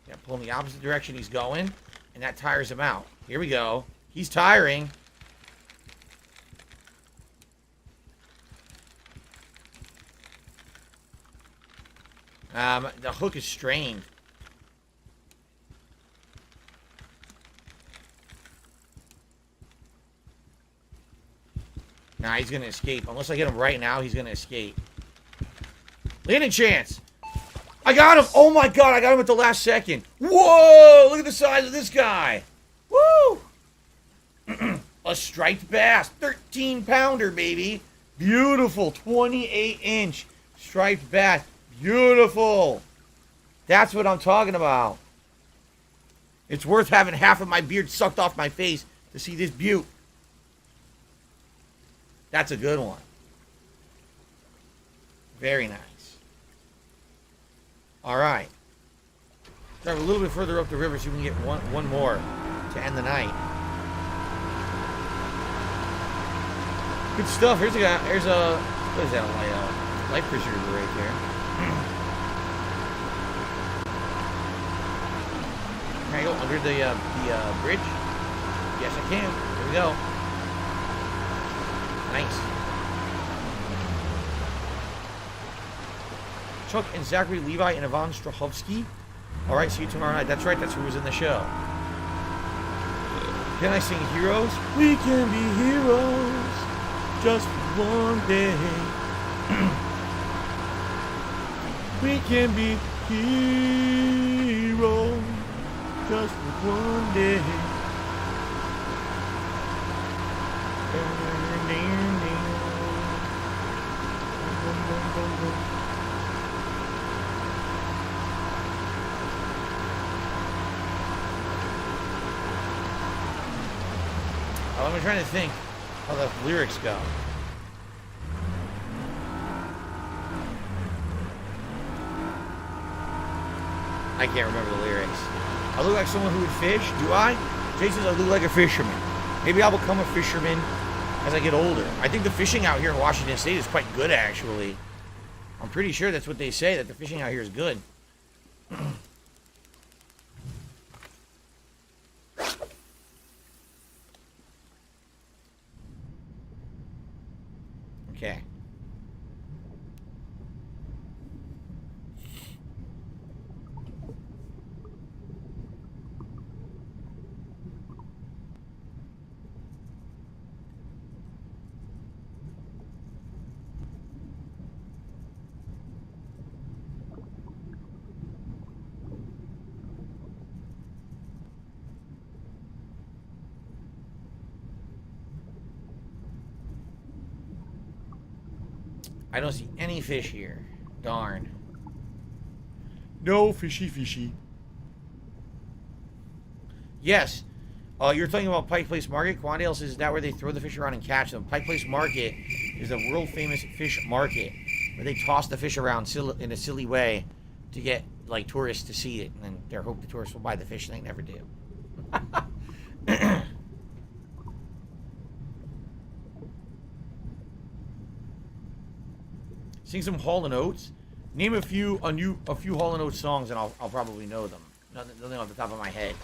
Yeah, pull in the opposite direction he's going, and that tires him out. Here we go. He's tiring. The hook is strained. Nah, he's gonna escape. Unless I get him right now, he's gonna escape. Landing chance! I got him! Oh my god, I got him at the last second. Whoa! Look at the size of this guy. Woo! A striped bass. 13-pounder, baby. Beautiful. 28-inch striped bass. Beautiful. That's what I'm talking about. It's worth having half of my beard sucked off my face to see this beaut. That's a good one. Very nice. All right. Drive a little bit further up the river so we can get one more to end the night. Good stuff. Here's a guy. Here's a, what is that? Life preserver right there. Can I go under the bridge? Yes, I can. Here we go. Nice. Chuck and Zachary Levi and Ivan Strahovski. All right, see you tomorrow night. That's right. That's who was in the show. Can I sing Heroes? We can be heroes just for one day. We can be heroes just for one day. I'm trying to think how the lyrics go. I can't remember the lyrics. I look like someone who would fish. Do I? Jay says I look like a fisherman. Maybe I'll become a fisherman as I get older. I think the fishing out here in Washington State is quite good, actually. I'm pretty sure that's what they say, that the fishing out here is good. Okay. I don't see any fish here. Darn. No fishy. Yes. You're talking about Pike Place Market. Quandale says, is that where they throw the fish around and catch them? Pike Place Market is a world famous fish market where they toss the fish around in a silly way to get like tourists to see it, and then they hope the tourists will buy the fish, and they never do. Sing some Hall & Oates. Name a few Hall & Oates songs, and I'll probably know them. Nothing off the top of my head.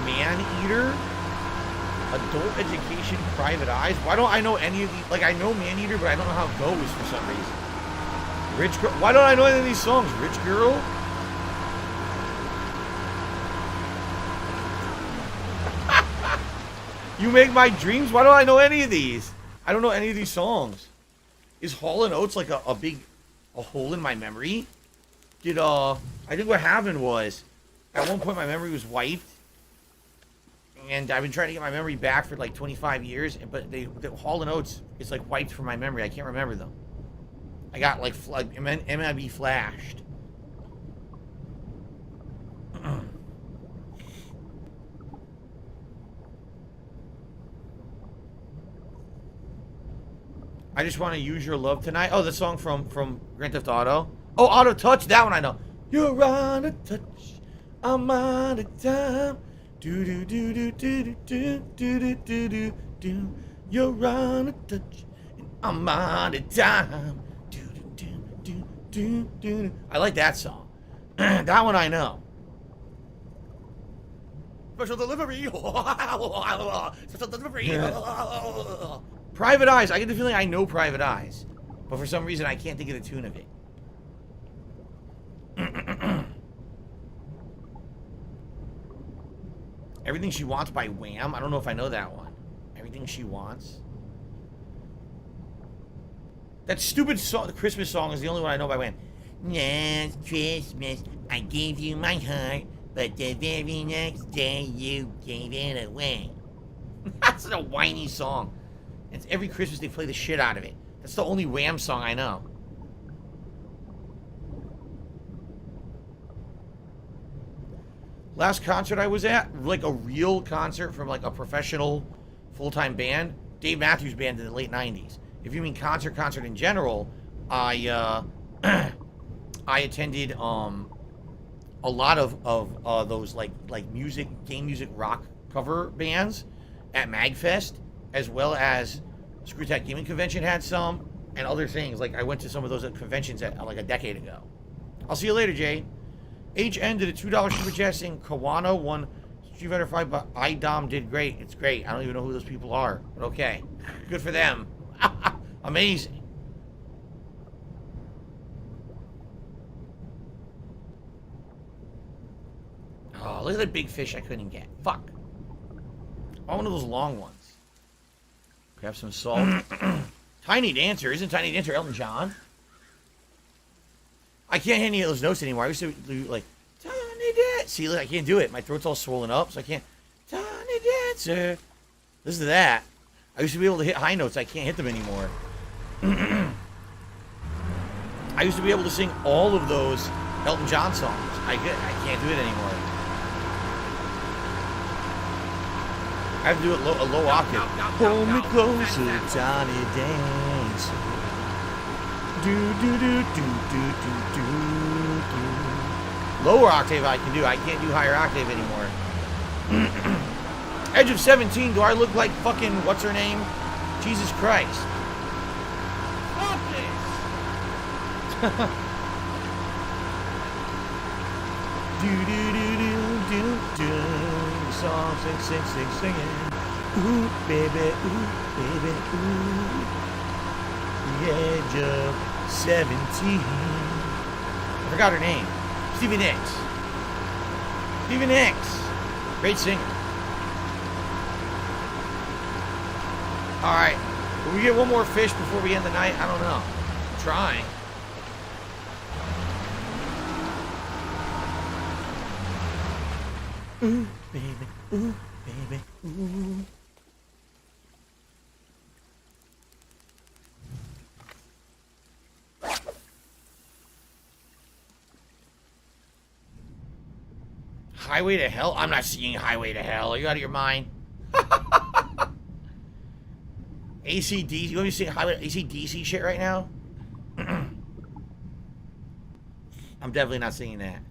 Man-Eater? Adult Education, Private Eyes. Why don't I know any of these? Like, I know Man-Eater, but I don't know how it goes for some reason. Rich Girl. Why don't I know any of these songs? Rich Girl? You Make My Dreams? Why don't I know any of these? I don't know any of these songs. Is Hall & Oates like a hole in my memory? I think what happened was, at one point my memory was wiped. And I've been trying to get my memory back for like 25 years, but the Hall & Oates is like wiped from my memory. I can't remember them. I got like MIB flashed. I just want to use your love tonight. Oh, the song from Grand Theft Auto. Oh, Auto Touch. That one I know. You're on a touch. I'm on a time. Do do do do do do do do do do do. You're on a touch. And I'm on a time. Do do do do do do. I like that song. That one I know. Special delivery. Special delivery. Private Eyes. I get the feeling I know Private Eyes, but for some reason I can't think of the tune of it. Everything She Wants by Wham. I don't know if I know that one. Everything She Wants. That stupid song, the Christmas song, is the only one I know by Wham. Last Christmas, I gave you my heart, but the very next day you gave it away. That's a whiny song. It's every Christmas they play the shit out of it. That's the only Wham song I know. Last concert I was at, like a real concert from like a professional full-time band, Dave Matthews Band in the late 90s. If you mean concert in general, I I attended a lot of those like music, game music, rock cover bands at MagFest, as well as Screwtack Gaming Convention had some, and other things. Like I went to some of those conventions at like a decade ago. I'll see you later, Jay. HN did a $2 super chat saying Kawano won Street Fighter 5, but IDOM did great. It's great. I don't even know who those people are, but okay. Good for them. Amazing. Oh, look at that big fish I couldn't get. Fuck. I want one of those long ones. Grab some salt. Tiny Dancer. Isn't Tiny Dancer Elton John? I can't hit any of those notes anymore. I used to do like, Tiny Dancer. See, look, I can't do it. My throat's all swollen up, so I can't. Tiny Dancer. Listen to that. I used to be able to hit high notes. I can't hit them anymore. I used to be able to sing all of those Elton John songs. I can't do it anymore. I have to do it a low octave. Hold me closer, Tiny Dancer. Do do do do do do do. Lower octave I can do. I can't do higher octave anymore. Edge of 17. Do I look like fucking what's her name? Jesus Christ. Stop this. Do do do do do do. Song singing. Ooh baby, ooh. The age of 17. I forgot her name. Stevie Nicks. Great singer. Alright. Will we get one more fish before we end the night? I don't know. I'm trying. Ooh, baby. Ooh, baby. Ooh. Highway to Hell? I'm not seeing Highway to Hell. Are you out of your mind? ACDC? You want me to sing Highway ACDC shit right now? I'm definitely not singing that.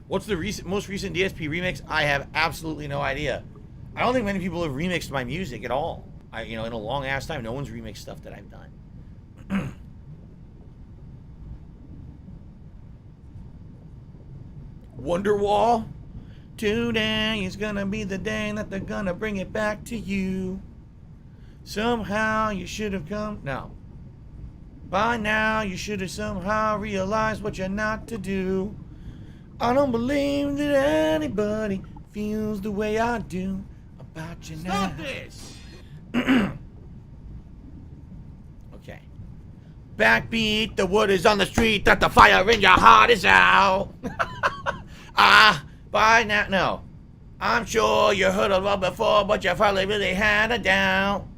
What's the most recent DSP remix? I have absolutely no idea. I don't think many people have remixed my music at all. In a long ass time, no one's remixed stuff that I've done. Wonderwall. Today is gonna be the day that they're gonna bring it back to you. Somehow you should have come. No. By now you should have somehow realized what you're not to do. I don't believe that anybody feels the way I do about you now. Stop this! Okay. Backbeat, the word is on the street that the fire in your heart is out. By now, no. I'm sure you heard of it before, but you finally really had it down.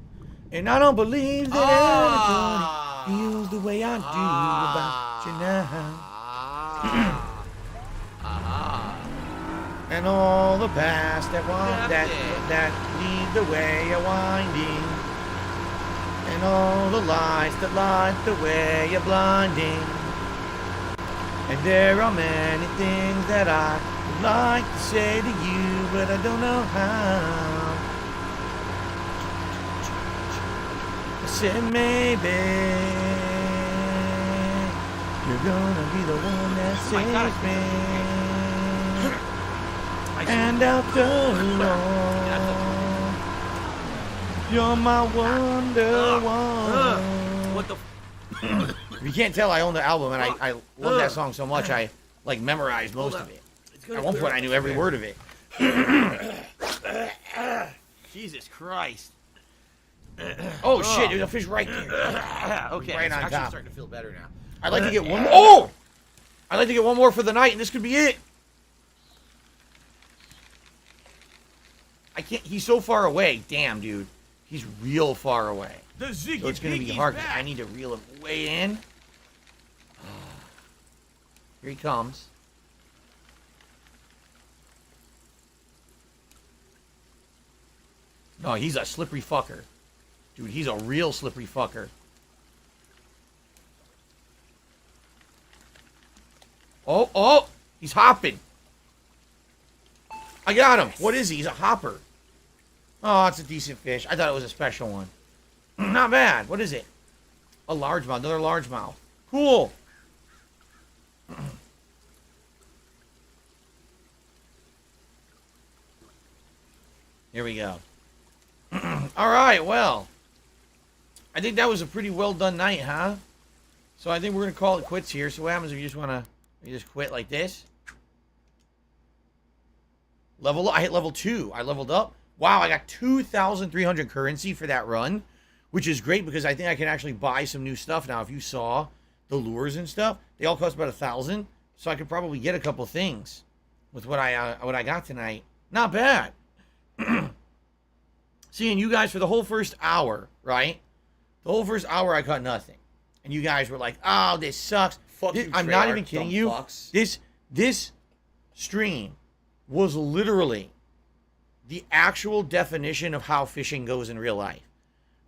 And I don't believe that anybody feels the way I do about you now. And all the past that lead the way are winding. And all the lights that light the way are blinding. And there are many things that I would like to say to you, but I don't know how. I said maybe you're gonna be the one that saves me. And after all, you're my wonder one. What the? If you can't tell, I own the album, and I love that song so much, I, like, memorized most of it. At one point, I knew every word of it. Jesus Christ. Oh, shit, there's a fish right there. Okay, Right it's on actually top. starting to feel better now. I'd like to get one more. Oh! I'd like to get one more for the night, and this could be it. I can't. He's so far away. Damn, dude. He's real far away. The Ziggy So it's going to be hard. I need to reel him way in. Here he comes. No, he's a slippery fucker. Dude, he's a real slippery fucker. Oh, he's hopping. I got him. What is he? He's a hopper. Oh, it's a decent fish. I thought it was a special one. Not bad. What is it? A largemouth. Another largemouth. Cool. Here we go. All right, well. I think that was a pretty well done night, huh? So I think we're going to call it quits here. So what happens if you just want to just quit like this? Level up. I hit level 2. I leveled up. Wow, I got 2,300 currency for that run, which is great because I think I can actually buy some new stuff now. If you saw the lures and stuff, they all cost about 1,000, so I could probably get a couple things with what I got tonight. Not bad. Seeing you guys for the whole first hour, right? The whole first hour I caught nothing, and you guys were like, "Oh, this sucks." Fuck you, I'm not Treyarch, even kidding dumb you. fucks. This stream was literally the actual definition of how fishing goes in real life.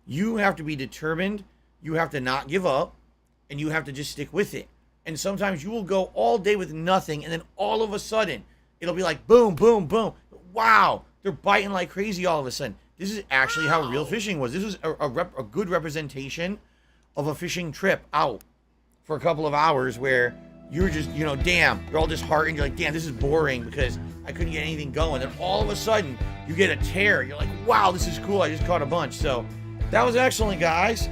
You have to be determined, you have to not give up, and you have to just stick with it. And sometimes you will go all day with nothing, and then all of a sudden, it'll be like boom, boom, boom. Wow, they're biting like crazy all of a sudden. This is actually how real fishing was. This was a good representation of a fishing trip out for a couple of hours where you're just, damn, you're all disheartened. You're like, damn, this is boring because I couldn't get anything going. Then all of a sudden, you get a tear. You're like, wow, this is cool. I just caught a bunch. So that was excellent, guys.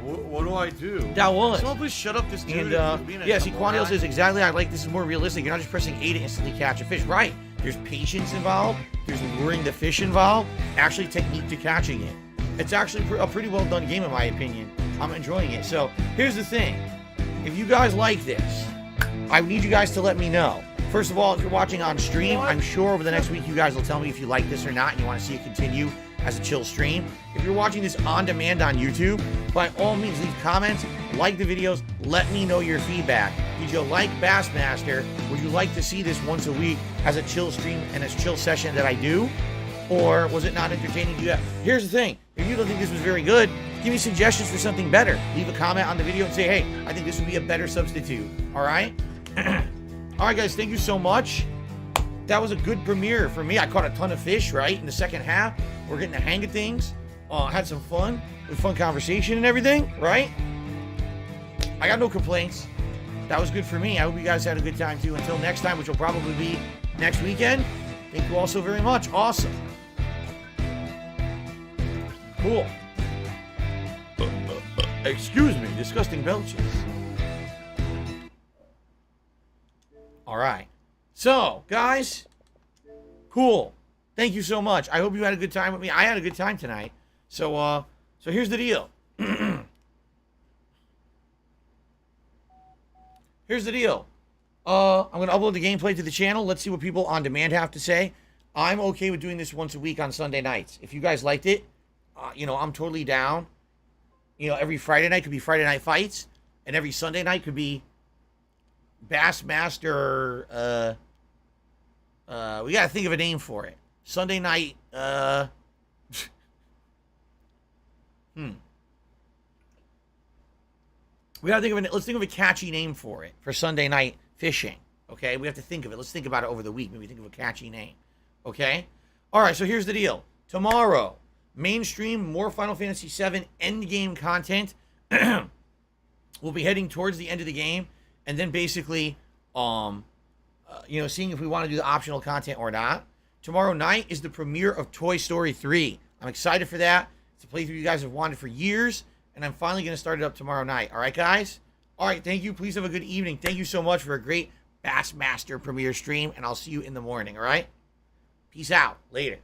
What do I do? That was. Someone please shut up this dude. And, Being a yeah, see, double Quandale eye. says exactly, I like this is more realistic. You're not just pressing A to instantly catch a fish. Right. There's patience involved. There's luring the fish involved. Actually, technique to catching it. It's actually a pretty well done game, in my opinion. I'm enjoying it. So here's the thing. If you guys like this, I need you guys to let me know. First of all, if you're watching on stream, I'm sure over the next week you guys will tell me if you like this or not and you want to see it continue as a chill stream. If you're watching this on demand on YouTube, by all means, leave comments, like the videos, let me know your feedback. Did you like Bassmaster? Would you like to see this once a week as a chill stream and a chill session that I do? Or was it not entertaining to you? Here's the thing. If you don't think this was very good, give me suggestions for something better. Leave a comment on the video and say, hey, I think this would be a better substitute. All right? All right, guys, thank you so much. That was a good premiere for me. I caught a ton of fish, right? In the second half, we're getting the hang of things. Had some fun. With fun conversation and everything, right? I got no complaints. That was good for me. I hope you guys had a good time, too. Until next time, which will probably be next weekend. Thank you all so very much. Awesome. Cool. Excuse me, disgusting belches. All right. So, guys, cool. Thank you so much. I hope you had a good time with me. I had a good time tonight. So here's the deal. Here's the deal. I'm going to upload the gameplay to the channel. Let's see what people on demand have to say. I'm okay with doing this once a week on Sunday nights. If you guys liked it, I'm totally down. Every Friday night could be Friday Night Fights, and every Sunday night could be Bassmaster We gotta think of a name for it. Sunday night. We gotta think of let's think of a catchy name for it for Sunday night fishing. Okay, we have to think of it. Let's think about it over the week. Maybe think of a catchy name. Okay. All right. So here's the deal. Tomorrow, mainstream, more Final Fantasy VII endgame content. We'll be heading towards the end of the game, and then basically, seeing if we want to do the optional content or not. Tomorrow night is the premiere of Toy Story 3. I'm excited for that. It's a playthrough you guys have wanted for years, and I'm finally going to start it up tomorrow night. All right, guys? All right, thank you. Please have a good evening. Thank you so much for a great ASSmaster premiere stream, and I'll see you in the morning, all right? Peace out. Later.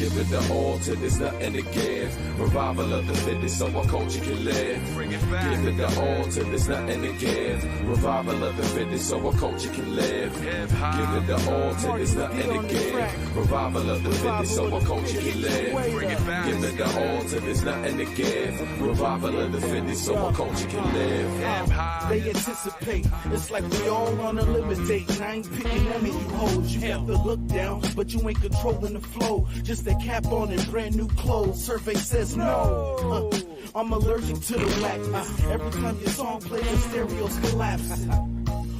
Give it the all till there's nothing to give. Revival of the fittest so our culture can live. Bring it back. Give it the all till there's nothing to give. Revival of the fittest so our culture can live. Give it the all till there's nothing to give. Revival of the fittest so our culture can live. Bring it back. Give it the all till there's nothing to give. Revival of the fittest so our culture can live. They anticipate, it's like we all on a limit date. And I ain't picking none of you hoes. You have to look down, but you ain't controlling the flow. Just a cap on and brand new clothes. Survey says no. I'm allergic to the whackness. Every time your song plays, the stereos collapse.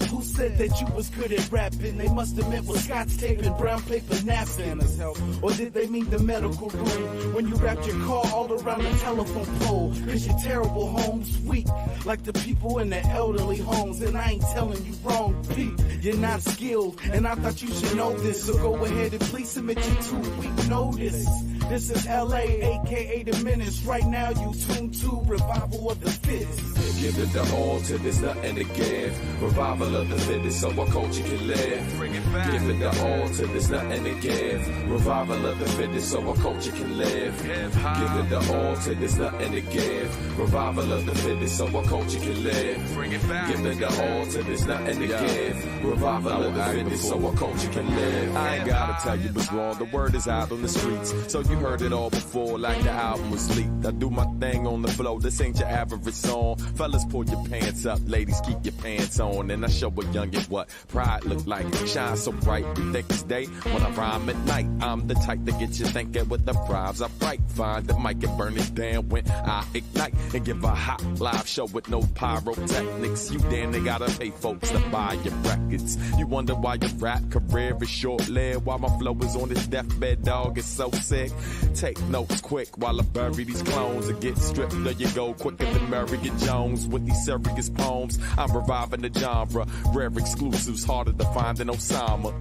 Who said that you was good at rapping? They must have meant with scotch tape and brown paper napkins. Or did they mean the medical room? When you wrapped your car all around the telephone pole. Cause your terrible home's weak, like the people in the elderly homes. And I ain't telling you wrong, Pete. You're not skilled, and I thought you should know this. So go ahead and please submit your 2-week notice. This is LA, aka the Menace. Right now you tune to Revival of the Fittest. Give it the all till there's nothing to give. Revival of the fittest so our culture can live. Bring it back. Give it the all till there's nothing to give. Revival of the fittest so our culture can live. Give it the all till there's nothing to give. Revival of the fittest so our culture can live. Bring it back. Give it the all till there's nothing to give. Revival of the fittest so our culture can live. I ain't gotta tell you what's wrong. The word is out on the streets, so you heard it all before, like the album was leaked. I do my thing on the flow. This ain't your average song. Fellas, pull your pants up. Ladies, keep your pants on. And I show a youngin' what pride look like. Shine so bright, you think it's day when I rhyme at night. I'm the type to get you thinking with the vibes I write. Find the mic and burn it down when I ignite and give a hot live show with no pyrotechnics. You damn, they gotta pay folks to buy your records. You wonder why your rap career is short-lived, while my flow is on this deathbed, dog. It's so sick. Take notes quick while I bury these clones and get stripped. There you go, quicker than Marion Jones with these serious poems. I'm reviving the genre. Rare exclusives harder to find than Osama.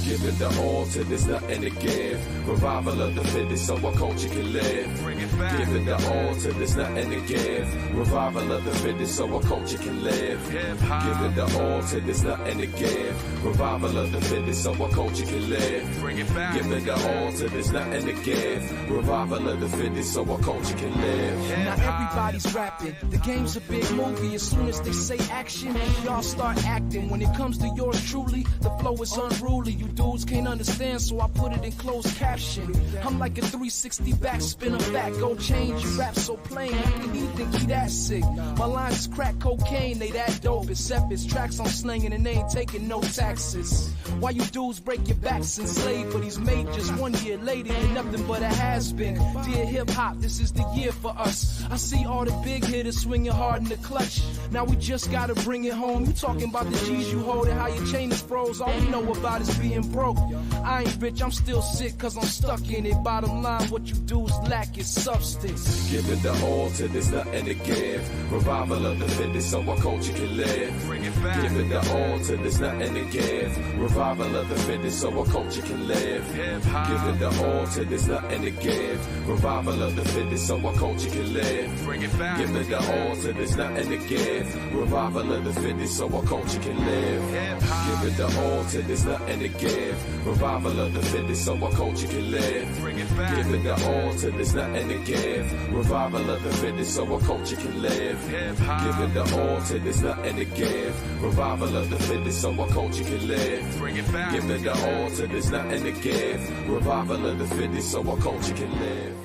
Give it the all till there's nothing to give. Revival of the fittest so our culture can live. Bring it back. Give it the all till there's nothing to give. Revival of the fittest so our culture can live. Give it the all till there's nothing to give. Revival of the fittest so our culture can live. Bring it back. Give it the all till there's nothing to give. Revival of the fittest so our culture can live. Now everybody's rapping. The game's a big movie. As soon as they say action, y'all start acting. When it comes to yours truly, the flow is unruly. You dudes can't understand, so I put it in closed caption. I'm like a 360 backspin of that. Go change, you rap so plain. How can he think he that sick? My lines is crack cocaine, they that dope. Except it's tracks I'm slinging and they ain't taking no taxes. Why you dudes break your backs and slave? But he's made just 1 year later than nothing but a has-been. Dear hip-hop, this is the year for us. I see all the big hitters swinging hard in the clutch. Now we just gotta bring it home. You talking about the G's you hold and how your chain is froze. All we know about is being broke. I ain't rich, I'm still sick cause I'm stuck in it. Bottom line, what you do is lack is substance. Give it the all till there's nothing to give. Revival of the fittest so our culture can live. Bring it back. Give it the all till there's nothing to give. Revival of the fittest so our culture can live. Give it the all till there's nothing to give. Revival of the fittest so our culture can live. Bring it back. Give it the all till there's nothing to give. Revival of the fittest so our culture can live. Give it the all till there's nothing to give. Revival of the fittest so our culture can live. Bring it back. Give it the all till there's nothing to give. Revival of the fittest so our culture can live. Give it the all till there's nothing to give. Revival of the fittest so our culture can live. Bring it back. Give it the all till there's nothing to give. Revival of the fittest so our culture can live.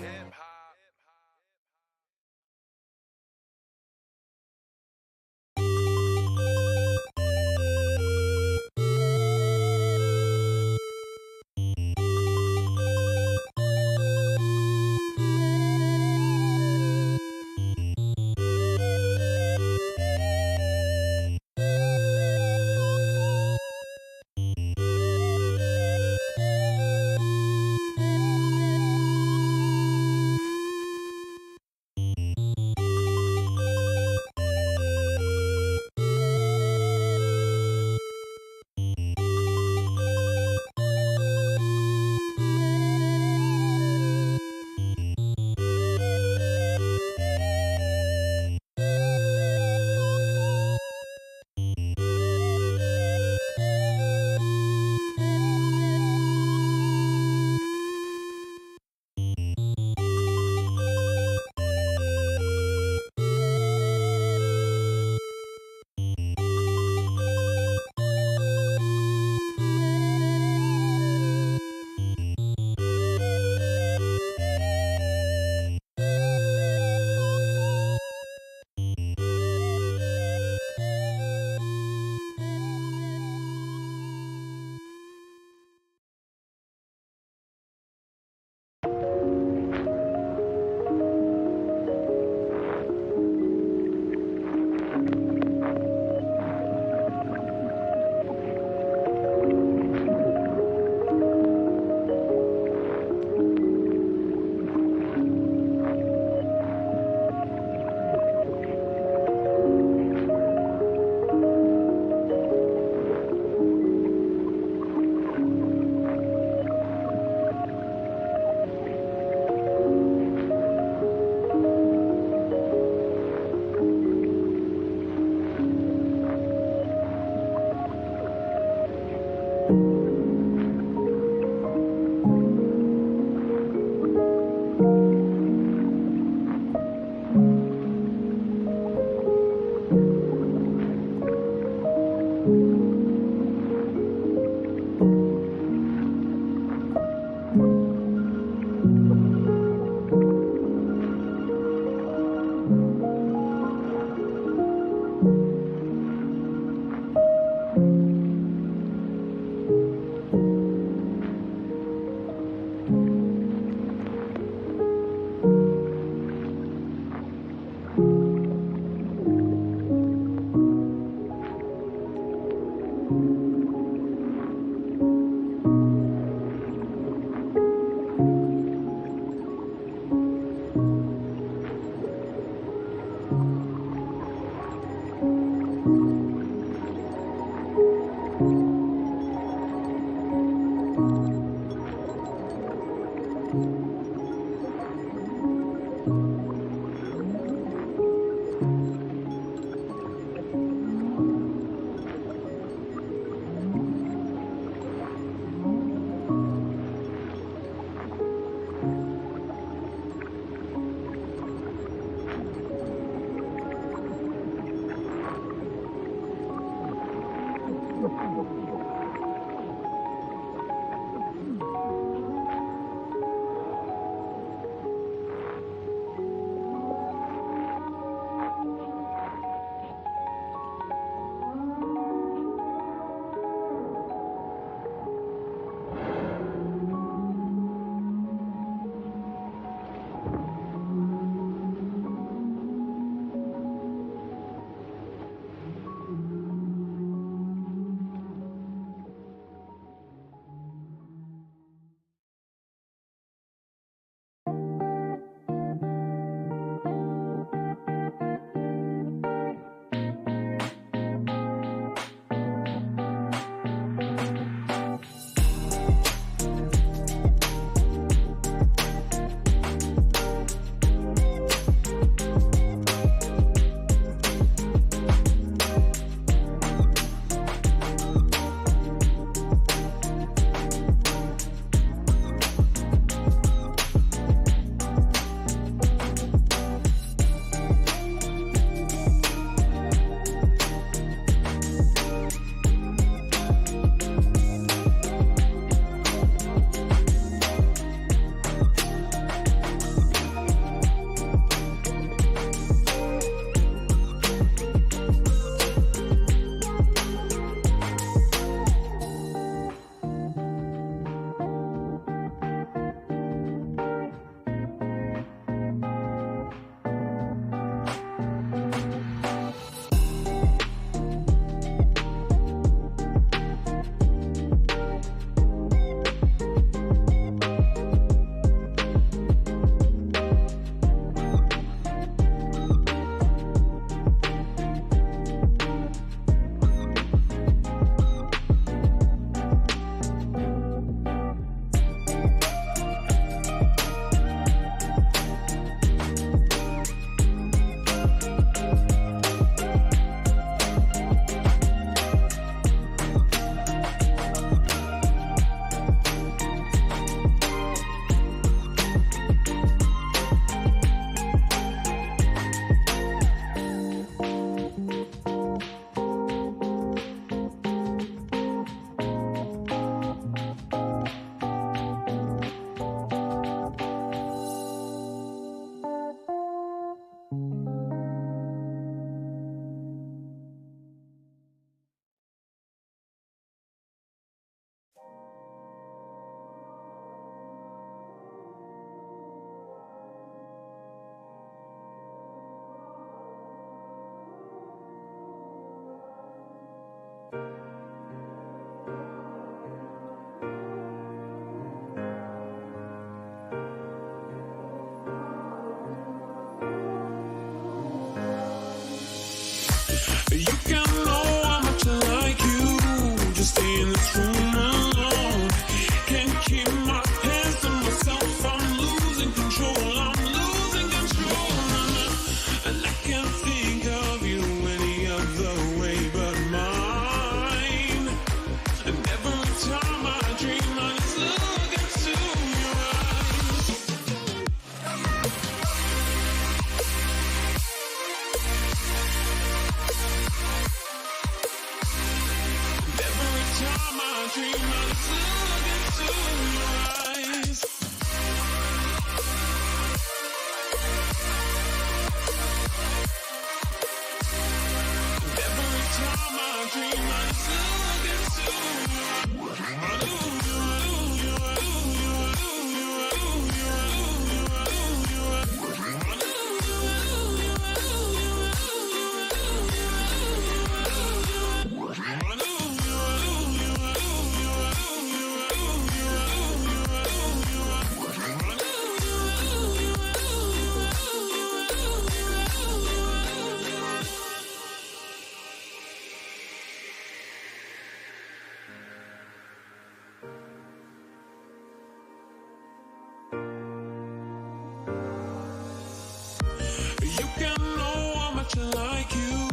You can know how much I like you.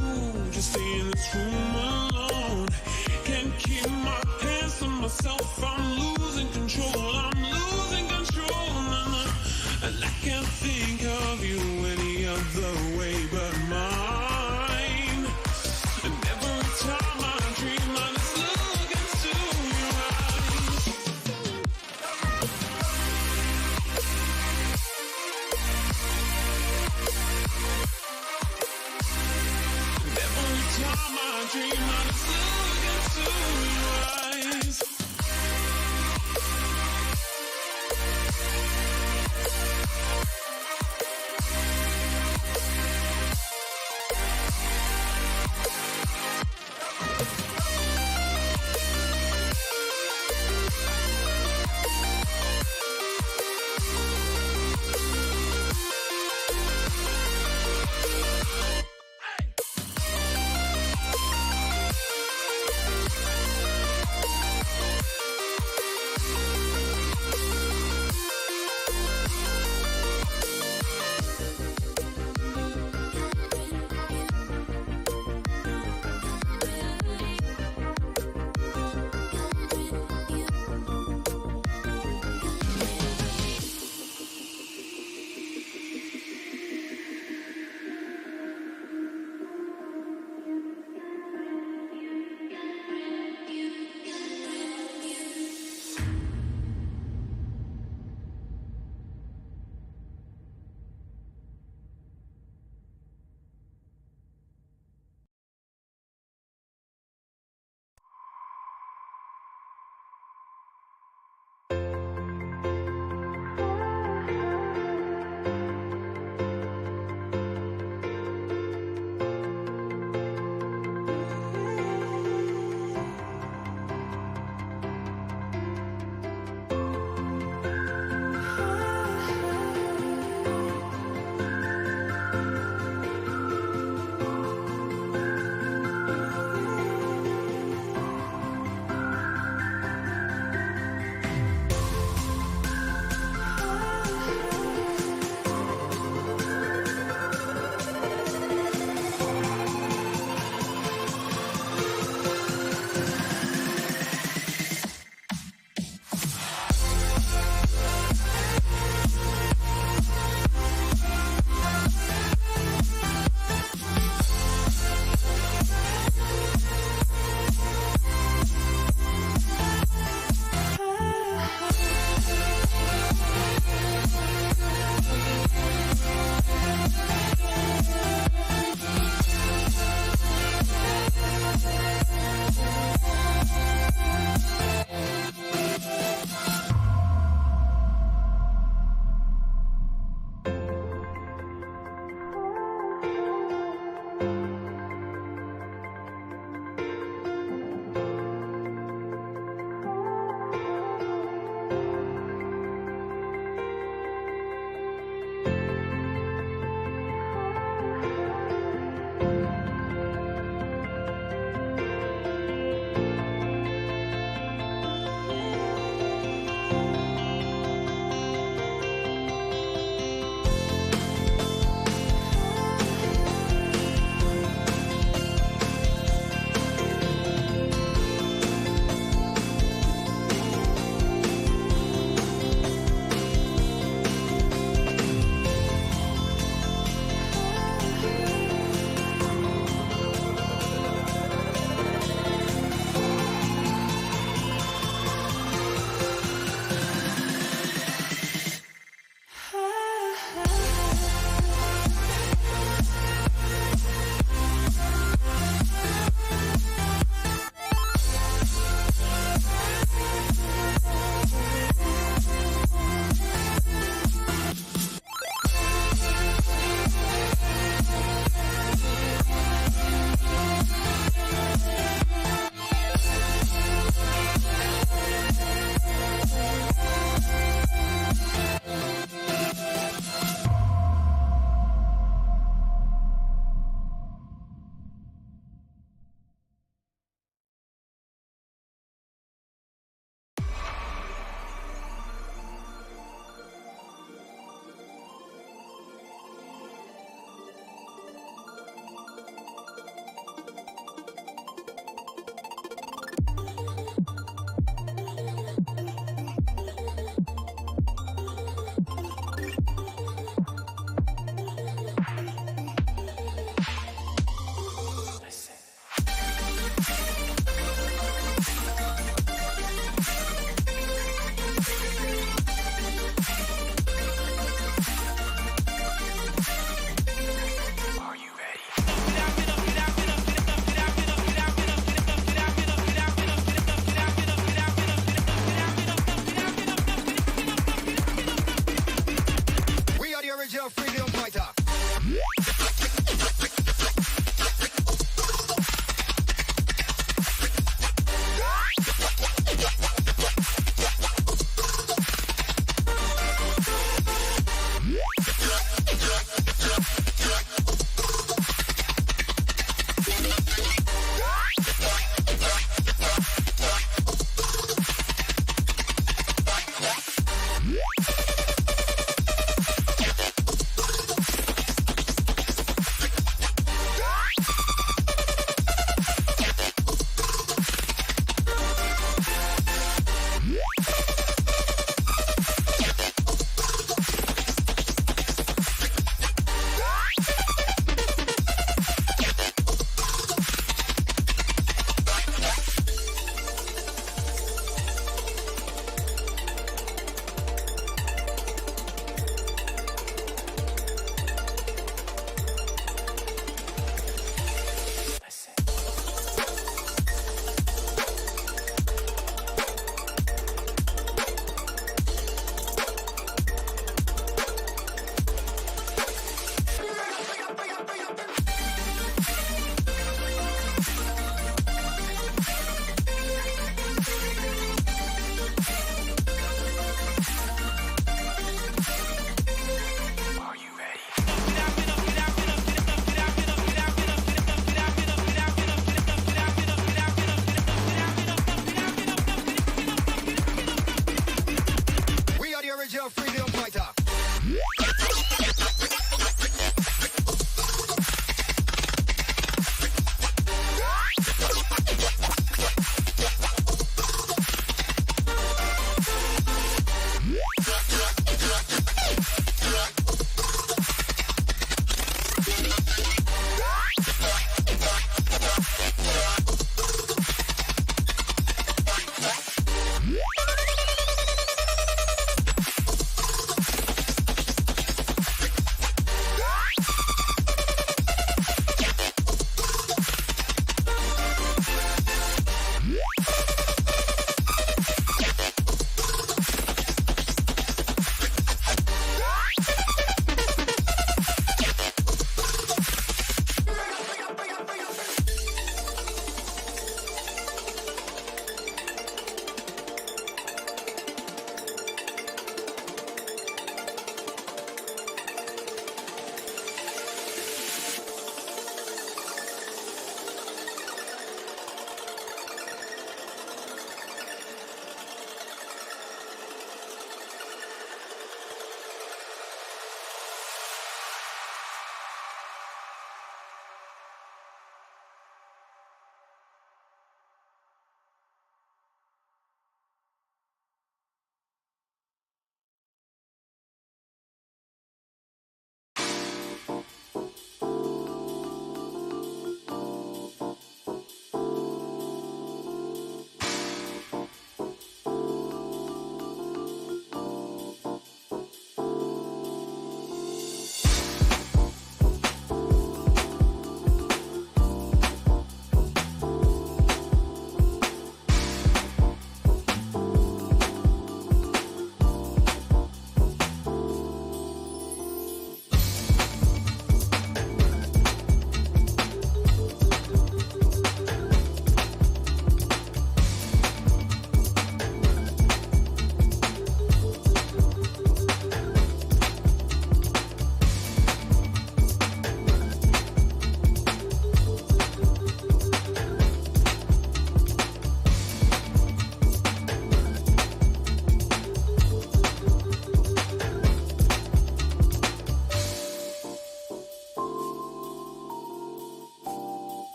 Just stay in this room alone. Can't keep my hands to myself. I'm losing control. I'm losing control. And I can't think of you any other way but mine. And every time I dream, I just look into your eyes. Every time I dream, I just look into your eyes.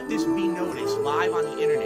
let this be noticed live on the internet.